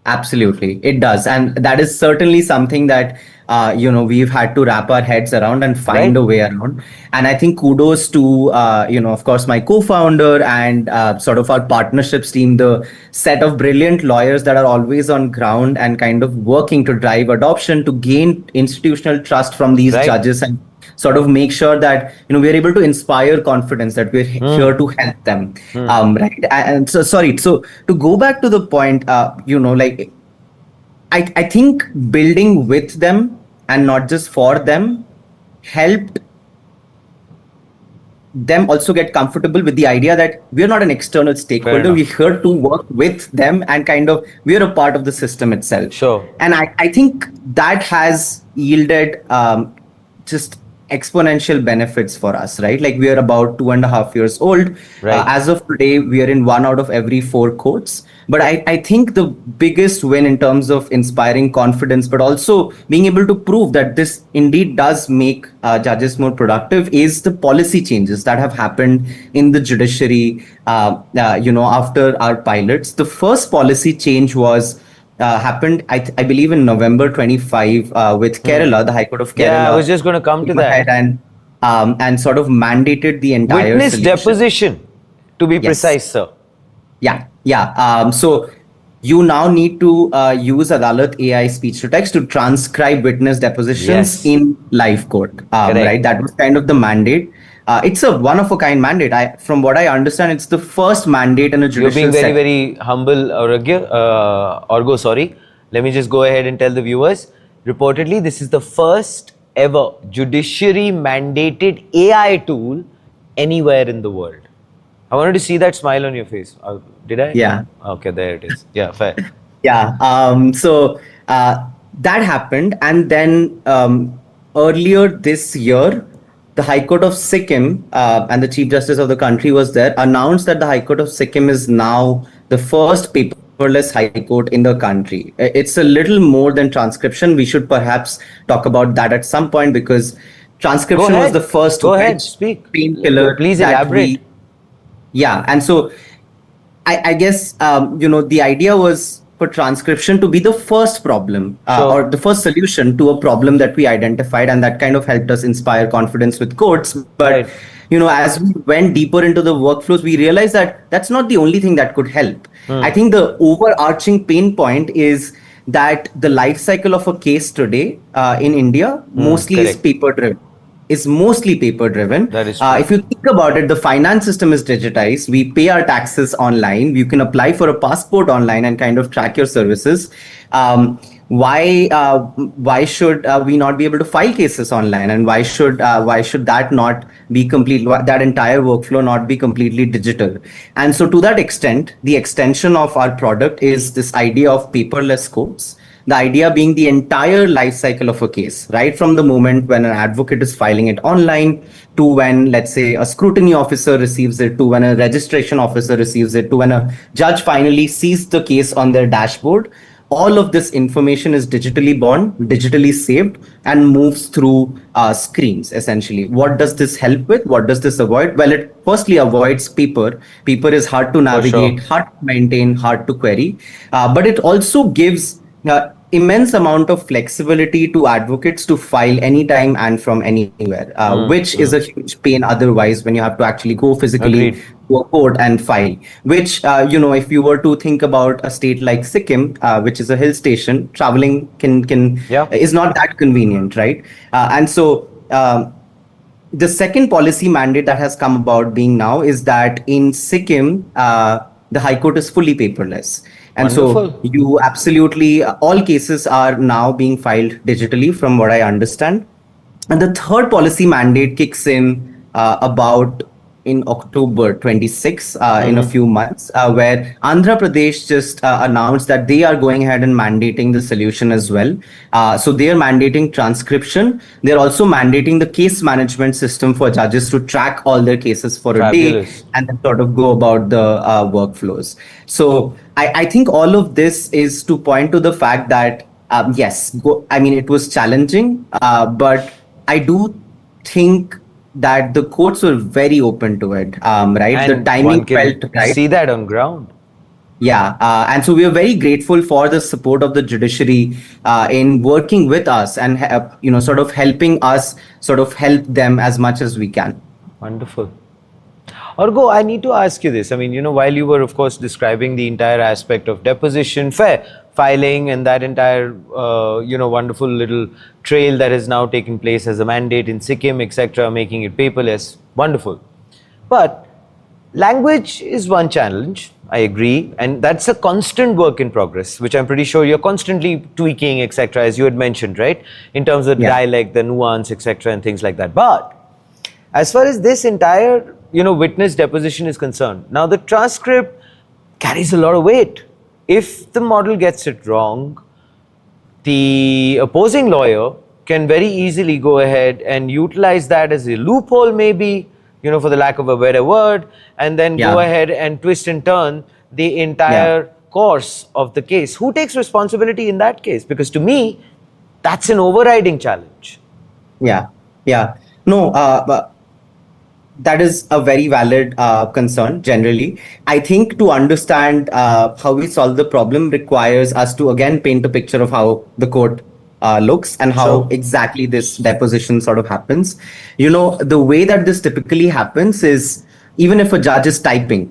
Absolutely, it does. And that is certainly something that, we've had to wrap our heads around and find a way around. And I think kudos to, of course, my co-founder and sort of our partnerships team, the set of brilliant lawyers that are always on ground and kind of working to drive adoption, to gain institutional trust from these judges, and sort of make sure that we're able to inspire confidence, that we're here to help them. Right. And so to go back to the point, I think building with them and not just for them helped them also get comfortable with the idea that we're not an external stakeholder. We're here to work with them, and kind of we're a part of the system itself. Sure. And I think that has yielded just exponential benefits for us, right? Like, we are about 2.5 years old. As of today, we are in 1 out of every 4 courts. But I think the biggest win in terms of inspiring confidence, but also being able to prove that this indeed does make judges more productive, is the policy changes that have happened in the judiciary, after our pilots. The first policy change was happened, I believe, in November 25 with Kerala, the High Court of Kerala. Yeah, I was just going to come to that. And sort of mandated the entire witness deposition, to be precise, sir. Yeah. So you now need to use Adalat AI speech to text to transcribe witness depositions in live court. Right? That was kind of the mandate. It's a one-of-a-kind mandate. From what I understand, it's the first mandate in a judicial You're being very, very humble, Arghya. Sorry. Let me just go ahead and tell the viewers. Reportedly, this is the first ever judiciary-mandated AI tool anywhere in the world. I wanted to see that smile on your face. Did I? Yeah. Okay, there it is. Yeah, fair. So that happened. And then earlier this year, the High Court of Sikkim and the Chief Justice of the country was there, announced that the High Court of Sikkim is now the first paperless High Court in the country. It's a little more than transcription. We should perhaps talk about that at some point, because transcription was the first painkiller. Please elaborate. And so I guess, the idea was for transcription to be the first problem or the first solution to a problem that we identified, and that kind of helped us inspire confidence with courts. But as we went deeper into the workflows, we realized that that's not the only thing that could help. I think the overarching pain point is that the life cycle of a case today in India mostly is paper driven. Is mostly paper driven. That is true. If you think about it, the finance system is digitized. We pay our taxes online. You can apply for a passport online and kind of track your services. Why should we not be able to file cases online? And why should that not be complete? That entire workflow not be completely digital? And so, to that extent, the extension of our product is this idea of paperless courts. The idea being the entire life cycle of a case, right from the moment when an advocate is filing it online, to when, let's say, a scrutiny officer receives it, to when a registration officer receives it, to when a judge finally sees the case on their dashboard. All of this information is digitally born, digitally saved, and moves through screens, essentially. What does this help with? What does this avoid? Well, it firstly avoids paper. Paper is hard to navigate, hard to maintain, hard to query. But it also gives immense amount of flexibility to advocates to file anytime and from anywhere, which is a huge pain otherwise when you have to actually go physically Agreed. to a court and file, which, if you were to think about a state like Sikkim, which is a hill station, traveling is not that convenient, right? And so the second policy mandate that has come about being now is that in Sikkim, the High Court is fully paperless. And Wonderful. so you absolutely, all cases are now being filed digitally from what I understand. And the third policy mandate kicks in about in October 26, in a few months, where Andhra Pradesh just announced that they are going ahead and mandating the solution as well. So they are mandating transcription. They're also mandating the case management system for judges to track all their cases for a day and then sort of go about the workflows. So I think all of this is to point to the fact that, yes, it was challenging, but I do think that the courts were very open to it, right? And the timing felt right. See that on ground. Yeah, and so we are very grateful for the support of the judiciary in working with us and sort of helping us sort of help them as much as we can. Wonderful. Argo, I need to ask you this. While you were, of course, describing the entire aspect of deposition, filing, and that entire, wonderful little trail that has now taken place as a mandate in Sikkim, etc., making it paperless. Wonderful. But language is one challenge, I agree. And that's a constant work in progress, which I'm pretty sure you're constantly tweaking, etc., as you had mentioned, right? In terms of the dialect, the nuance, etc., and things like that. But as far as this entire witness deposition is concerned, now the transcript carries a lot of weight. If the model gets it wrong, the opposing lawyer can very easily go ahead and utilize that as a loophole, maybe, for the lack of a better word, and then go ahead and twist and turn the entire course of the case. Who takes responsibility in that case? Because to me, that's an overriding challenge. Yeah. No, that is a very valid concern generally. I think to understand how we solve the problem requires us to again paint a picture of how the court looks and how exactly this deposition sort of happens. The way that this typically happens is, even if a judge is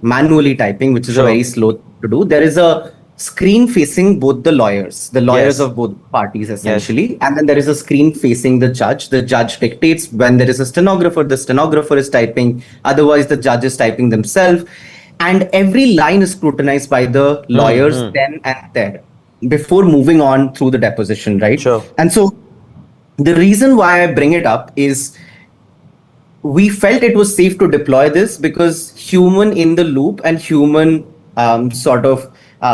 manually typing, which is a very slow thing to do, there is a screen facing both the lawyers of both parties essentially, and then there is a screen facing the judge. The judge dictates. When there is a stenographer, the stenographer is typing, otherwise the judge is typing themselves, and every line is scrutinized by the lawyers then and there before moving on through the deposition, right? And so the reason why I bring it up is we felt it was safe to deploy this because human in the loop and human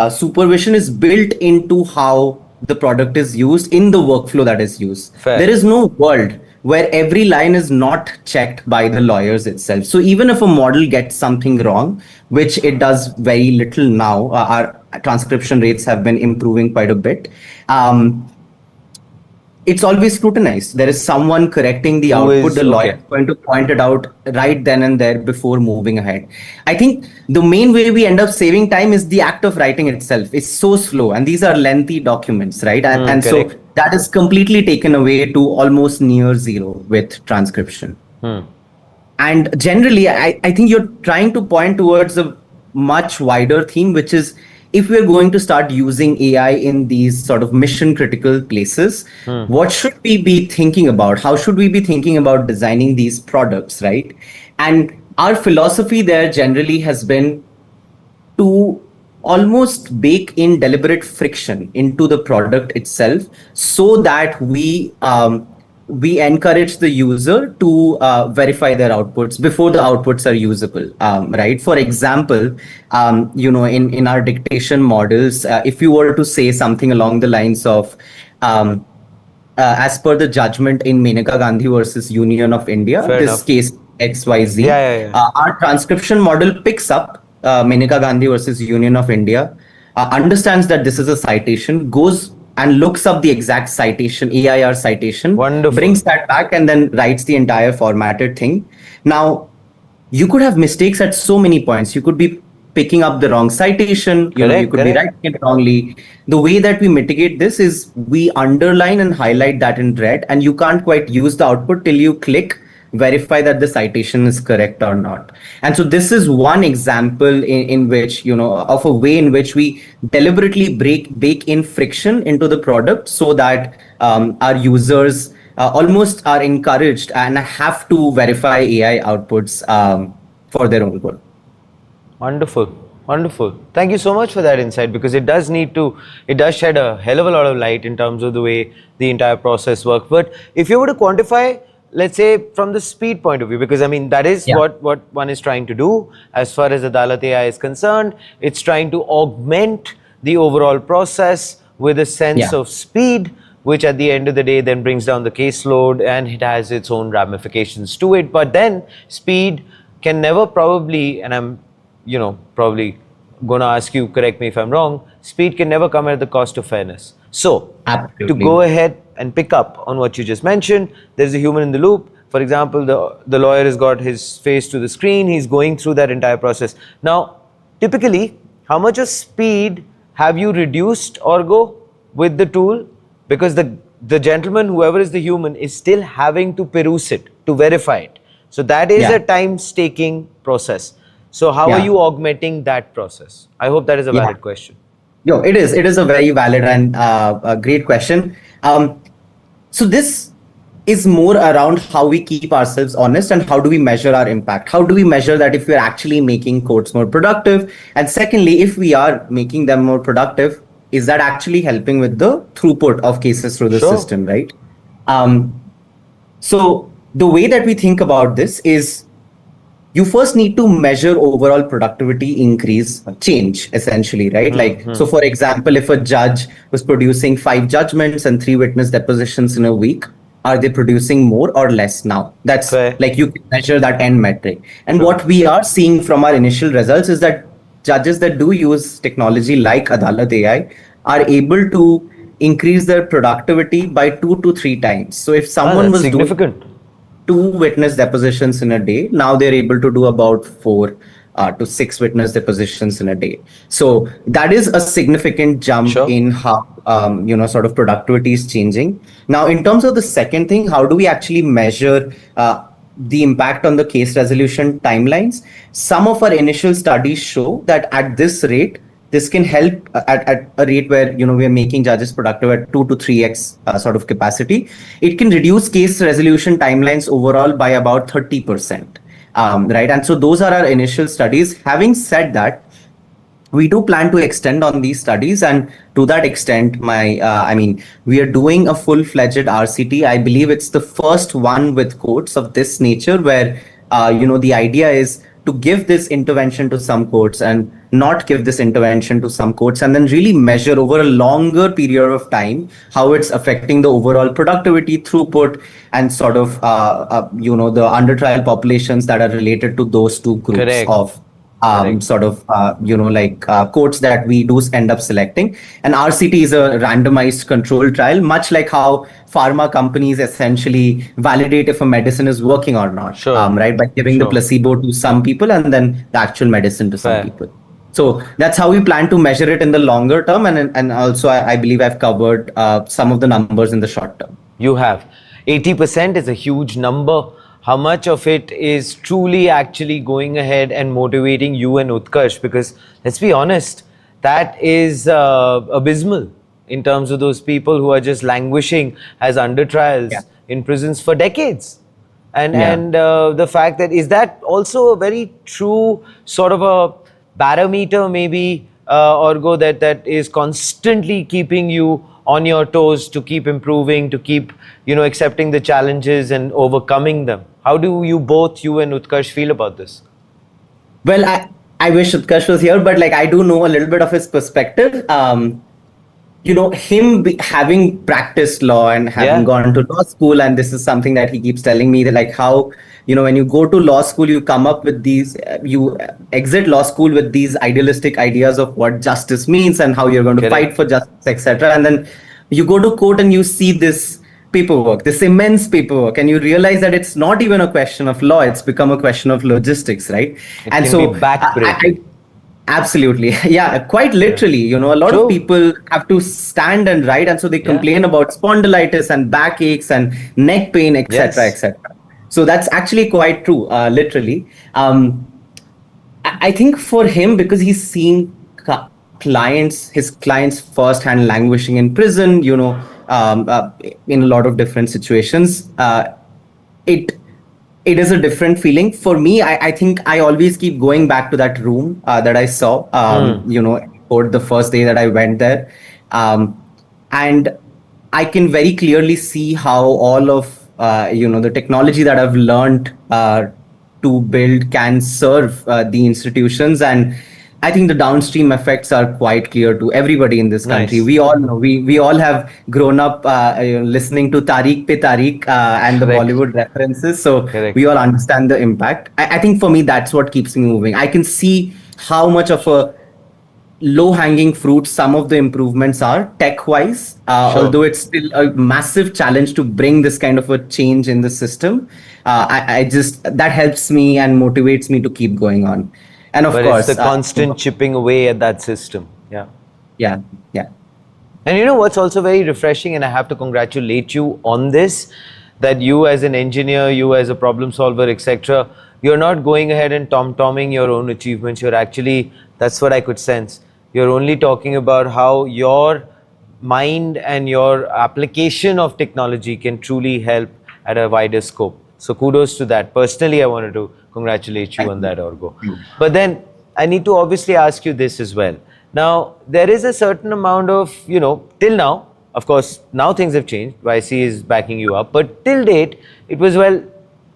supervision is built into how the product is used in the workflow that is used. There is no world where every line is not checked by the lawyers itself. So even if a model gets something wrong, which it does very little now, our transcription rates have been improving quite a bit. It's always scrutinized. There is someone correcting the output. The lawyer is going to point it out right then and there before moving ahead. I think the main way we end up saving time is the act of writing itself. It's so slow, and these are lengthy documents, right? And so that is completely taken away to almost near zero with transcription. And generally, I think you're trying to point towards a much wider theme, which is, if we're going to start using AI in these sort of mission critical places, what should we be thinking about? How should we be thinking about designing these products, right? And our philosophy there generally has been to almost bake in deliberate friction into the product itself so that we encourage the user to verify their outputs before the outputs are usable, right? For example, in our dictation models, if you were to say something along the lines of, as per the judgment in Maneka Gandhi versus Union of India, case XYZ, our transcription model picks up Maneka Gandhi versus Union of India, understands that this is a citation, goes and looks up the exact citation, AIR citation, brings that back, and then writes the entire formatted thing. Now, you could have mistakes at so many points. You could be picking up the wrong citation, you could be writing it wrongly. The way that we mitigate this is we underline and highlight that in red, and you can't quite use the output till you click verify that the citation is correct or not. And so this is one example in which, of a way in which we deliberately bake in friction into the product so that our users almost are encouraged and have to verify AI outputs for their own good. Wonderful. Wonderful. Thank you so much for that insight, because it does shed a hell of a lot of light in terms of the way the entire process works. But if you were to quantify, let's say from the speed point of view, because I mean, that is what one is trying to do as far as Adalat AI is concerned. It's trying to augment the overall process with a sense of speed, which at the end of the day then brings down the caseload, and it has its own ramifications to it. But then speed can never probably, and I'm probably going to ask you, correct me if I'm wrong, speed can never come at the cost of fairness. So to go ahead and pick up on what you just mentioned, there's a human in the loop. For example, the lawyer has got his face to the screen. He's going through that entire process. Now, typically, how much of speed have you reduced, Arghya, with the tool? Because the gentleman, whoever is the human, is still having to peruse it, to verify it. So that is a time-taking process. So how are you augmenting that process? I hope that is a valid question. It is a very valid and a great question. So this is more around how we keep ourselves honest and how do we measure our impact? How do we measure that if we're actually making codes more productive? And secondly, if we are making them more productive, is that actually helping with the throughput of cases through the system, right? So the way that we think about this is you first need to measure overall productivity increase change, essentially, right? So for example, if a judge was producing 5 judgments and 3 witness depositions in a week, are they producing more or less now? That's like you can measure that end metric. And what we are seeing from our initial results is that judges that do use technology like Adalat AI are able to increase their productivity by 2 to 3 times. So if someone was significant. 2 witness depositions in a day, now they're able to do about 4 to 6 witness depositions in a day. So that is a significant jump in how sort of productivity is changing. Now, in terms of the second thing, how do we actually measure the impact on the case resolution timelines? Some of our initial studies show that at this rate, this can help at a rate where we are making judges productive at 2 to 3x sort of capacity. It can reduce case resolution timelines overall by about 30%, right? And so those are our initial studies. Having said that, we do plan to extend on these studies, and to that extent, we are doing a full-fledged RCT. I believe it's the first one with courts of this nature where the idea is to give this intervention to some courts and not give this intervention to some courts, and then really measure over a longer period of time how it's affecting the overall productivity, throughput, and sort of the under trial populations that are related to those 2 groups of courts that we do end up selecting. And RCT is a randomized control trial, much like how pharma companies essentially validate if a medicine is working or not, right? By giving the placebo to some people and then the actual medicine to some people. So that's how we plan to measure it in the longer term. And also, I believe I've covered some of the numbers in the short term. You have. 80% is a huge number. How much of it is truly actually going ahead and motivating you and Utkarsh? Because let's be honest, that is abysmal in terms of those people who are just languishing as under trials in prisons for decades. And the fact that, is that also a very true sort of a barometer maybe, Arghya, that is constantly keeping you on your toes to keep improving, to keep, accepting the challenges and overcoming them? How do you and Utkarsh feel about this? Well, I wish Utkarsh was here, but I do know a little bit of his perspective. Him having practiced law and having gone to law school, and this is something that he keeps telling me, that how, when you go to law school, you come up with these, you exit law school with these idealistic ideas of what justice means and how you're going to fight for justice, etc. And then you go to court and you see this paperwork, this immense paperwork, and you realize that it's not even a question of law, it's become a question of logistics, right? It and can so be backbreaking. Absolutely. Yeah, quite literally. A lot True. of people have to stand and write, and so they complain about spondylitis and backaches and neck pain, etc., Yes. etc. So that's actually quite true, literally. I think for him, because he's seen his clients firsthand languishing in prison, in a lot of different situations, it it is a different feeling for me. I think I always keep going back to that room that I saw, for the first day that I went there, and I can very clearly see how all of the technology that I've learned to build can serve the institutions. And I think the downstream effects are quite clear to everybody in this country. Nice. We all know, we all have grown up listening to Tariq Pe Tariq and the Correct. Bollywood references. So Correct. we all understand the impact. I think for me, that's what keeps me moving. I can see how much of a low hanging fruit some of the improvements are tech wise, Sure. although it's still a massive challenge to bring this kind of a change in the system. I just, that helps me and motivates me to keep going on. And of But course, it's the constant chipping away at that system. Yeah. yeah, yeah. And you know what's also very refreshing, and I have to congratulate you on this, that you as an engineer, you as a problem solver, etc., you're not going ahead and tom-tomming your own achievements. You're actually, that's what I could sense. You're only talking about how your mind and your application of technology can truly help at a wider scope. So kudos to that. Personally, I wanted to congratulate you on that, Argo. But then I need to obviously ask you this as well. Now, there is a certain amount of, till now, of course, now things have changed. YC is backing you up. But till date, it was,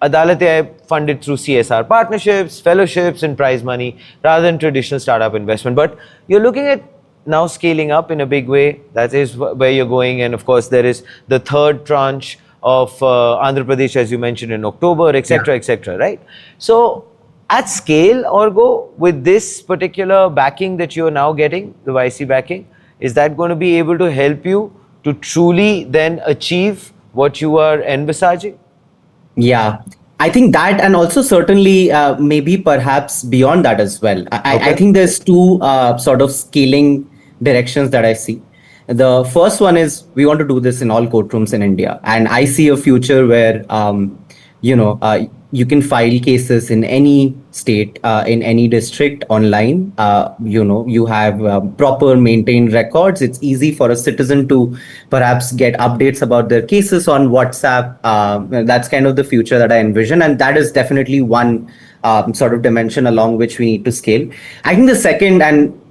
Adalat AI funded through CSR partnerships, fellowships, and prize money rather than traditional startup investment. But you're looking at now scaling up in a big way. That is where you're going. And of course, there is the third tranche of Andhra Pradesh, as you mentioned, in October, etc., etc., right? So, at scale, Argo, with this particular backing that you're now getting, the YC backing, is that going to be able to help you to truly then achieve what you are envisaging? Yeah, I think that, and also certainly maybe perhaps beyond that as well. I think there's two sort of scaling directions that I see. The first one is we want to do this in all courtrooms in India, and I see a future where you can file cases in any state, in any district online. You have proper maintained records. It's easy for a citizen to perhaps get updates about their cases on WhatsApp. That's kind of the future that I envision. And that is definitely one sort of dimension along which we need to scale. I think the second, and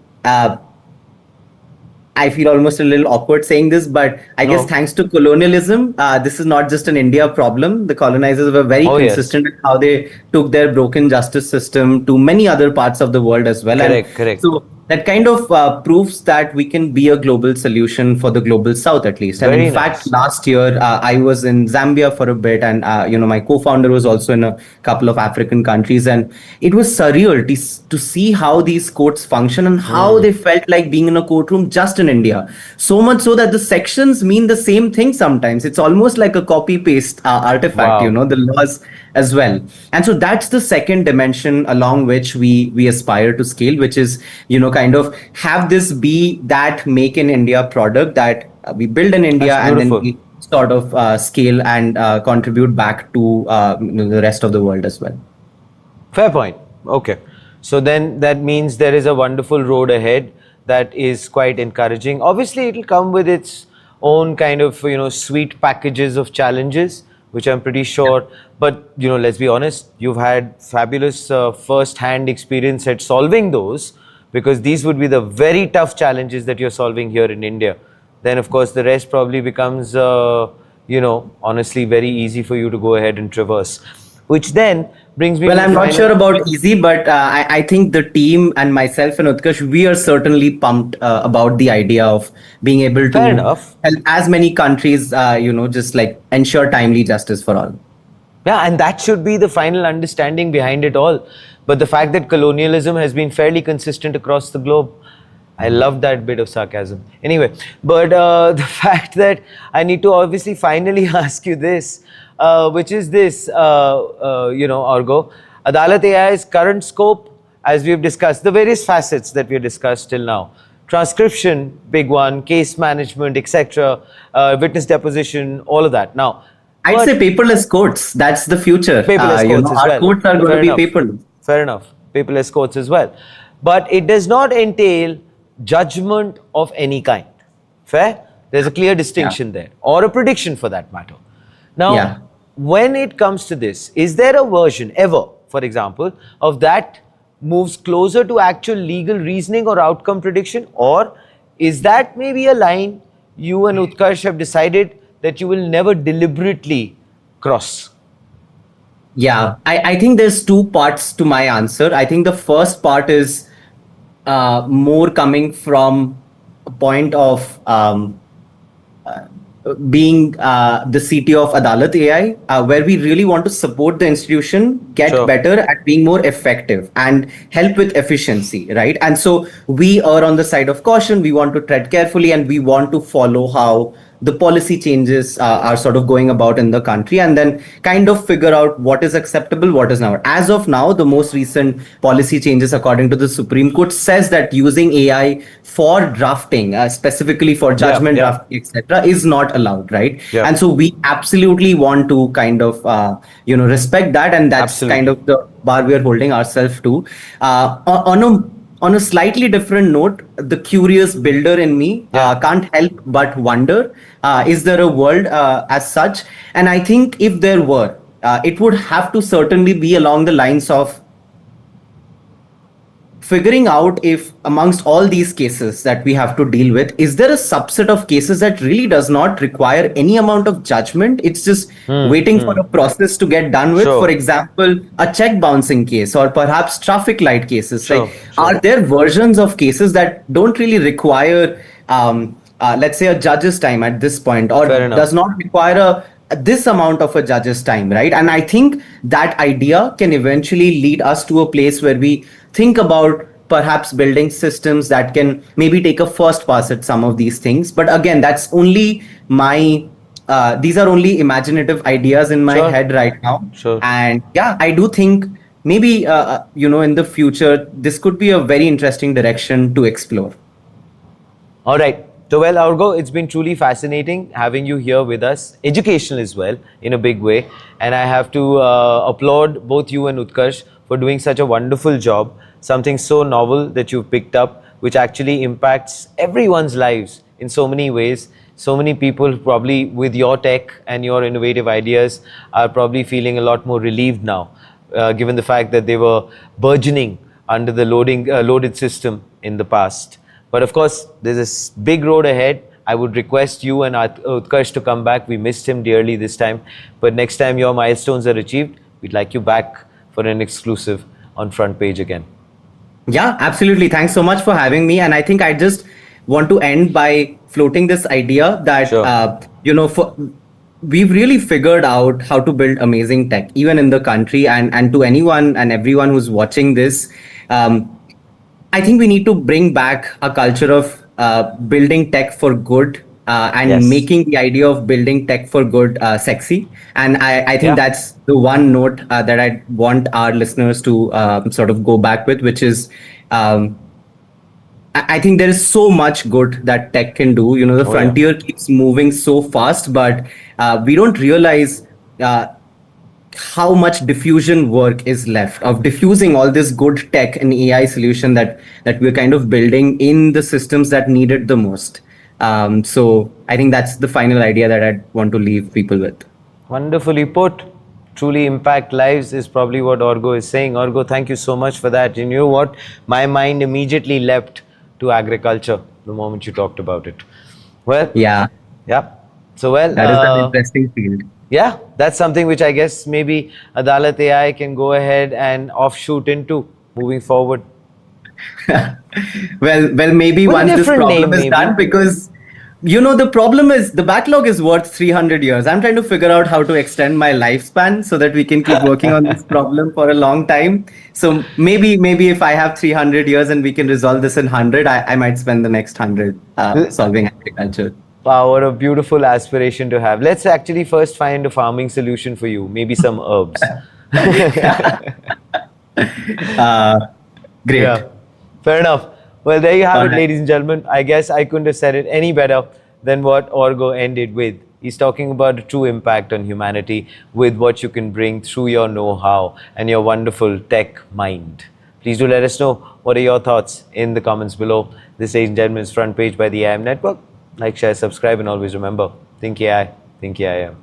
I feel almost a little awkward saying this, but I guess thanks to colonialism, this is not just an India problem. The colonizers were very consistent in how they took their broken justice system to many other parts of the world as well. Correct. So that kind of proves that we can be a global solution for the global south, at least. And in fact, last year, I was in Zambia for a bit, and my co-founder was also in a couple of African countries, and it was surreal to see how these courts function and how they felt like being in a courtroom just in India. So much so that the sections mean the same thing sometimes. It's almost like a copy-paste artifact, the laws as well. And so that's the second dimension along which we aspire to scale, which is, kind of have this be that make in India product that we build in India and then we sort of scale and contribute back to the rest of the world as well. Fair point. Okay. So then that means there is a wonderful road ahead that is quite encouraging. Obviously, it will come with its own kind of, sweet packages of challenges, which I'm pretty sure. But, let's be honest, you've had fabulous first-hand experience at solving those, because these would be the very tough challenges that you're solving here in India. Then, of course, the rest probably becomes, honestly, very easy for you to go ahead and traverse. Which then brings me. Well, I'm not sure about easy, but I think the team and myself and Utkarsh, we are certainly pumped about the idea of being able to help as many countries, just like ensure timely justice for all. Yeah, and that should be the final understanding behind it all. But the fact that colonialism has been fairly consistent across the globe, I love that bit of sarcasm. Anyway, but the fact that I need to obviously finally ask you this, which is this, Argo, Adalat AI's current scope, as we've discussed, the various facets that we've discussed till now. Transcription, big one, case management, etc., witness deposition, all of that. Now, I'd say paperless courts. That's the future. Paperless courts as our well. courts are going to be paperless. Fair enough. Paperless courts as well. But it does not entail judgment of any kind. Fair? There's a clear distinction there, or a prediction for that matter. Now, when it comes to this, is there a version ever, for example, of that moves closer to actual legal reasoning or outcome prediction? Or is that maybe a line you and Utkarsh have decided that you will never deliberately cross? Yeah, I think there's two parts to my answer. I think the first part is more coming from a point of being the CTO of Adalat AI, where we really want to support the institution, get better at being more effective and help with efficiency, right? And so we are on the side of caution. We want to tread carefully and we want to follow how the policy changes are sort of going about in the country, and then kind of figure out what is acceptable, what is not. As of now, the most recent policy changes, according to the Supreme Court, says that using AI for drafting, specifically for judgment drafting, etc., is not allowed, right? And so we absolutely want to kind of respect that, and that's kind of the bar we are holding ourselves to. On a slightly different note, the curious builder in me can't help but wonder, is there a world as such? And I think if there were, it would have to certainly be along the lines of figuring out if amongst all these cases that we have to deal with, is there a subset of cases that really does not require any amount of judgment? It's just waiting for a process to get done with. For example, a check bouncing case, or perhaps traffic light cases. Are there versions of cases that don't really require, let's say, a judge's time at this point, or does not require this amount of a judge's time, right? And I think that idea can eventually lead us to a place where we think about perhaps building systems that can maybe take a first pass at some of these things. But again, that's only my, these are only imaginative ideas in my head right now. And yeah, I do think maybe, in the future, this could be a very interesting direction to explore. All right. So, well, Arghya, it's been truly fascinating having you here with us, educational as well, in a big way. And I have to applaud both you and Utkarsh for doing such a wonderful job, something so novel that you've picked up, which actually impacts everyone's lives in so many ways. So many people probably with your tech and your innovative ideas are probably feeling a lot more relieved now, given the fact that they were burgeoning under the loaded system in the past. But of course, there's this big road ahead. I would request you and Utkarsh to come back. We missed him dearly this time. But next time your milestones are achieved, we'd like you back for an exclusive on Front Page again. Yeah, absolutely. Thanks so much for having me. And I think I just want to end by floating this idea that, we've really figured out how to build amazing tech, even in the country. And to anyone and everyone who's watching this, I think we need to bring back a culture of building tech for good and making the idea of building tech for good sexy. And I think that's the one note that I want our listeners to sort of go back with, which is I think there is so much good that tech can do. The frontier keeps moving so fast, but we don't realize how much diffusion work is left of diffusing all this good tech and AI solution that we're kind of building in the systems that need it the most. So I think that's the final idea that I'd want to leave people with. Wonderfully put. Truly impact lives is probably what Arghya is saying. Arghya, thank you so much for that. And you know what? My mind immediately leapt to agriculture the moment you talked about it. Well, So, well, that is an interesting field. Yeah, that's something which I guess maybe Adalat AI can go ahead and offshoot into moving forward. well, maybe once this problem is done, because the problem is the backlog is worth 300 years. I'm trying to figure out how to extend my lifespan so that we can keep working on this problem for a long time. So maybe if I have 300 years and we can resolve this in 100, I might spend the next 100 solving agriculture. Wow, what a beautiful aspiration to have. Let's actually first find a farming solution for you. Maybe some herbs. Great. Yeah, fair enough. Well, there you have All it, right. ladies and gentlemen. I guess I couldn't have said it any better than what Orgo ended with. He's talking about a true impact on humanity with what you can bring through your know-how and your wonderful tech mind. Please do let us know what are your thoughts in the comments below. This, ladies and gentlemen, is Front Page by the IM Network. Like, share, subscribe, and always remember, think AI, think IM.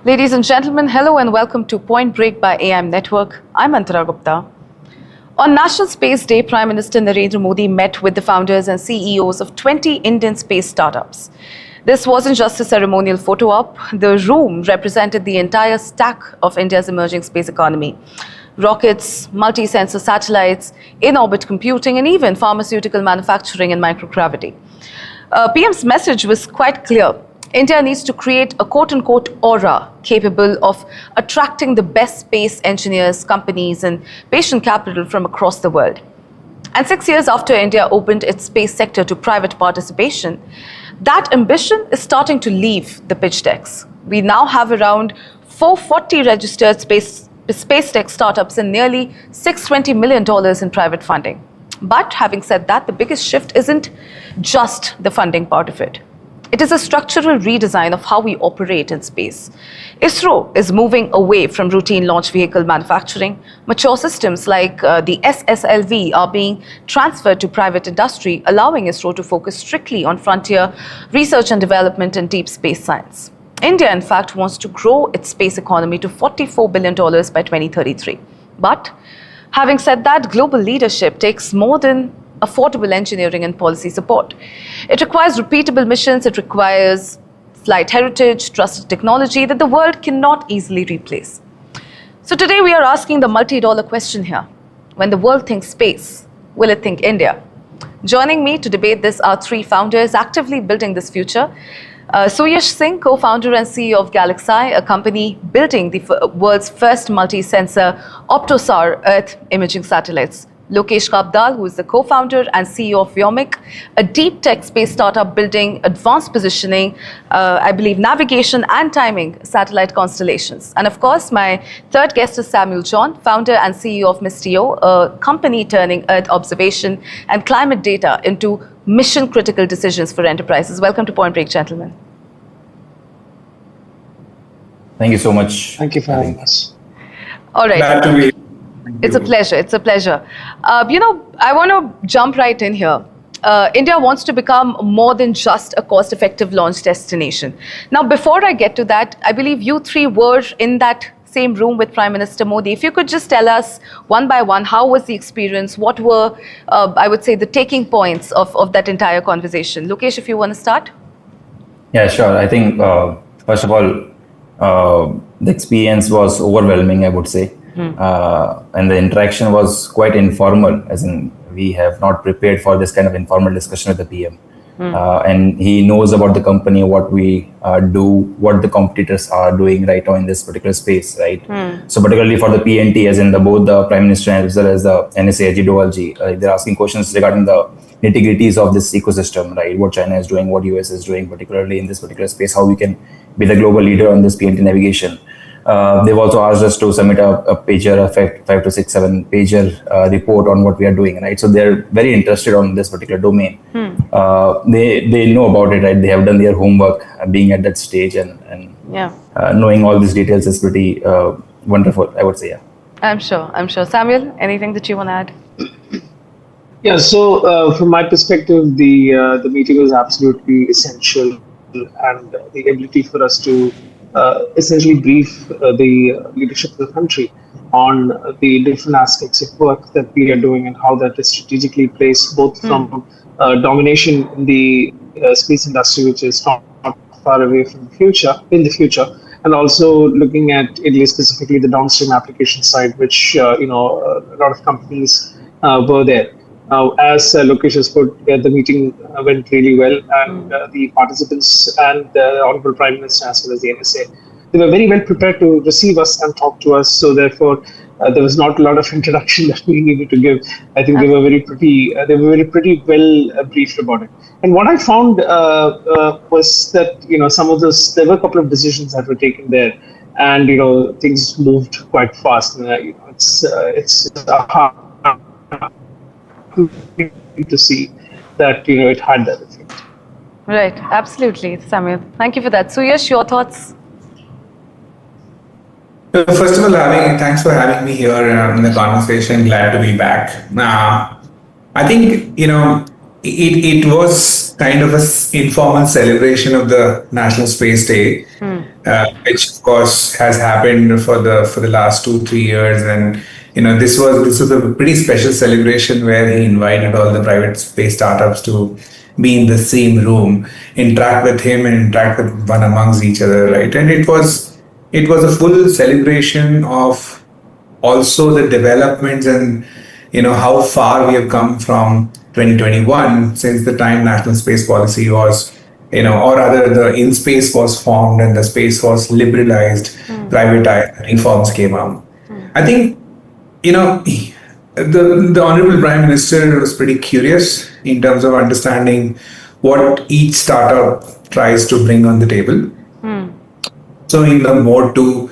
Ladies and gentlemen, hello and welcome to Point Break by AIM Network. I'm Antara Gupta. On National Space Day, Prime Minister Narendra Modi met with the founders and CEOs of 20 Indian space startups. This wasn't just a ceremonial photo op. The room represented the entire stack of India's emerging space economy. Rockets, multi-sensor satellites, in-orbit computing, and even pharmaceutical manufacturing and microgravity. PM's message was quite clear. India needs to create a quote-unquote aura capable of attracting the best space engineers, companies, and patient capital from across the world. And 6 years after India opened its space sector to private participation, that ambition is starting to leave the pitch decks. We now have around 440 registered space tech startups and nearly $620 million in private funding. But having said that, the biggest shift isn't just the funding part of it. It is a structural redesign of how we operate in space. ISRO is moving away from routine launch vehicle manufacturing. Mature systems like the SSLV are being transferred to private industry, allowing ISRO to focus strictly on frontier research and development and deep space science. India, in fact, wants to grow its space economy to $44 billion by 2033. But having said that, global leadership takes more than affordable engineering and policy support. It requires repeatable missions, it requires flight heritage, trusted technology that the world cannot easily replace. So today we are asking the multi-dollar question here. When the world thinks space, will it think India? Joining me to debate this are three founders actively building this future. Suyash Singh, co-founder and CEO of Galaxy, a company building the world's first multi-sensor optosar Earth imaging satellites. Lokesh Kabdal, who is the co-founder and CEO of avionics, a deep tech space startup building advanced positioning, I believe navigation and timing satellite constellations. And of course, my third guest is Samuel John, founder and CEO of Mistio, a company turning Earth observation and climate data into mission-critical decisions for enterprises. Welcome to Point Break, gentlemen. Thank you so much. Thank you for having us. All right. Glad to be. It's a pleasure. It's a pleasure. I want to jump right in here. India wants to become more than just a cost-effective launch destination. Now, before I get to that, I believe you three were in that same room with Prime Minister Modi. If you could just tell us one by one, how was the experience? What were, I would say, the taking points of that entire conversation? Lokesh, if you want to start. Yeah, sure. I think, first of all, the experience was overwhelming, I would say. And the interaction was quite informal, as in we have not prepared for this kind of informal discussion with the PM. And he knows about the company, what we do, what the competitors are doing right now in this particular space, right? So particularly for the PNT, as in both the Prime Minister as well as the NSA, GWG, they're asking questions regarding the nitty-gritties of this ecosystem, right? What China is doing, what US is doing, particularly in this particular space, how we can be the global leader on this PNT navigation. They've also asked us to submit a pager, a 5 to 6, 7 pager report on what we are doing, right? So they're very interested on this particular domain. They know about it, right? They have done their homework, being at that stage and knowing all these details is pretty wonderful, I would say, yeah. I'm sure. Samuel, anything that you want to add? Yeah, so from my perspective, the meeting was absolutely essential, and the ability for us to essentially brief the leadership of the country on the different aspects of work that we are doing and how that is strategically placed, both from domination in the space industry, which is not far away from the future, and also looking at India specifically the downstream application side, which a lot of companies were there. As Lokesh has put, the meeting went really well, and the participants and the Honorable Prime Minister as well as the NSA, they were very well prepared to receive us and talk to us. So therefore, there was not a lot of introduction that we needed to give. I think they were very pretty well briefed about it. And what I found was that some of those, there were a couple of decisions that were taken there, and things moved quite fast. It's hard to see that it had that effect. Right, absolutely, Samuel. Thank you for that. Suyash, your thoughts? First of all, thanks for having me here in the conversation. Glad to be back. I think it was kind of an informal celebration of the National Space Day, which of course has happened for the last 2-3 years, and this was a pretty special celebration where he invited all the private space startups to be in the same room, interact with him and interact with one amongst each other, right? And it was a full celebration of also the developments and how far we have come from 2021 since the time National Space Policy was, or rather the in-space was formed and the space was liberalized, privatized, reforms came out. I think the Honorable Prime Minister was pretty curious in terms of understanding what each startup tries to bring on the table. So in the mode to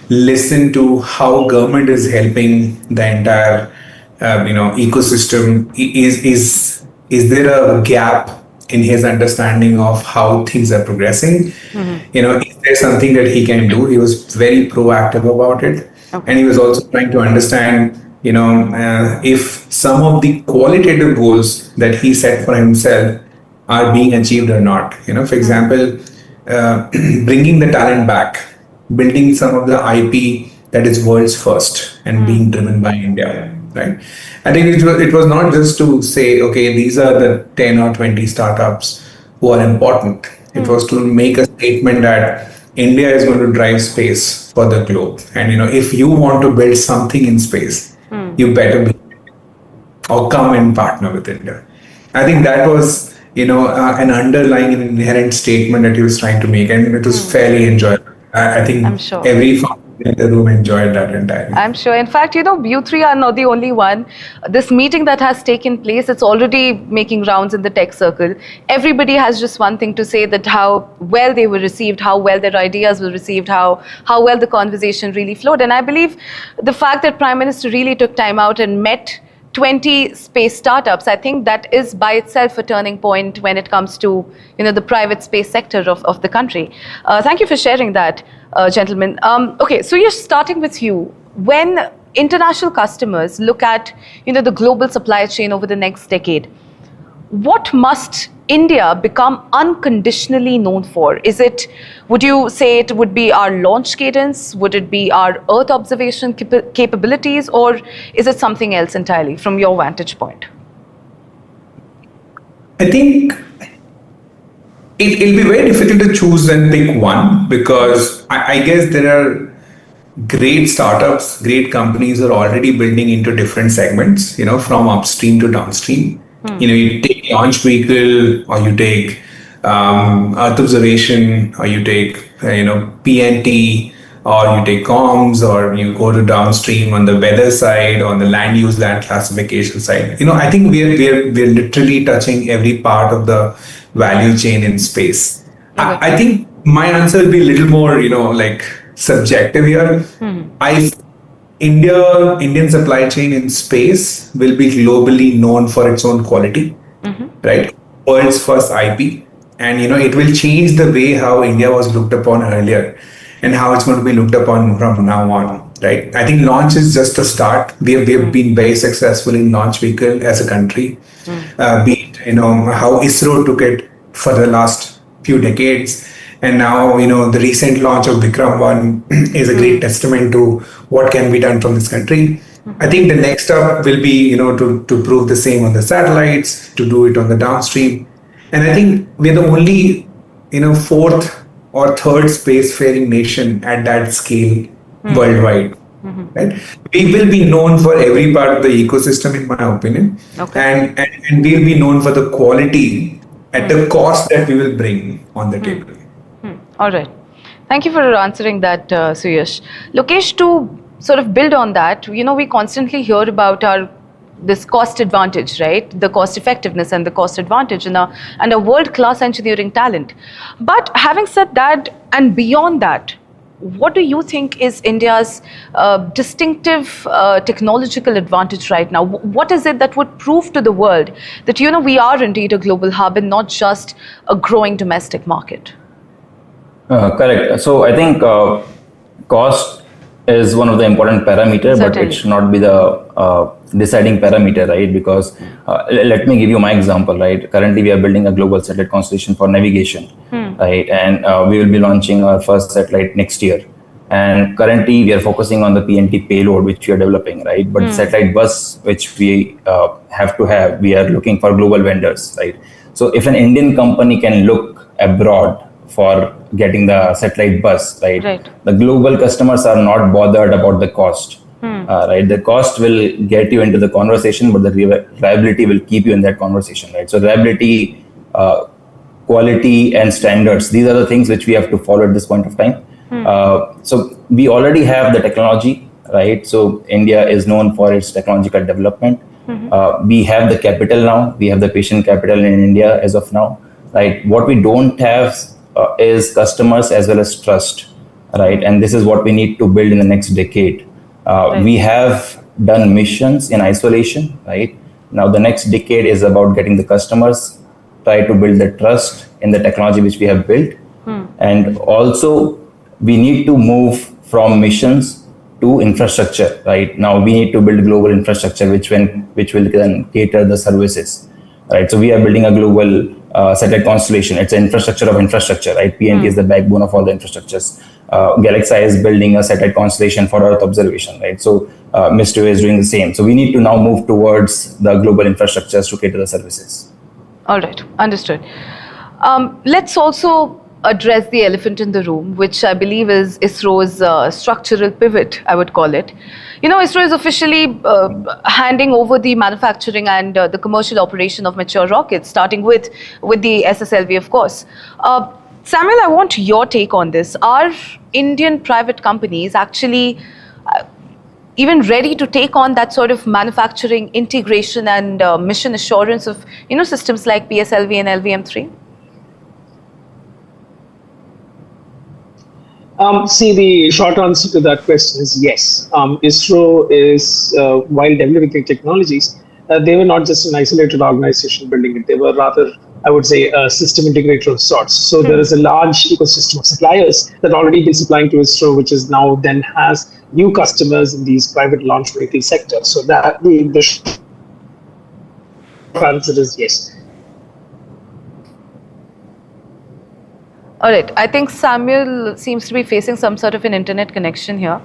listen to how government is helping the entire ecosystem, is there a gap in his understanding of how things are progressing? Is there something that he can do? He was very proactive about it. Okay. And he was also trying to understand, if some of the qualitative goals that he set for himself are being achieved or not. For example, bringing the talent back, building some of the IP that is world's first and being driven by India, right? I think it was not just to say, okay, these are the 10 or 20 startups who are important. It was to make a statement that India is going to drive space for the globe. And, if you want to build something in space, you better be or come and partner with India. I think that was, an underlying and inherent statement that he was trying to make. And it was fairly enjoyable. I think I'm sure every in the room enjoyed that entirely. I'm sure. In fact, you three are not the only one. This meeting that has taken place, it's already making rounds in the tech circle. Everybody has just one thing to say, that how well they were received, how well their ideas were received, how well the conversation really flowed. And I believe the fact that Prime Minister really took time out and met 20 space startups, I think that is by itself a turning point when it comes to the private space sector of the country. Thank you for sharing that, gentlemen. Okay, so you're starting with you. When international customers look at the global supply chain over the next decade, what must India become unconditionally known for? Would you say it would be our launch cadence? Would it be our Earth observation capabilities? Or is it something else entirely from your vantage point? I think it'll be very difficult to choose and pick one, because I guess there are great startups, great companies are already building into different segments, from upstream to downstream. You take launch vehicle, or you take Earth observation, or you take PNT, or you take comms, or you go to downstream on the weather side, on the land use, land classification side. I think we're literally touching every part of the value chain in space. I think my answer will be a little more, subjective here. Indian supply chain in space will be globally known for its own quality, right? World's first IP, and it will change the way how India was looked upon earlier, and how it's going to be looked upon from now on, right? I think launch is just a start. We have been very successful in launch vehicle as a country. Be it how ISRO took it for the last few decades. And now, the recent launch of Vikram 1 is a great testament to what can be done from this country. I think the next step will be, to prove the same on the satellites, to do it on the downstream. And I think we're the only, fourth or third spacefaring nation at that scale worldwide. Right? We will be known for every part of the ecosystem, in my opinion. And we'll be known for the quality at the cost that we will bring on the table. All right. Thank you for answering that, Suyash. Lokesh, to sort of build on that, we constantly hear about this cost advantage, right? The cost effectiveness and the cost advantage and a world-class engineering talent. But having said that, and beyond that, what do you think is India's distinctive technological advantage right now? What is it that would prove to the world that, we are indeed a global hub and not just a growing domestic market? Correct. So I think cost is one of the important parameters, but it should not be the deciding parameter, right? Because let me give you my example, right? Currently, we are building a global satellite constellation for navigation, right? And we will be launching our first satellite next year. And currently, we are focusing on the PNT payload, which we are developing, right? But the satellite bus, which we have to have, we are looking for global vendors, right? So if an Indian company can look abroad for getting the satellite bus, right? The global customers are not bothered about the cost, right? The cost will get you into the conversation, but the reliability will keep you in that conversation, right? So reliability, quality, and standards, these are the things which we have to follow at this point of time. So we already have the technology, right? So India is known for its technological development. We have the capital now. We have the patient capital in India as of now, right? What we don't have is customers as well as trust, right? And this is what we need to build in the next decade. We have done missions in isolation, right? Now the next decade is about getting the customers, try to build the trust in the technology which we have built. And also we need to move from missions to infrastructure, right? Now we need to build global infrastructure which will then cater the services, right? So we are building a global satellite constellation. It's an infrastructure of infrastructure, right? PNT is the backbone of all the infrastructures. Galaxy is building a satellite constellation for Earth observation, right? So MISTO is doing the same. So we need to now move towards the global infrastructures to cater the services. All right, understood. Let's also address the elephant in the room, which I believe is ISRO's structural pivot, I would call it. ISRO is officially handing over the manufacturing and the commercial operation of mature rockets, starting with the SSLV, of course. Samuel, I want your take on this. Are Indian private companies actually even ready to take on that sort of manufacturing integration and mission assurance of systems like PSLV and LVM-3? See, the short answer to that question is yes. ISRO is, while developing technologies, they were not just an isolated organization building it. They were rather, I would say, a system integrator of sorts. So there is a large ecosystem of suppliers that already been supplying to ISRO, which is now then has new customers in these private launch vehicle sectors. So that the answer is yes. All right, I think Samuel seems to be facing some sort of an internet connection here.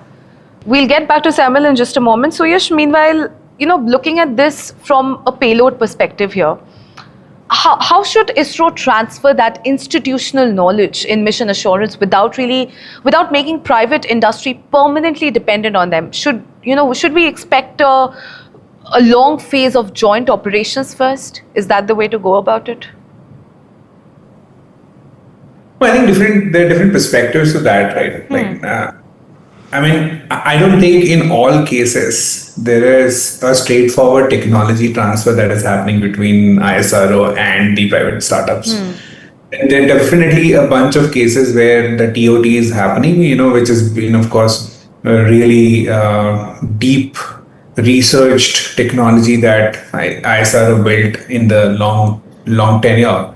We'll get back to Samuel in just a moment. So Yash, meanwhile, looking at this from a payload perspective here, how should ISRO transfer that institutional knowledge in mission assurance without making private industry permanently dependent on them? Should we expect a long phase of joint operations first? Is that the way to go about it? Well, I think there are different perspectives to that, right? Like, I don't think in all cases there is a straightforward technology transfer that is happening between ISRO and the private startups. And there are definitely a bunch of cases where the TOT is happening, which has been, of course, a really deep researched technology that ISRO built in the long tenure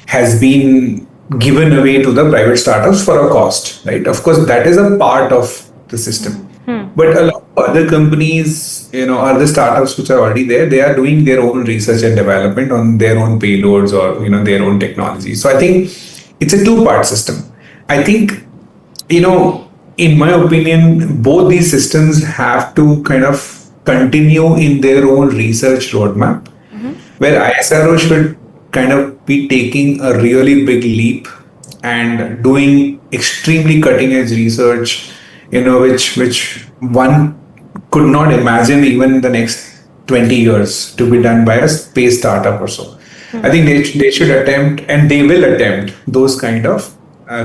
has been given away to the private startups for a cost, right? Of course, that is a part of the system. But a lot of other companies, other startups which are already there, they are doing their own research and development on their own payloads or, their own technology. So I think it's a two-part system. I think, in my opinion, both these systems have to kind of continue in their own research roadmap, where ISRO should kind of be taking a really big leap and doing extremely cutting edge research, which one could not imagine even in the next 20 years to be done by a space startup or so. I think they should attempt, and they will attempt, those kind of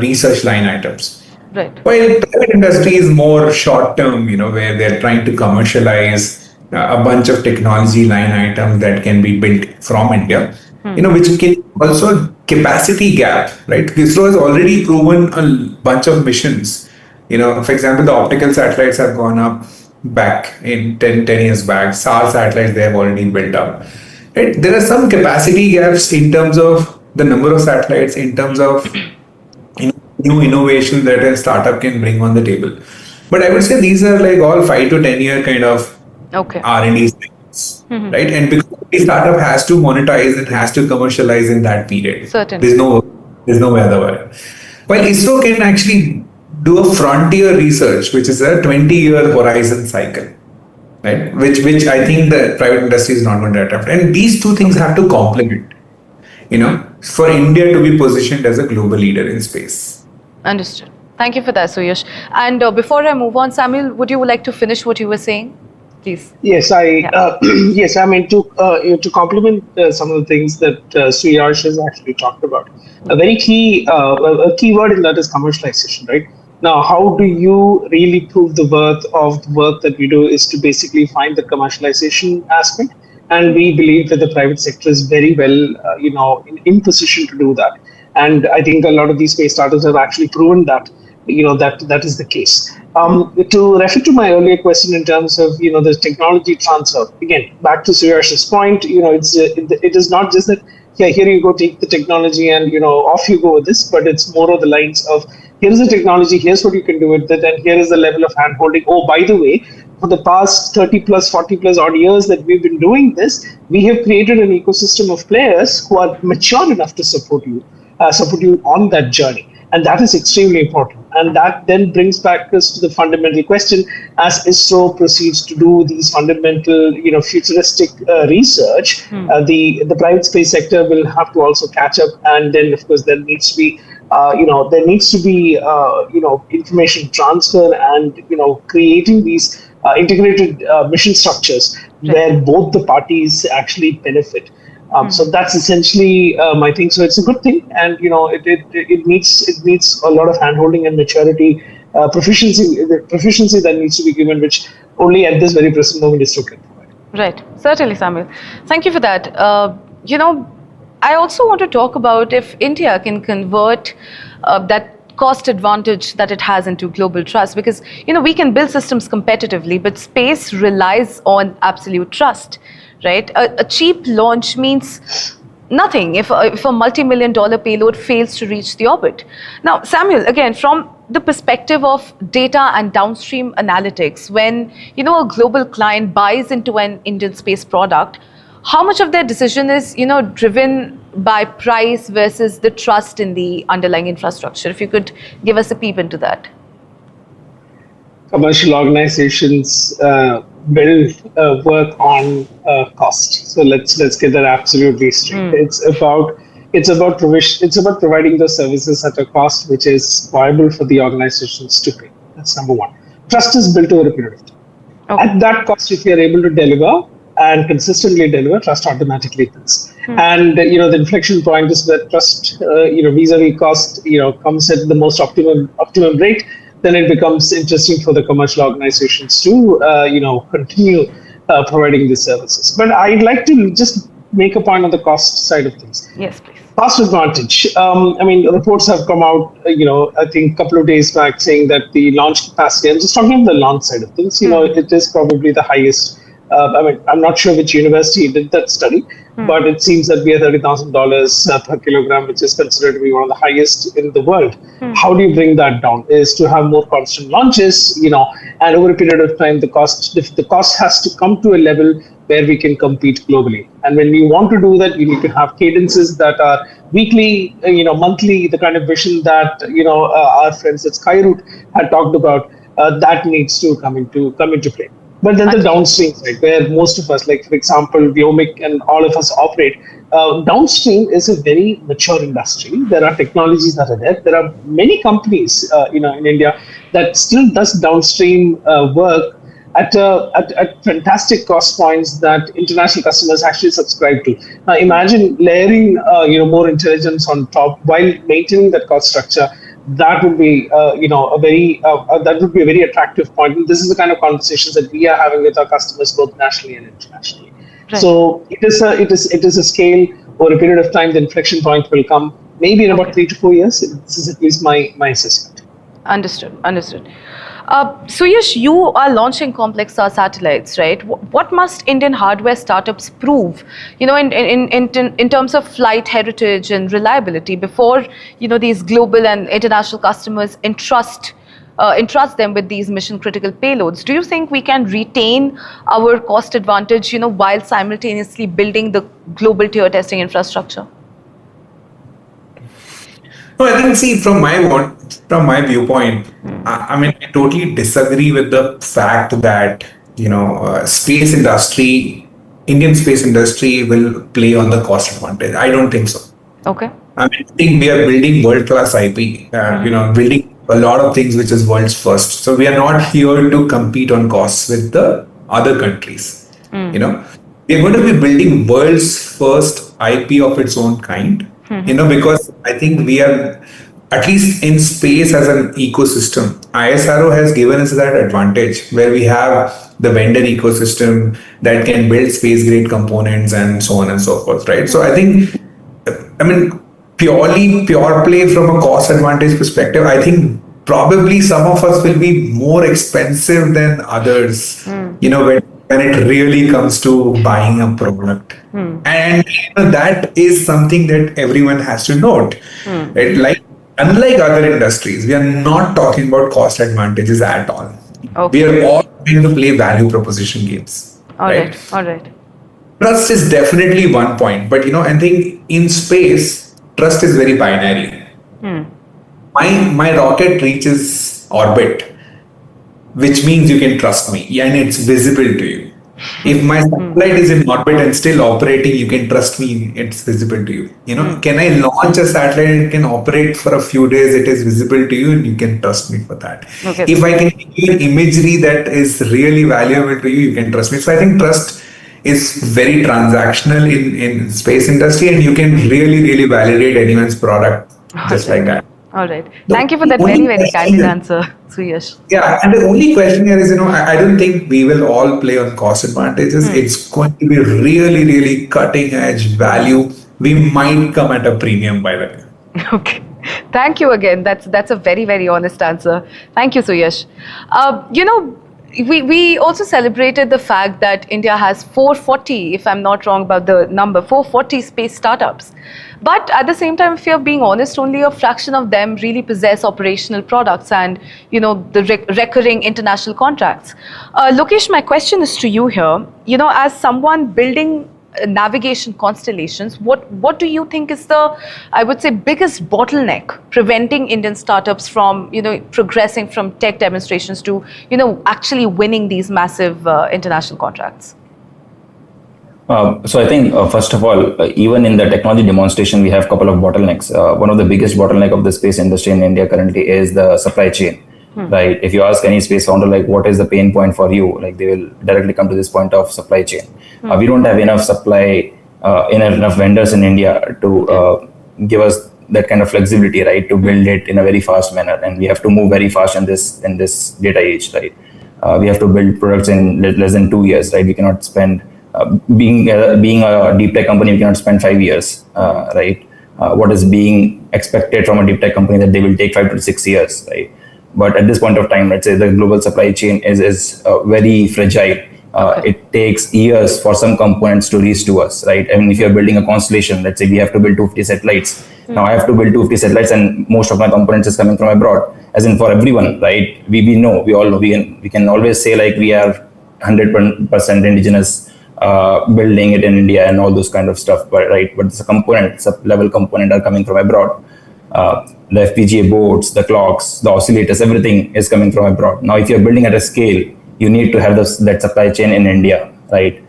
research line items. Right. While private industry is more short term, where they're trying to commercialize a bunch of technology line items that can be built from India, which can also capacity gap, right? ISRO has already proven a bunch of missions. For example, the optical satellites have gone up back in 10 years back. SAR satellites, they have already built up. Right? There are some capacity gaps in terms of the number of satellites, in terms of new innovations that a startup can bring on the table. But I would say these are like all 5 to 10 year kind of R&D things, right? And because the startup has to monetize, it has to commercialize in that period. Certainly. There's no way otherwise. While ISRO can actually do a frontier research, which is a 20-year horizon cycle, right? Which I think the private industry is not going to attempt. And these two things have to complement, for India to be positioned as a global leader in space. Understood. Thank you for that, Suyash. And before I move on, Samuel, would you like to finish what you were saying? Please. Yes, yes. I mean, to complement some of the things that Suyash has actually talked about, a very key word in that is commercialization, right? Now, how do you really prove the worth of the work that we do is to basically find the commercialization aspect, and we believe that the private sector is very well, in position to do that. And I think a lot of these space startups have actually proven that. That is the case. To refer to my earlier question in terms of the technology transfer, again back to Suyash's point, it is not just that here you go, take the technology and off you go with this, but it's more of the lines of here's the technology, here's what you can do with it, and here is the level of hand holding. Oh, by the way, for the past 30 plus 40 plus odd years that we've been doing this, we have created an ecosystem of players who are mature enough to support you on that journey. And that is extremely important. And that then brings back us to the fundamental question: as ISRO proceeds to do these fundamental, futuristic research, the private space sector will have to also catch up. And then, of course, there needs to be, information transfer and, creating these integrated mission structures where both the parties actually benefit. So that's essentially my thing. So it's a good thing, and it needs a lot of handholding and maturity, proficiency that needs to be given, which only at this very present moment ISRO can provide. Right, certainly, Samuel. Thank you for that. I also want to talk about if India can convert that cost advantage that it has into global trust, because we can build systems competitively, but space relies on absolute trust. Right, a cheap launch means nothing if a multi-million-dollar payload fails to reach the orbit. Now, Samuel, again, from the perspective of data and downstream analytics, when a global client buys into an Indian space product, how much of their decision is driven by price versus the trust in the underlying infrastructure? If you could give us a peep into that. Commercial organizations build work on cost. So let's get that absolutely straight. It's about providing those services at a cost which is viable for the organizations to pay. That's number one. Trust is built over a period of time. Okay. At that cost, if you are able to deliver and consistently deliver, trust automatically builds. And the inflection point is where trust, vis-a-vis cost, comes at the most optimum rate. Then it becomes interesting for the commercial organizations to, continue providing these services. But I'd like to just make a point on the cost side of things. Yes, please. Cost advantage. Reports have come out, I think a couple of days back saying that the launch capacity, I'm just talking about the launch side of things, it is probably the highest. I'm not sure which university did that study, but it seems that we are $30,000 per kilogram, which is considered to be one of the highest in the world. How do you bring that down? Is to have more constant launches, and over a period of time, the cost has to come to a level where we can compete globally. And when you want to do that, you need to have cadences that are weekly, monthly, the kind of vision that, our friends at Skyroot had talked about, that needs to come into play. But then the downstream side, where most of us, like for example, Viomic and all of us operate, downstream is a very mature industry. There are technologies that are there. There are many companies, in India that still does downstream work at fantastic cost points that international customers actually subscribe to. Now imagine layering, more intelligence on top while maintaining that cost structure. That would be, that would be a very attractive point. And this is the kind of conversations that we are having with our customers, both nationally and internationally. Right. So it is a scale. Over a period of time, the inflection point will come maybe in about 3 to 4 years. This is at least my assessment. Understood. So Yash, you are launching complex satellites, right? What must Indian hardware startups prove, in terms of flight heritage and reliability before, these global and international customers entrust them with these mission critical payloads? Do you think we can retain our cost advantage, while simultaneously building the global tier testing infrastructure? No, I think, see, from my viewpoint, I totally disagree with the fact that, Indian space industry will play on the cost advantage. I don't think so. Okay. I think we are building world-class IP, building a lot of things which is world's first. So we are not here to compete on costs with the other countries. We are going to be building world's first IP of its own kind. Because I think we are, at least in space as an ecosystem, ISRO has given us that advantage where we have the vendor ecosystem that can build space grade components and so on and so forth, right? So I think, pure play from a cost advantage perspective, I think probably some of us will be more expensive than others, when it really comes to buying a product. And that is something that everyone has to note. Unlike other industries, we are not talking about cost advantages at all. Okay. We are all going to play value proposition games. All right. Trust is definitely one point, but I think in space, trust is very binary. My rocket reaches orbit, which means you can trust me and it's visible to you. If my satellite is in orbit and still operating, you can trust me, it's visible to you. Can I launch a satellite, it can operate for a few days, it is visible to you and you can trust me for that. Okay. If I can give you an imagery that is really valuable to you, you can trust me. So I think trust is very transactional in space industry, and you can really validate anyone's product just like that. All right. Thank you for that very, very candid answer, Suyash. Yeah, and the only question here is, I don't think we will all play on cost advantages. It's going to be really cutting edge value. We might come at a premium by the way. Okay. Thank you again. That's a very, very honest answer. Thank you, Suyash. We also celebrated the fact that India has 440, if I'm not wrong about the number, 440 space startups. But at the same time, if you're being honest, only a fraction of them really possess operational products and, the recurring international contracts. Lokesh, my question is to you here. As someone building navigation constellations, what do you think is the, I would say, biggest bottleneck preventing Indian startups from, progressing from tech demonstrations to, actually winning these massive international contracts? So I think, first of all, even in the technology demonstration, we have a couple of bottlenecks. One of the biggest bottleneck of the space industry in India currently is the supply chain. Right? If you ask any space founder, like, what is the pain point for you? Like, they will directly come to this point of supply chain. We don't have enough supply, enough vendors in India to give us that kind of flexibility, right? To build it in a very fast manner, and we have to move very fast in this data age, right? We have to build products in less than 2 years, right? We cannot spend being a deep tech company, we cannot spend 5 years, right? What is being expected from a deep tech company that they will take 5 to 6 years, right? But at this point of time, let's say the global supply chain is very fragile. It takes years for some components to reach to us, right? I mean, if you're building a constellation, let's say we have to build 250 satellites. Now I have to build 250 satellites, and most of my components is coming from abroad. As in, for everyone, right? We all know, we can always say, like, we are 100% indigenous, building it in India and all those kind of stuff, but right? But the component, sub-level component, are coming from abroad. The FPGA boards, the clocks, the oscillators, everything is coming from abroad. Now, if you're building at a scale, you need to have that supply chain in India, right?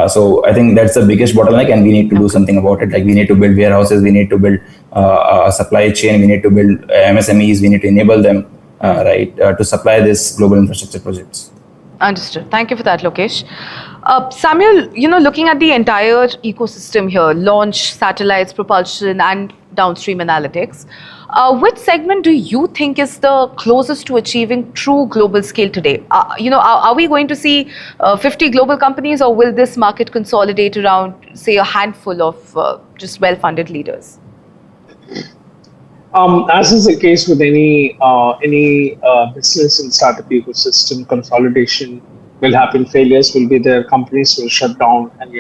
So I think that's the biggest bottleneck, and we need to do something about it. Like, we need to build warehouses, we need to build a supply chain, we need to build MSMEs, we need to enable them, right, to supply this global infrastructure projects. Understood. Thank you for that, Lokesh. Samuel, looking at the entire ecosystem here, launch, satellites, propulsion, and downstream analytics, which segment do you think is the closest to achieving true global scale today? Are we going to see 50 global companies, or will this market consolidate around, say, a handful of just well-funded leaders? As is the case with any business and startup ecosystem, consolidation will happen. Failures will be there. Companies will shut down, and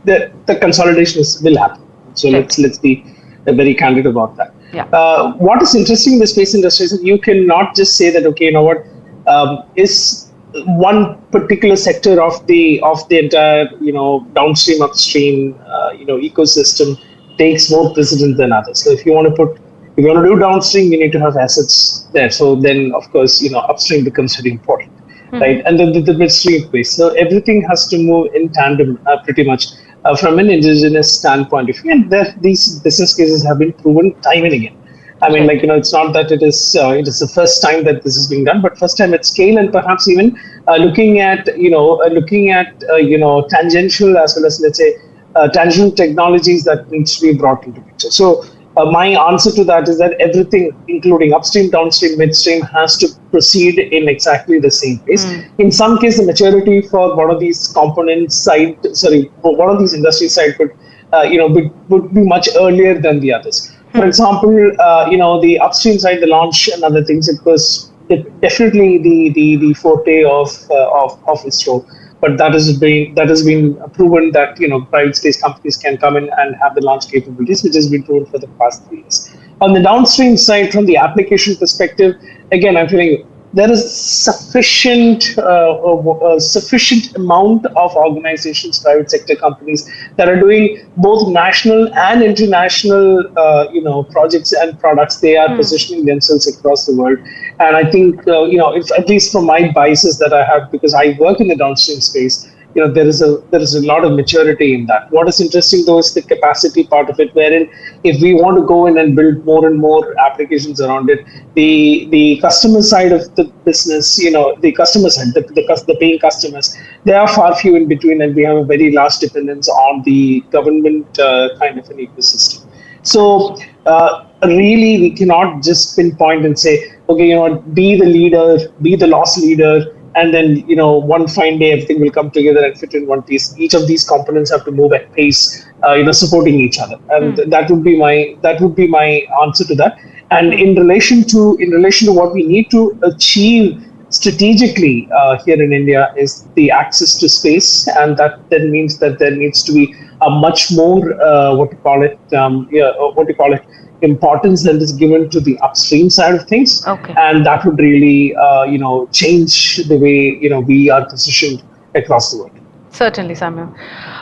the consolidation will happen. So let's be very candid about that. Yeah. What is interesting in the space industry is that you cannot just say that, okay, is one particular sector of the entire downstream, upstream ecosystem takes more precedence than others. So if you want to do downstream, you need to have assets there. So then, of course, upstream becomes very important, right? And then the midstream space. So everything has to move in tandem, pretty much, from an indigenous standpoint of view. And these business cases have been proven time and again. I mean, it's not that it is the first time that this is being done, but first time at scale, and perhaps even looking at tangential as well as, let's say, tangible technologies that needs to be brought into picture. So my answer to that is that everything, including upstream, downstream, midstream, has to proceed in exactly the same pace. In some case, the maturity for one of these components side, one of these industry side would be much earlier than the others. For example, the upstream side, the launch and other things, it was definitely the forte of ISRO. But that has been proven that private space companies can come in and have the launch capabilities, which has been proven for the past 3 years. On the downstream side, from the application perspective, again, I'm feeling there is sufficient amount of organizations, private sector companies that are doing both national and international projects and products. They are positioning themselves across the world, and I think it's, at least from my biases that I have, because I work in the downstream space, there is a lot of maturity in that. What is interesting though is the capacity part of it, wherein if we want to go in and build more and more applications around it, the customer side of the business, the customer side, the paying customers, they are far few in between, and we have a very large dependence on the government kind of an ecosystem. So really, we cannot just pinpoint and say, okay, be the leader, be the loss leader, and then one fine day everything will come together and fit in one piece. Each of these components have to move at pace, supporting each other, and that would be my answer to that. And in relation to what we need to achieve strategically here in India is the access to space, and that then means that there needs to be a much more importance that is given to the upstream side of things, and that would really change the way we are positioned across the world. Certainly, Samuel.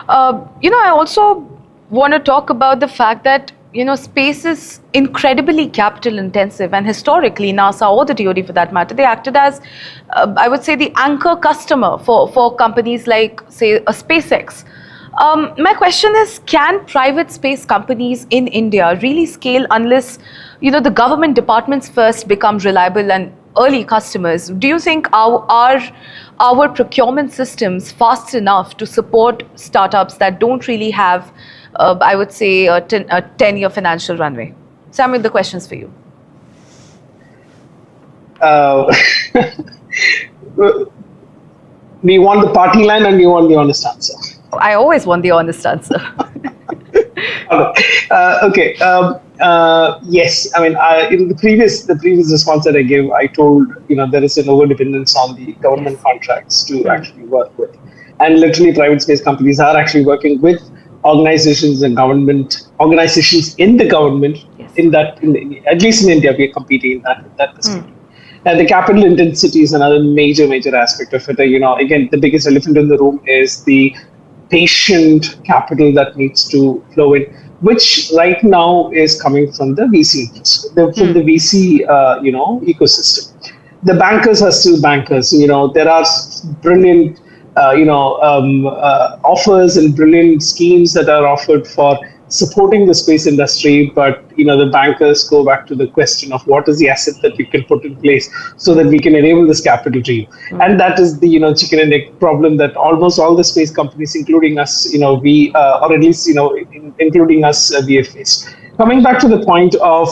I also want to talk about the fact that space is incredibly capital intensive, and historically NASA or the DoD for that matter, they acted as I would say the anchor customer for companies like, say, a SpaceX. My question is, can private space companies in India really scale unless the government departments first become reliable and early customers? Do you think our procurement systems fast enough to support startups that don't really have I would say a 10-year financial runway? Samuel, the question's for you. We want the party line and we want the honest answer. I always want the honest answer. Okay. Yes. I mean, in the previous response that I gave, I told there is an over dependence on the government contracts to actually work with, and literally private space companies are actually working with organizations and organizations in the government. Yes. At least in India, we are competing in that perspective. And the capital intensity is another major aspect of it. Again, the biggest elephant in the room is the patient capital that needs to flow in, which right now is coming from the VC, from the VC, ecosystem. The bankers are still bankers. There are brilliant, offers and brilliant schemes that are offered for supporting the space industry, but the bankers go back to the question of what is the asset that we can put in place so that we can enable this capital dream. And that is the chicken and egg problem that almost all the space companies, including us, we or at least including us, we have faced. Coming back to the point of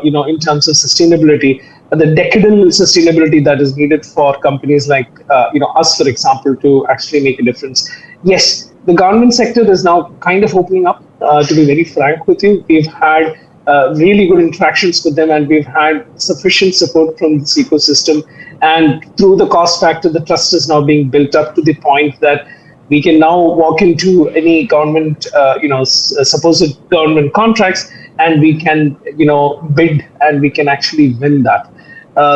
in terms of sustainability, the decadal sustainability that is needed for companies like us, for example, to actually make a difference. Yes, the government sector is now kind of opening up. To be very frank with you, we've had really good interactions with them, and we've had sufficient support from this ecosystem. And through the cost factor, the trust is now being built up to the point that we can now walk into any government, supposed government contracts, and we can, bid and we can actually win that.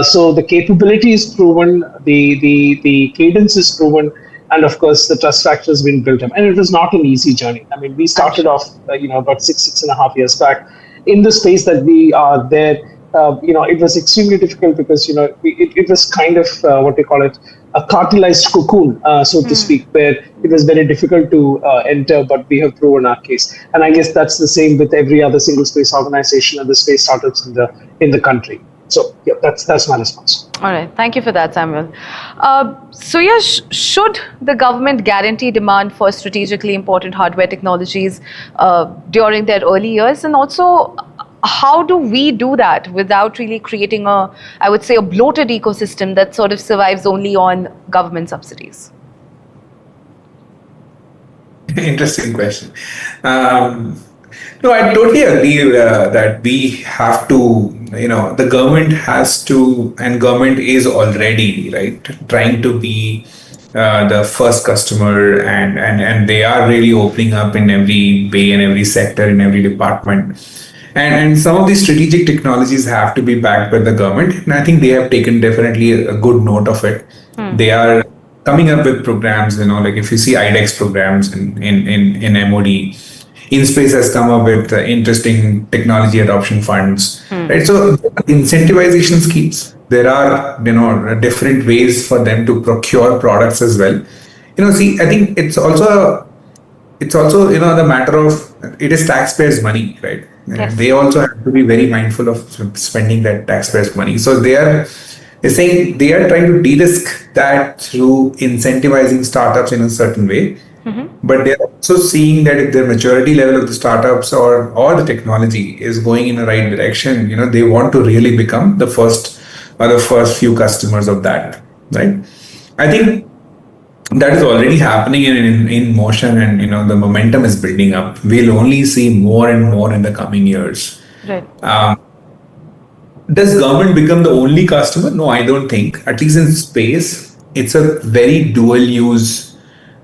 So the capability is proven, the cadence is proven, and of course the trust factor has been built up. And it was not an easy journey. I mean, we started off, about 6.5 years back in the space that we are there. It was extremely difficult because it was kind of what they call it, a cartelized cocoon, so to speak, where it was very difficult to enter, but we have proven our case. And I guess that's the same with every other single space organization and the space startups in the country. So yeah, that's my response. All right, thank you for that, Samuel. So yes, should the government guarantee demand for strategically important hardware technologies during their early years, and also how do we do that without really creating I would say, a bloated ecosystem that sort of survives only on government subsidies? Interesting question. No, I totally agree that we have to, the government has to, and government is already, right, trying to be the first customer, and they are really opening up in every way, in every sector, in every department. And some of these strategic technologies have to be backed by the government. And I think they have taken definitely a good note of it. They are coming up with programs, like if you see IDEX programs in MOD, InSpace has come up with interesting technology adoption funds, right? So incentivization schemes, there are, different ways for them to procure products as well. I think it's also, the matter of, it is taxpayers' money, right? Yes. They also have to be very mindful of spending that taxpayers' money. So they're saying they are trying to de-risk that through incentivizing startups in a certain way. But they're also seeing that if the maturity level of the startups or the technology is going in the right direction, they want to really become the first few customers of that, right? I think that is already happening in motion, and the momentum is building up. We'll only see more and more in the coming years. Right. Does government become the only customer? No, I don't think. At least in space, it's a very dual use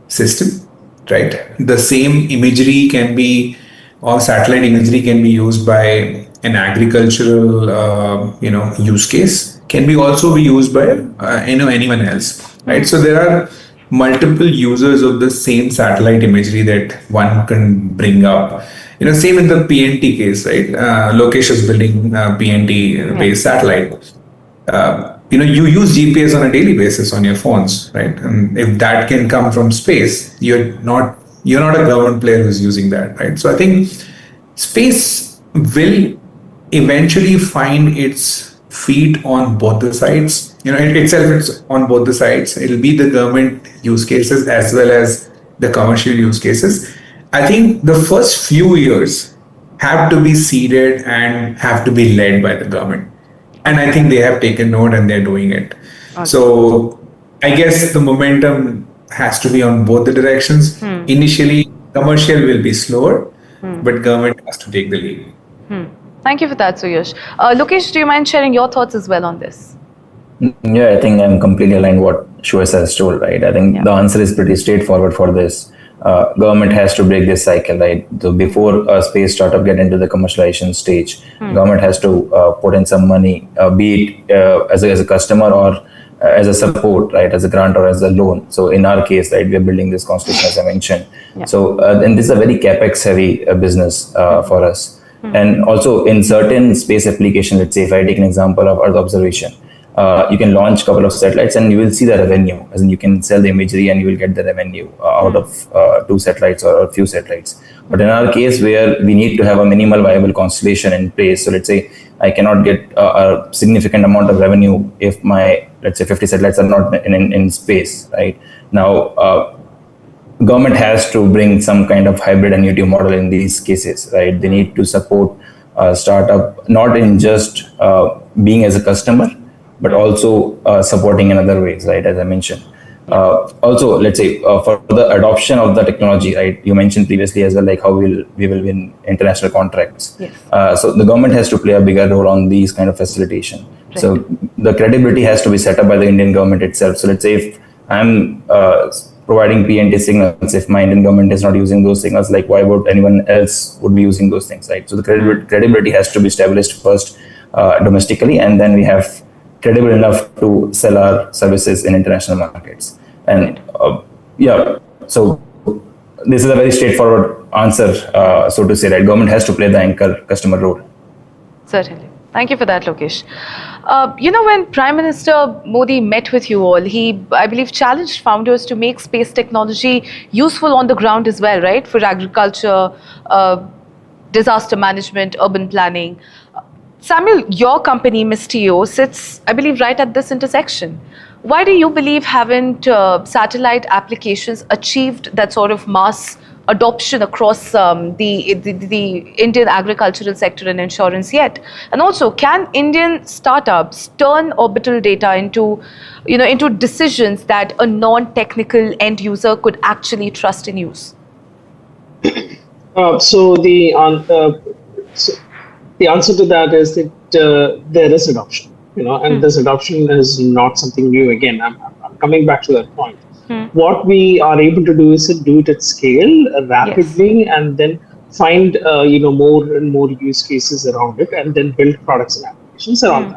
system, right? The same imagery can be, or satellite imagery can be used by an agricultural, use case. Can be also be used by anyone else, right? So there are multiple users of the same satellite imagery that one can bring up. Same in the PNT case, right? Lokesh is building PNT-based satellite. You use GPS on a daily basis on your phones, right? And if that can come from space, you're not a government player who's using that, right? So I think space will eventually find its feet on both the sides. It's on both the sides. It'll be the government use cases as well as the commercial use cases. I think the first few years have to be seeded and have to be led by the government. And I think they have taken note and they're doing it. Okay. So I guess the momentum has to be on both the directions. Initially, commercial will be slower, but government has to take the lead. Thank you for that, Suyash. Lokesh, do you mind sharing your thoughts as well on this? Yeah, I think I'm completely aligned what Suyash has told, right? I think the answer is pretty straightforward for this. Government has to break this cycle, right? So before a space startup get into the commercialization stage, government has to put in some money, be it as a customer or as a support, right? As a grant or as a loan. So in our case, right, we are building this constellation as I mentioned. Yeah. So and this is a very capex heavy business for us. And also in certain space applications, let's say if I take an example of Earth observation, you can launch a couple of satellites and you will see the revenue, as in you can sell the imagery and you will get the revenue out of 2 satellites or a few satellites. But in our case where we need to have a minimal viable constellation in place, so let's say I cannot get a significant amount of revenue if my, let's say 50 satellites are not in space, right? Now, government has to bring some kind of hybrid annuity model in these cases, right? They need to support a startup, not in just being as a customer, but also supporting in other ways, right? As I mentioned. Also, let's say for the adoption of the technology, right? You mentioned previously as well, like how we will win international contracts. Yes. So the government has to play a bigger role on these kind of facilitation. Right. So the credibility has to be set up by the Indian government itself. So let's say if I'm providing PNT signals, if my Indian government is not using those signals, like why would anyone else would be using those things, right? So the credibility has to be established first domestically, and then we have credible enough to sell our services in international markets. And so this is a very straightforward answer, so to say, that government has to play the anchor customer role. Certainly. Thank you for that, Lokesh. When Prime Minister Modi met with you all, he, I believe, challenged founders to make space technology useful on the ground as well, right? For agriculture, disaster management, urban planning. Samuel, your company, Mistio, sits, I believe, right at this intersection. Why do you believe haven't satellite applications achieved that sort of mass adoption across the Indian agricultural sector and insurance yet? And also, can Indian startups turn orbital data into decisions that a non-technical end user could actually trust and use? So the answer to that is that there is adoption, and this adoption is not something new. Again, I'm coming back to that point. What we are able to do is to do it at scale rapidly, yes, and then find more and more use cases around it, and then build products and applications around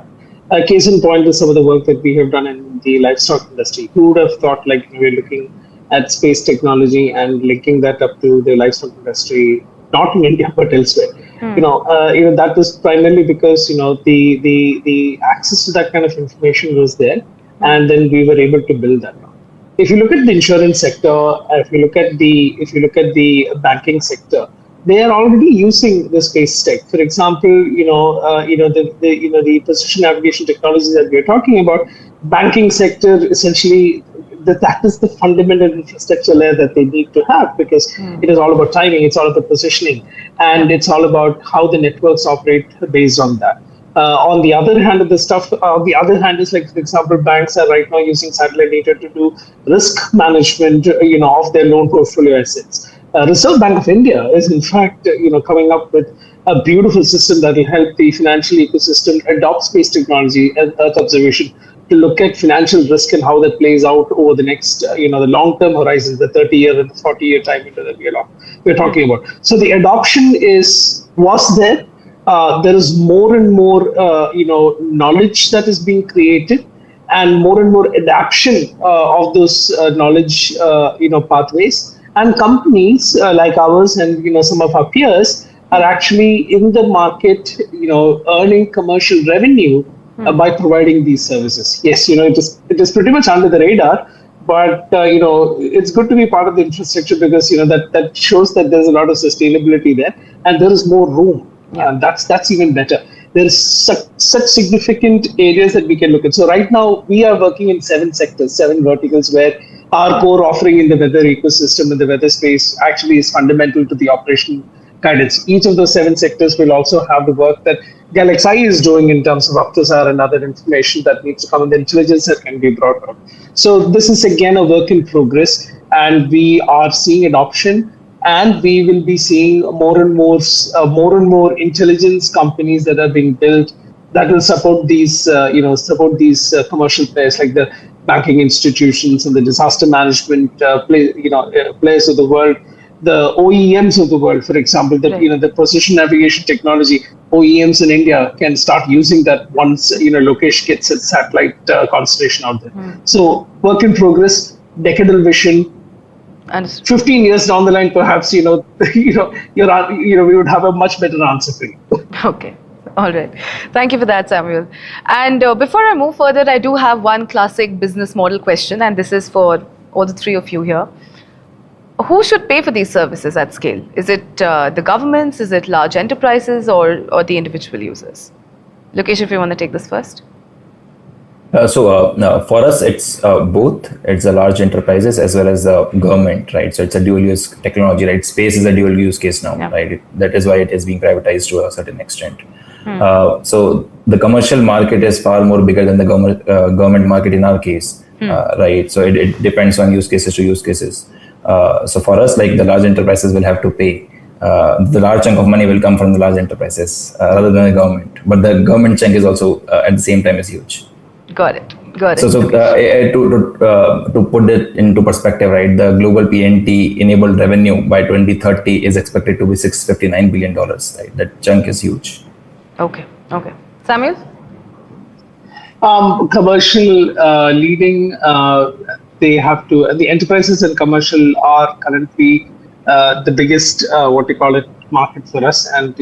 that. Case in point is some of the work that we have done in the livestock industry. Who would have thought, like, we're looking at space technology and linking that up to the livestock industry, not in India but elsewhere. That was primarily because the access to that kind of information was there, and then we were able to build that. If you look at the insurance sector, if you look at the banking sector, they are already using the space tech. For example, the precision navigation technologies that we are talking about, banking sector essentially, that is the fundamental infrastructure layer that they need to have, because it is all about timing, it's all about positioning, and it's all about how the networks operate based on that. On the other hand of the stuff, is, like, for example, banks are right now using satellite data to do risk management, of their loan portfolio assets. Reserve Bank of India is, in fact, coming up with a beautiful system that will help the financial ecosystem adopt space technology and Earth observation to look at financial risk and how that plays out over the next, the long-term horizon, the 30-year and the 40-year time window that we're talking about. So the adoption was there. There is more and more, knowledge that is being created, and more adaptation of those knowledge, pathways. And companies like ours and some of our peers are actually in the market, earning commercial revenue by providing these services. Yes, it is pretty much under the radar, but it's good to be part of the infrastructure because that shows that there's a lot of sustainability there, and there is more room. And that's even better. There's such significant areas that we can look at. So right now we are working in 7 sectors, 7 verticals, where our core offering in the weather ecosystem and the weather space actually is fundamental to the operational guidance. Each of those 7 sectors will also have the work that Galaxy is doing in terms of Aptosar and other information that needs to come in the intelligence that can be brought out. So this is again a work in progress, and we are seeing adoption. And we will be seeing more and more intelligence companies that are being built that will support these, commercial players like the banking institutions and the disaster management players of the world, the OEMs of the world, for example. That the precision navigation technology OEMs in India can start using that once Lokesh gets its satellite constellation out there. So work in progress, decadal vision. And 15 years down the line, perhaps we would have a much better answer for you. Okay. All right. Thank you for that, Samuel. And before I move further, I do have one classic business model question, and this is for all the 3 of you here. Who should pay for these services at scale? Is it the governments? Is it large enterprises, or the individual users? Lokesh, if you want to take this first. For us, it's both. It's the large enterprises as well as the government, right? So it's a dual use technology, right? Space is a dual use case now, right? That is why it is being privatized to a certain extent. So the commercial market is far more bigger than the government market in our case, right? So it depends on use cases to use cases. So for us, like the large enterprises will have to pay. The large chunk of money will come from the large enterprises rather than the government. But the government chunk is also at the same time is huge. Got it. So to put it into perspective, right, the global PNT enabled revenue by 2030 is expected to be $659 billion. Right, that chunk is huge. Okay. Samuel? Commercial leading, they have to. The enterprises and commercial are currently the biggest market for us, and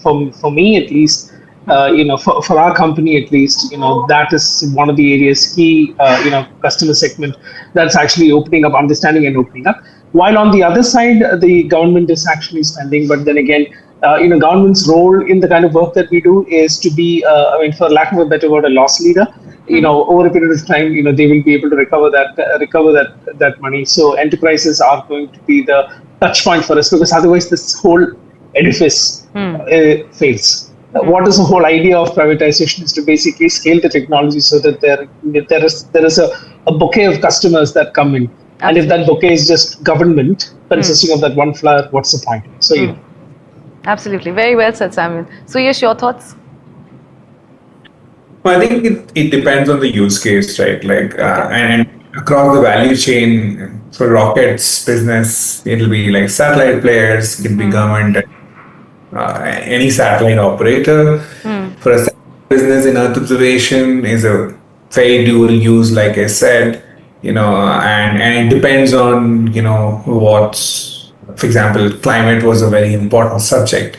for me at least. For our company at least, that is one of the areas, key, customer segment that's actually opening up, understanding and opening up. While on the other side, the government is actually spending, but then again, government's role in the kind of work that we do is to be, for lack of a better word, a loss leader. Over a period of time, they will be able to recover that money. So enterprises are going to be the touch point for us, because otherwise this whole edifice fails. What is the whole idea of privatization is to basically scale the technology so that there is a bouquet of customers that come in. Absolutely. And if that bouquet is just government consisting of that one flower, what's the point? So Absolutely. Very well said, Samuel. So yes, your thoughts? Well, I think it depends on the use case, right? And across the value chain, for rockets business, it'll be like satellite players, it can be government, any satellite operator. For a business in Earth observation is a very dual use, like I said, and it depends on, what's, for example, climate was a very important subject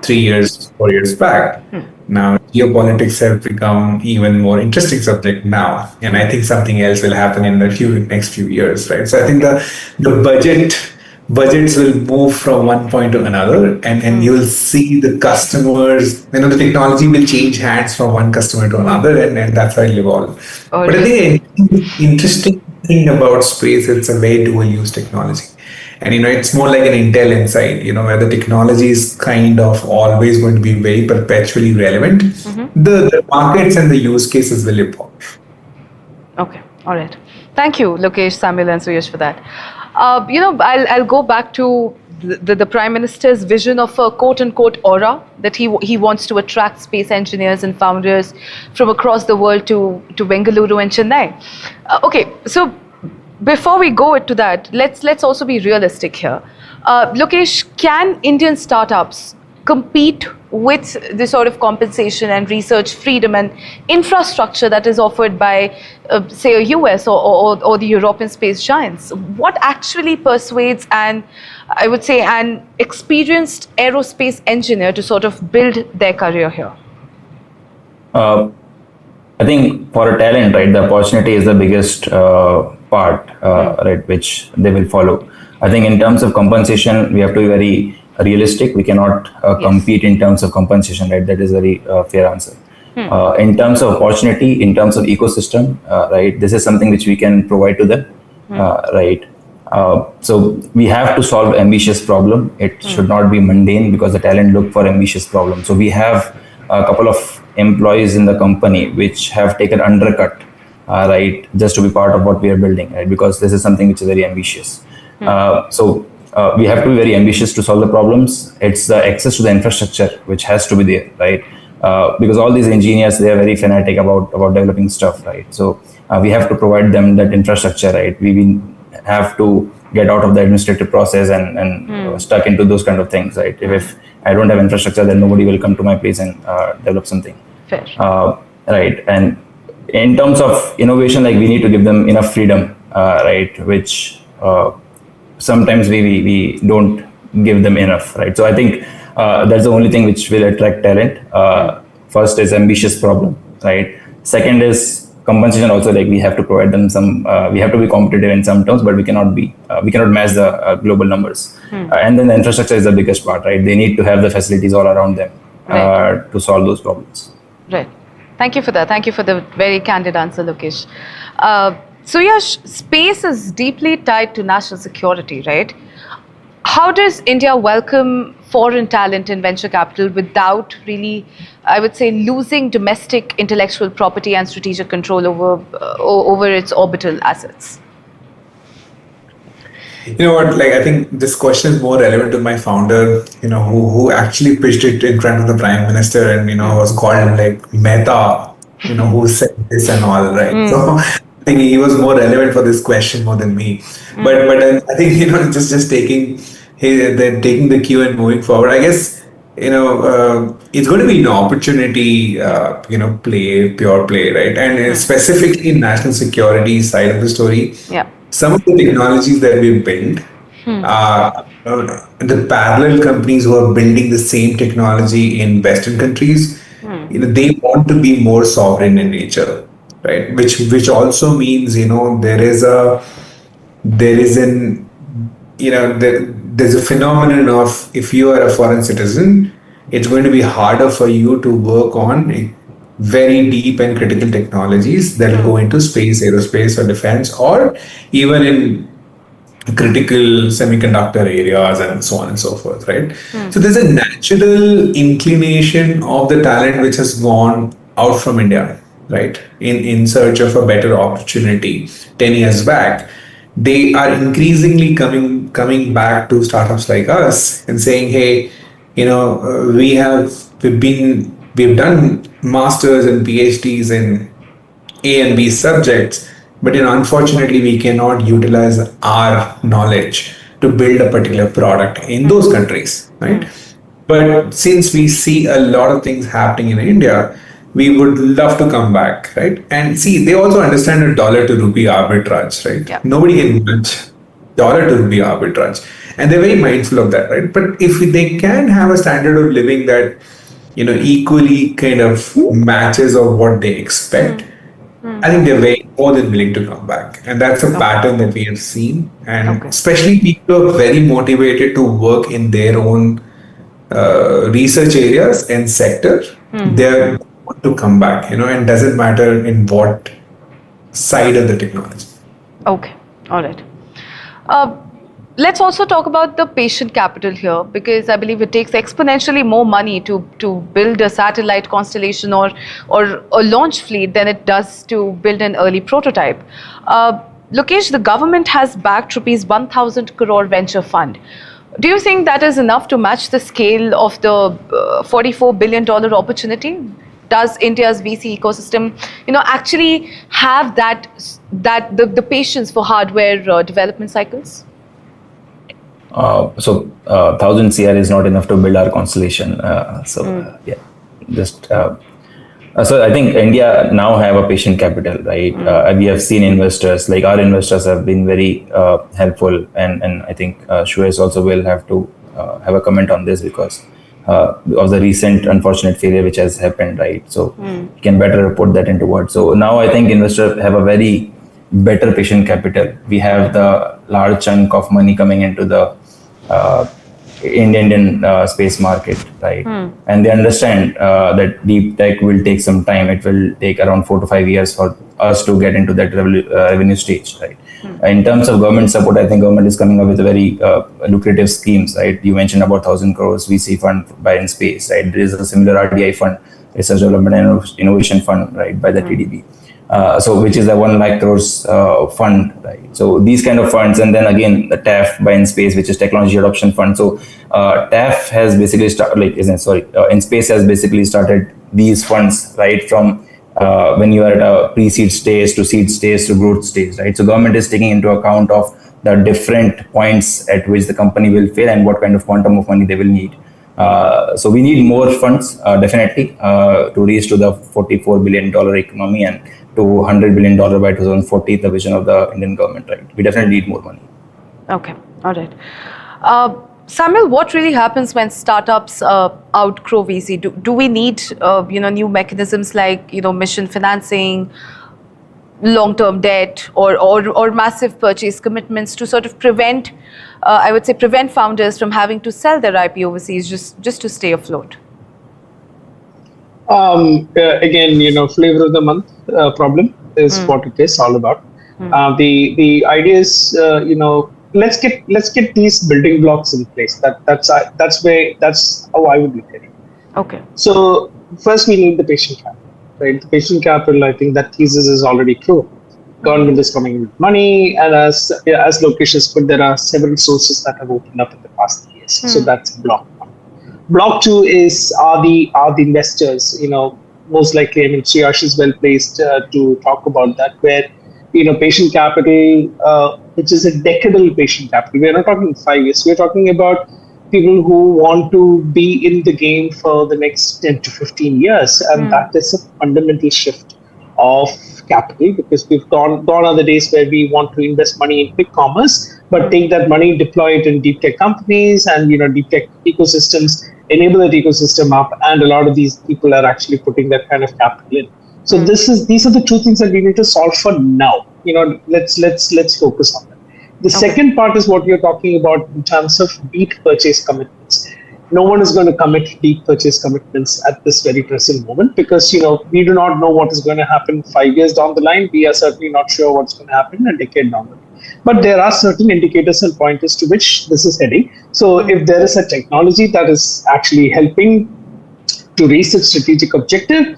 3 years, 4 years back. Now, geopolitics have become even more interesting subject now. And I think something else will happen in the next few years, right? So I think the budgets will move from one point to another, and you'll see the customers, the technology will change hands from one customer to another, and that's how it'll evolve. But I think the interesting thing about space, it's a very dual use technology. And, it's more like an Intel Inside, where the technology is kind of always going to be very perpetually relevant. The markets and the use cases will evolve. Okay. All right. Thank you, Lokesh, Samuel, and Suyash for that. I'll go back to the Prime Minister's vision of a quote-unquote aura, that he wants to attract space engineers and founders from across the world to Bengaluru and Chennai. Okay, so before we go to that, let's also be realistic here. Lokesh, can Indian startups compete with the sort of compensation and research freedom and infrastructure that is offered by, say, a US or the European space giants? What actually persuades an experienced aerospace engineer to sort of build their career here? I think for a talent, right, the opportunity is the biggest part, right, which they will follow. I think in terms of compensation, we have to be very realistic. We cannot compete in terms of compensation, right? That is a very fair answer. In terms of opportunity, in terms of ecosystem, right, this is something which we can provide to them, right? So we have to solve ambitious problem. It should not be mundane, because the talent look for ambitious problems. So we have a couple of employees in the company which have taken undercut, right, just to be part of what we are building, right? Because this is something which is very ambitious. So we have to be very ambitious to solve the problems. It's the access to the infrastructure which has to be there, right? Because all these engineers, they are very fanatic about developing stuff, right? So we have to provide them that infrastructure, right? We have to get out of the administrative process and stuck into those kind of things, right? If I don't have infrastructure, then nobody will come to my place and develop something. Fair. Right. And in terms of innovation, like, we need to give them enough freedom, right? Which sometimes we don't give them enough, right? So I think that's the only thing which will attract talent. First is ambitious problem, right? Second is compensation. Also, like, we have to provide them some. We have to be competitive in some terms, but we cannot match the global numbers. And then the infrastructure is the biggest part, right? They need to have the facilities all around them to solve those problems. Right. Thank you for that. Thank you for the very candid answer, Lokesh. So Yash, space is deeply tied to national security, right? How does India welcome foreign talent in venture capital without really, I would say, losing domestic intellectual property and strategic control over its orbital assets? You know what, like, I think this question is more relevant to my founder, who actually pitched it in front of the Prime Minister, and, was called like Mehta, who said this and all, right? So I think he was more relevant for this question more than me. But I think, just taking the cue and moving forward, I guess, it's going to be an opportunity, pure play, right? And specifically in national security side of the story. Yeah. Some of the technologies that we build, the parallel companies who are building the same technology in Western countries, they want to be more sovereign in nature, right? Which also means, there's a phenomenon of, if you are a foreign citizen, it's going to be harder for you to work on very deep and critical technologies that will go into space, aerospace, or defense, or even in critical semiconductor areas and so on and so forth, right? So there's a natural inclination of the talent which has gone out from India, right? In search of a better opportunity 10 years back. They are increasingly coming back to startups like us and saying, hey, we've done masters and PhDs in A and B subjects, but unfortunately we cannot utilize our knowledge to build a particular product in those countries, right? But since we see a lot of things happening in India, we would love to come back, right? And see, they also understand a dollar to rupee arbitrage, right? Yeah. Nobody can match dollar to rupee arbitrage, and they're very mindful of that, right? But if they can have a standard of living that equally kind of matches of what they expect, I think they're very more than willing to come back. And that's a pattern that we have seen. And especially people are very motivated to work in their own research areas and sector. They're want to come back, and doesn't matter in what side of the technology. Okay, all right. Let's also talk about the patient capital here, because I believe it takes exponentially more money to build a satellite constellation or a launch fleet than it does to build an early prototype. Lokesh, the government has backed rupees 1,000 crore venture fund. Do you think that is enough to match the scale of the $44 billion opportunity? Does India's VC ecosystem, actually have the patience for hardware development cycles? So 1,000 CR is not enough to build our constellation. So I think India now have a patient capital, right? We have seen investors, like our investors have been very helpful, and I think Suresh also will have to have a comment on this because of the recent unfortunate failure which has happened, right? So you can better put that into words. So now I think investors have a very better patient capital. We have the large chunk of money coming into the Indian space market, right? And they understand that deep tech will take some time. It will take around 4 to 5 years for us to get into that revenue stage, right? In terms of government support, I think government is coming up with a very lucrative schemes, right? You mentioned about 1,000 crores VC fund by in space, right? There is a similar RDI fund, Research Development and Innovation Fund, right, by the TDB. So which is a 1 lakh crores fund, right? So these kind of funds, and then again the TAF by InSpace, which is Technology Adoption Fund. So TAF has basically started, InSpace has basically started these funds, right, from when you are at a pre-seed stage to seed stage to growth stage, right? So government is taking into account of the different points at which the company will fail and what kind of quantum of money they will need. So we need more funds, definitely, to reach to the $44 billion economy and to $100 billion by 2040, the vision of the Indian government, right? We definitely need more money. Okay, all right. Samuel, what really happens when startups outgrow VC? Do we need new mechanisms like mission financing, long-term debt, or massive purchase commitments to sort of prevent founders from having to sell their IP overseas just to stay afloat? Again, flavor of the month problem is what it is all about. The idea is, let's get these building blocks in place. That's how I would look at it. Okay. So first we need the patient capital, right? The patient capital, I think that thesis is already true. Government is coming in with money, and as Lokesh has put, there are several sources that have opened up in the past years. So that's block one. Block two is are the investors, most likely, I mean, Sriyash is well placed to talk about that, where patient capital, which is a decadal patient capital. We're not talking 5 years. We're talking about people who want to be in the game for the next 10 to 15 years. And that is a fundamental shift of capital, because we've gone are the days where we want to invest money in quick commerce, but take that money, deploy it in deep tech companies and deep tech ecosystems, enable that ecosystem up, and a lot of these people are actually putting that kind of capital in. So these are the two things that we need to solve for now. Let's focus on that. The second part is what you're talking about in terms of deep purchase commitments. No one is going to commit deep purchase commitments at this very present moment, because we do not know what is going to happen 5 years down the line. We are certainly not sure what's going to happen a decade down the line. But there are certain indicators and pointers to which this is heading. So if there is a technology that is actually helping to reach its strategic objective,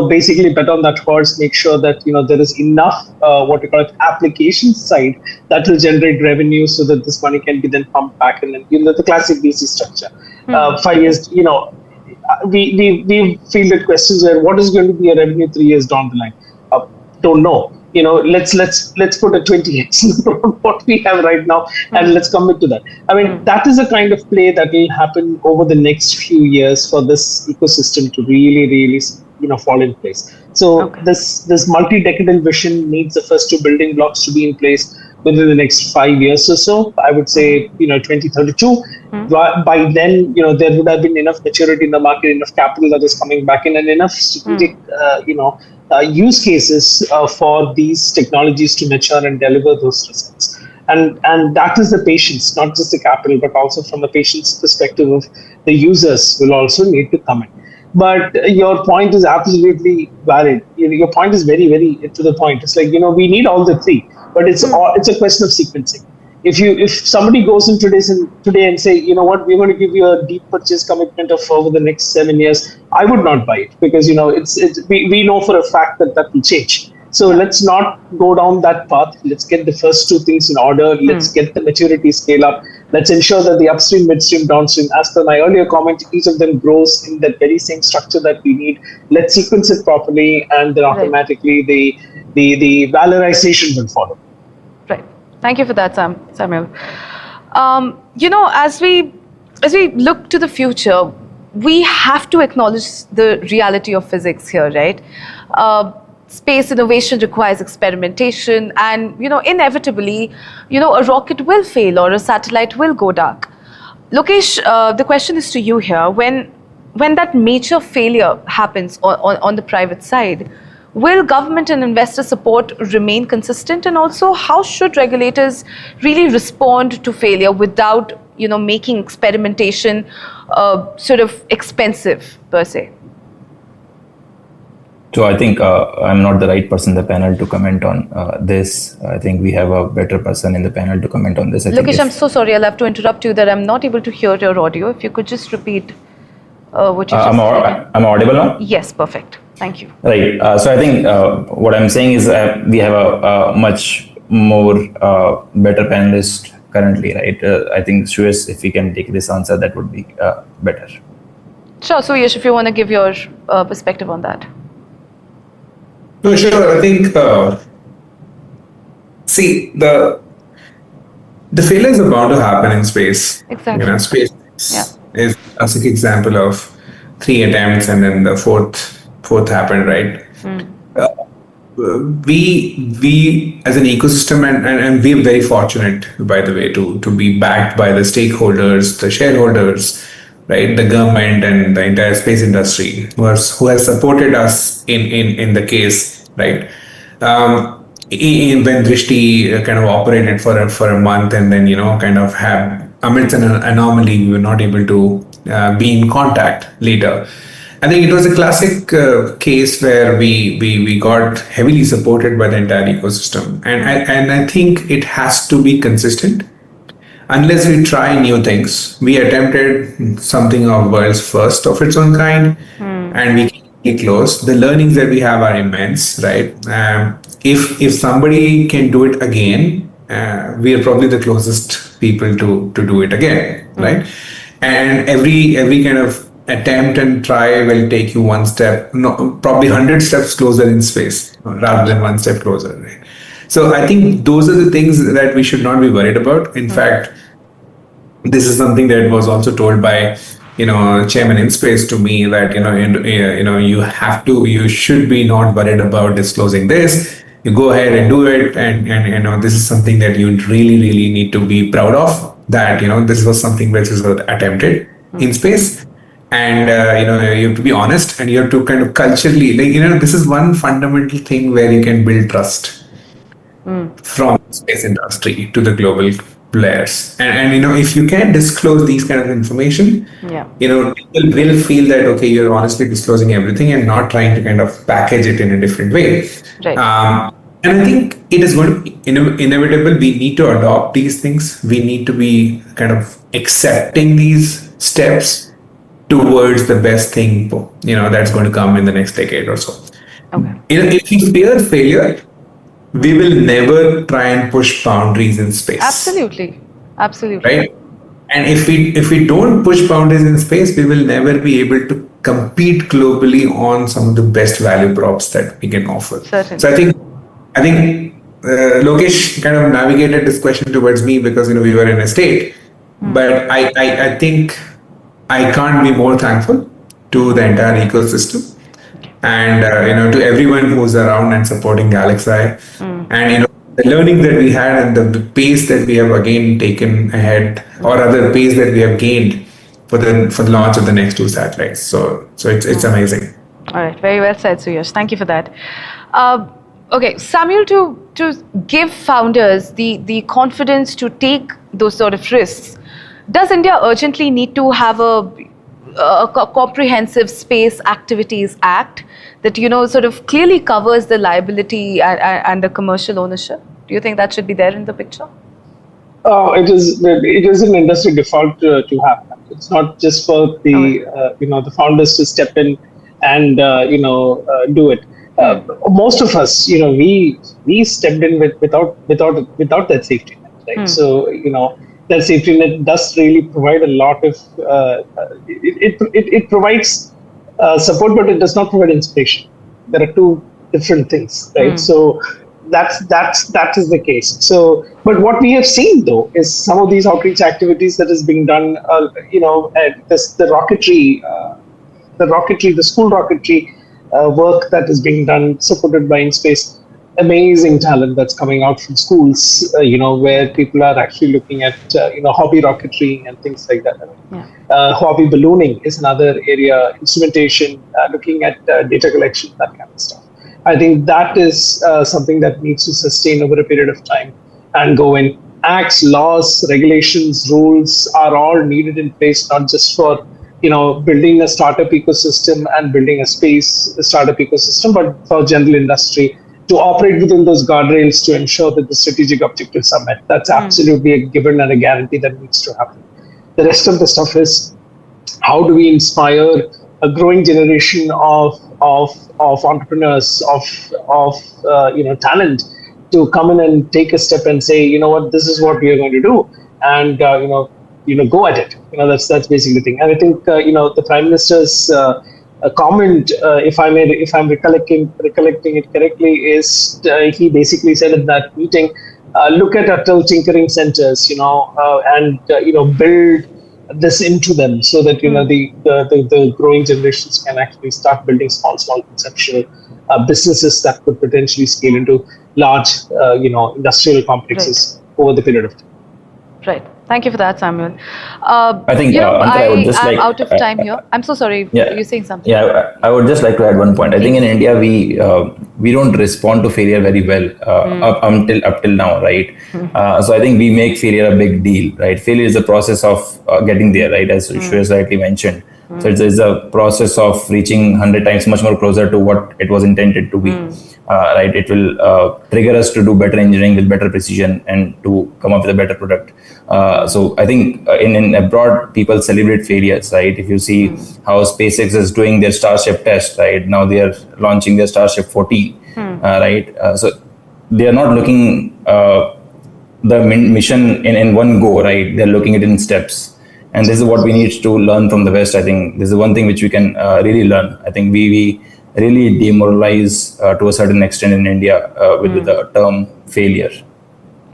basically bet on that horse, make sure that, there is enough, what we call it, application side that will generate revenue so that this money can be then pumped back. And then, the classic VC structure. 5 years, we fielded questions where what is going to be a revenue 3 years down the line? Don't know. Let's put a 20x on what we have right now, and let's commit to that. I mean, that is a kind of play that will happen over the next few years for this ecosystem to really, fall in place. So this multi-decadal vision needs the first two building blocks to be in place within the next 5 years or so. I would say, 2032. By then, there would have been enough maturity in the market, enough capital that is coming back in, and enough strategic, use cases for these technologies to mature and deliver those results. And that is the patience, not just the capital, but also from a patient's perspective of the users will also need to come in. But your point is absolutely valid. Your point is very, very to the point. It's like, we need all the three, but it's a question of sequencing. If somebody goes in today and say, we're going to give you a deep purchase commitment of over the next 7 years, I would not buy it, because we know for a fact that will change. So let's not go down that path. Let's get the first two things in order. Let's get the maturity scale up. Let's ensure that the upstream, midstream, downstream, as per my earlier comment, each of them grows in that very same structure that we need. Let's sequence it properly, and then automatically the valorization will follow. Right. Thank you for that, Samuel. As we look to the future, we have to acknowledge the reality of physics here, right? Space innovation requires experimentation, and inevitably, a rocket will fail or a satellite will go dark. Lokesh, the question is to you here. When that major failure happens on the private side, will government and investor support remain consistent? And also, how should regulators really respond to failure without making experimentation sort of expensive per se? So I think I'm not the right person in the panel to comment on this. I think we have a better person in the panel to comment on this. Lokesh, I'm so sorry. I'll have to interrupt you that I'm not able to hear your audio. If you could just repeat what you just said. I'm audible now? Yes, perfect. Thank you. Right. So I think what I'm saying is we have a much more better panelist currently, right? I think, Suyash, if we can take this answer, that would be better. Sure. So, Yash, if you want to give your perspective on that. No, sure. I think, see, the failures are bound to happen in space. Exactly. Space is a classic example of 3 attempts and then the fourth happened, right? We as an ecosystem, and we're very fortunate, by the way, to be backed by the stakeholders, the shareholders, right, the government and the entire space industry who has supported us in the case, right? When Drishti kind of operated for a month, and then kind of have amidst an anomaly, we were not able to be in contact later. I think it was a classic case where we got heavily supported by the entire ecosystem, and I think it has to be consistent. Unless we try new things, we attempted something of world's first of its own kind, and we keep close. The learnings that we have are immense, right? If somebody can do it again, we are probably the closest people to do it again, right? And every kind of attempt and try will take you one step, probably 100 steps closer in space rather than one step closer, right? So I think those are the things that we should not be worried about. In fact, this is something that was also told by chairman in space to me, that you should be not worried about disclosing this. You go ahead and do it, and this is something that you really need to be proud of, that this was something which was attempted in space. And you have to be honest, and you have to kind of culturally, this is one fundamental thing where you can build trust from the space industry to the global players. And if you can disclose these kind of information, people will feel that, okay, you're honestly disclosing everything and not trying to kind of package it in a different way. Right. And I think it is going to be inevitable. We need to adopt these things. We need to be kind of accepting these steps towards the best thing, that's going to come in the next decade or so. Okay. If we fear failure, we will never try and push boundaries in space. Absolutely. Right? And if we don't push boundaries in space, we will never be able to compete globally on some of the best value props that we can offer. Certainly. So I think Lokesh kind of navigated this question towards me because we were in a state, but I think I can't be more thankful to the entire ecosystem, and to everyone who's around and supporting Galaxy, and the learning that we had and the pace that we have again taken ahead, or other pace that we have gained for the launch of the next 2 satellites. So it's amazing. All right, very well said, Suyash. Thank you for that. Okay, Samuel, to give founders the confidence to take those sort of risks, does India urgently need to have a comprehensive Space Activities Act that sort of clearly covers the liability and the commercial ownership? Do you think that should be there in the picture? It is an industry default to have that. It's not just for the the founders to step in and do it. Most of us, we stepped in without that safety net, right? So that safety net does really provide a lot of it provides support, but it does not provide inspiration. There are two different things, right? So that is the case. So, but what we have seen though is some of these outreach activities that is being done. The rocketry, the school rocketry work that is being done, supported by InSpace. Amazing talent that's coming out from schools, where people are actually looking at, hobby rocketry and things like that. Yeah. Hobby ballooning is another area, instrumentation, looking at data collection, that kind of stuff. I think that is something that needs to sustain over a period of time and go in. Acts, laws, regulations, rules are all needed in place, not just for building a startup ecosystem and building a startup ecosystem, but for general industry to operate within those guardrails to ensure that the strategic objectives are met. That's absolutely a given and a guarantee that needs to happen. The rest of the stuff is how do we inspire a growing generation of entrepreneurs, of talent to come in and take a step and say, you know what, this is what we are going to do, and go at it. That's basically the thing. And I think the Prime Minister's a comment, if I'm recollecting it correctly, is he basically said at that meeting, look at Atal tinkering centers, and build this into them so that the growing generations can actually start building small conceptual businesses that could potentially scale into large industrial complexes over the period of time. Right. Thank you for that, Samuel. I think I would just I'm out of time here. I'm so sorry. Yeah, you're saying something. Yeah, I would just like to add one point. I think in India we don't respond to failure very well up till now, right? So I think we make failure a big deal, right? Failure is a process of getting there, right? As Shreya rightly mentioned. So it's a process of reaching 100 times much more closer to what it was intended to be. Right? It will trigger us to do better engineering with better precision and to come up with a better product. So I think in abroad, people celebrate failures, right? If you see how SpaceX is doing their Starship test, right? Now they are launching their Starship 14, right? So they are not looking the mission in one go, right? They're looking at it in steps. And this is what we need to learn from the West. I think this is one thing which we can really learn. I think we really demoralize to a certain extent in India with the term failure.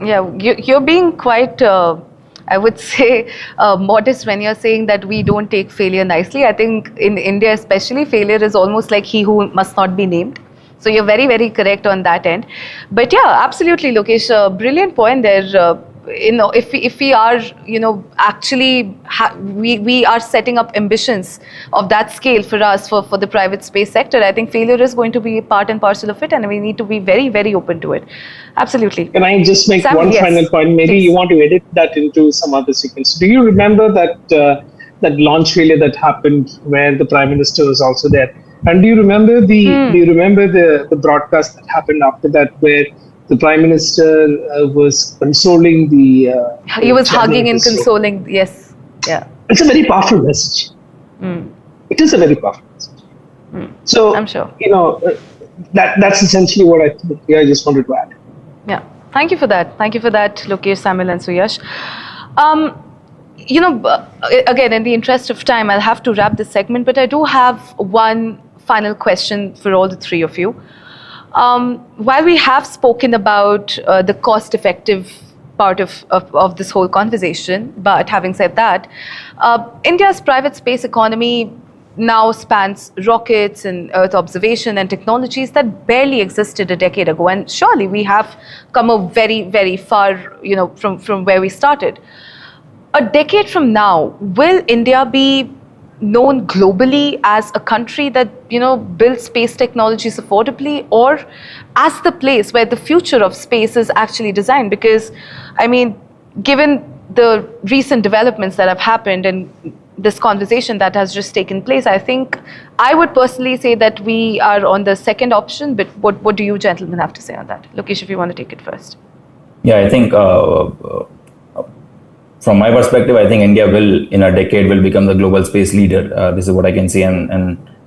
Yeah, you're being quite, I would say, modest when you're saying that we don't take failure nicely. I think in India especially, failure is almost like he who must not be named. So you're very, very correct on that end. But yeah, absolutely, Lokesh, brilliant point there. If we are, actually, we are setting up ambitions of that scale for us, for the private space sector, I think failure is going to be part and parcel of it, and we need to be very, very open to it. Absolutely. Can I just make one final point? Maybe you want to edit that into some other sequence. Do you remember that launch failure that happened where the Prime Minister was also there? And do you remember the broadcast that happened after that, where the Prime Minister was consoling the... he was hugging and consoling, yes. Yeah. It's a very powerful message. It is a very powerful message. So, I'm sure. That's essentially what I just wanted to add. Yeah. Thank you for that. Thank you for that, Lokesh, Samuel and Suyash. Again, in the interest of time, I'll have to wrap this segment, but I do have one final question for all the three of you. While we have spoken about the cost-effective part of this whole conversation, but having said that, India's private space economy now spans rockets and Earth observation and technologies that barely existed a decade ago. And surely we have come a very, very far, from where we started. A decade from now, will India be known globally as a country that builds space technologies affordably, or as the place where the future of space is actually designed? Because given the recent developments that have happened and this conversation that has just taken place, I think I would personally say that we are on the second option. But what do you gentlemen have to say on that? Lokesh, if you want to take it first. Yeah, I think from my perspective, I think India in a decade will become the global space leader. This is what I can say, and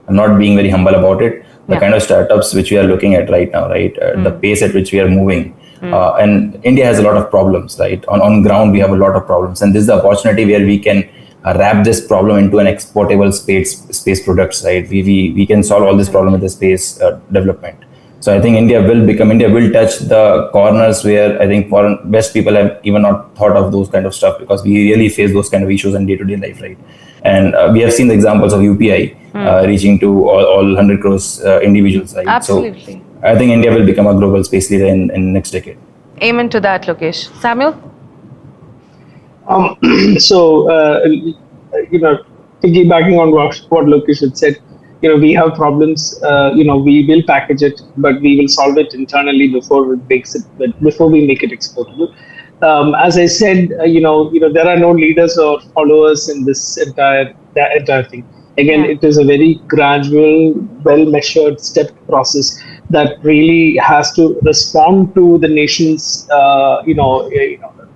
I'm not being very humble about it. The kind of startups which we are looking at right now, right? The pace at which we are moving. And India has a lot of problems, right? On ground, we have a lot of problems. And this is the opportunity where we can wrap this problem into an exportable space products, right? We can solve all this problem with the space development. So I think India will touch the corners where I think foreign West people have even not thought of those kind of stuff, because we really face those kind of issues in day-to-day life, right? And we have seen the examples of UPI reaching to all 100 crores individuals, right? Absolutely. So I think India will become a global space leader in next decade. Amen to that, Lokesh. Samuel? Piggybacking on what Lokesh had said, we have problems. We will package it, but we will solve it internally before we make it exportable. As I said, there are no leaders or followers in this entire thing. Again, it is a very gradual, well-measured, stepped process that really has to respond to the nation's,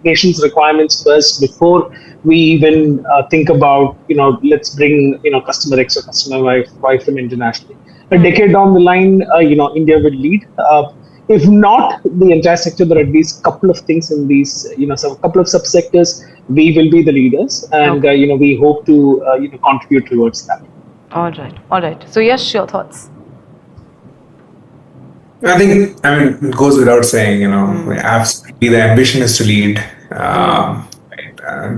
nation's requirements first before we even think about, let's bring, customer X or customer Y from internationally. A decade down the line, India will lead. If not the entire sector, but at least a couple of things in these, a couple of subsectors, we will be the leaders, and we hope to contribute towards that. All right. So yes, your thoughts. I think, it goes without saying, absolutely the ambition is to lead,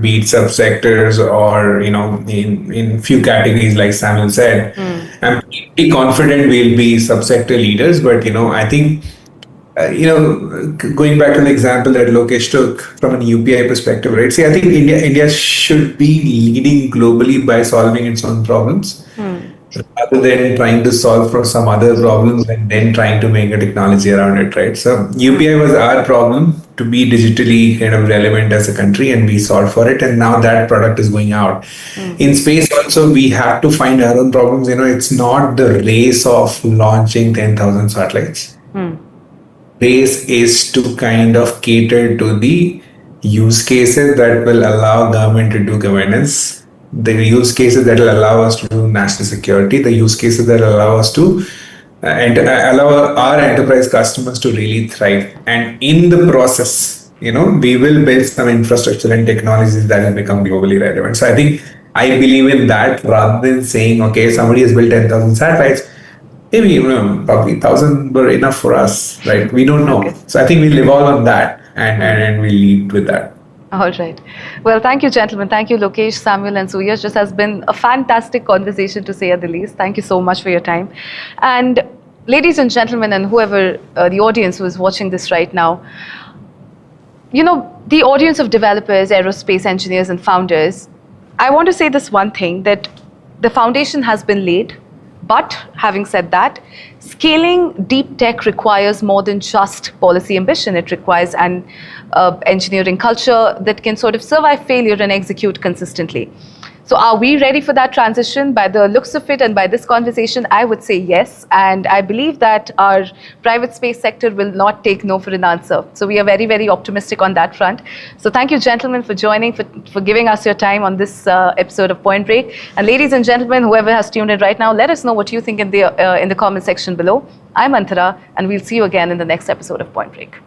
be it subsectors or, in few categories, like Samuel said. I'm pretty confident we'll be subsector leaders, but, I think, going back to the example that Lokesh took from an UPI perspective, right? See, I think India should be leading globally by solving its own problems, rather than trying to solve for some other problems and then trying to make a technology around it, right? So UPI was our problem to be digitally kind of relevant as a country, and we solved for it, and now that product is going out. In space also, we have to find our own problems. It's not the race of launching 10,000 satellites. Race is to kind of cater to the use cases that will allow government to do governance, the use cases that will allow us to do national security, the use cases that allow us to allow our enterprise customers to really thrive. And in the process, we will build some infrastructure and technologies that will become globally relevant. So I believe in that, rather than saying, okay, somebody has built 10,000 satellites, maybe probably 1,000 were enough for us, right? We don't know. So I think we'll evolve on that and we'll lead with that. All right. Well, thank you, gentlemen. Thank you, Lokesh, Samuel, and Suyash. This has been a fantastic conversation, to say at the least. Thank you so much for your time. And ladies and gentlemen, and whoever the audience who is watching this right now, the audience of developers, aerospace engineers, and founders, I want to say this one thing, that the foundation has been laid. But having said that, scaling deep tech requires more than just policy ambition. It requires an engineering culture that can sort of survive failure and execute consistently. So are we ready for that transition? By the looks of it and by this conversation, I would say yes. And I believe that our private space sector will not take no for an answer. So we are very, very optimistic on that front. So thank you, gentlemen, for joining, for giving us your time on this episode of Point Break. And ladies and gentlemen, whoever has tuned in right now, let us know what you think in the comment section below. I'm Antara, and we'll see you again in the next episode of Point Break.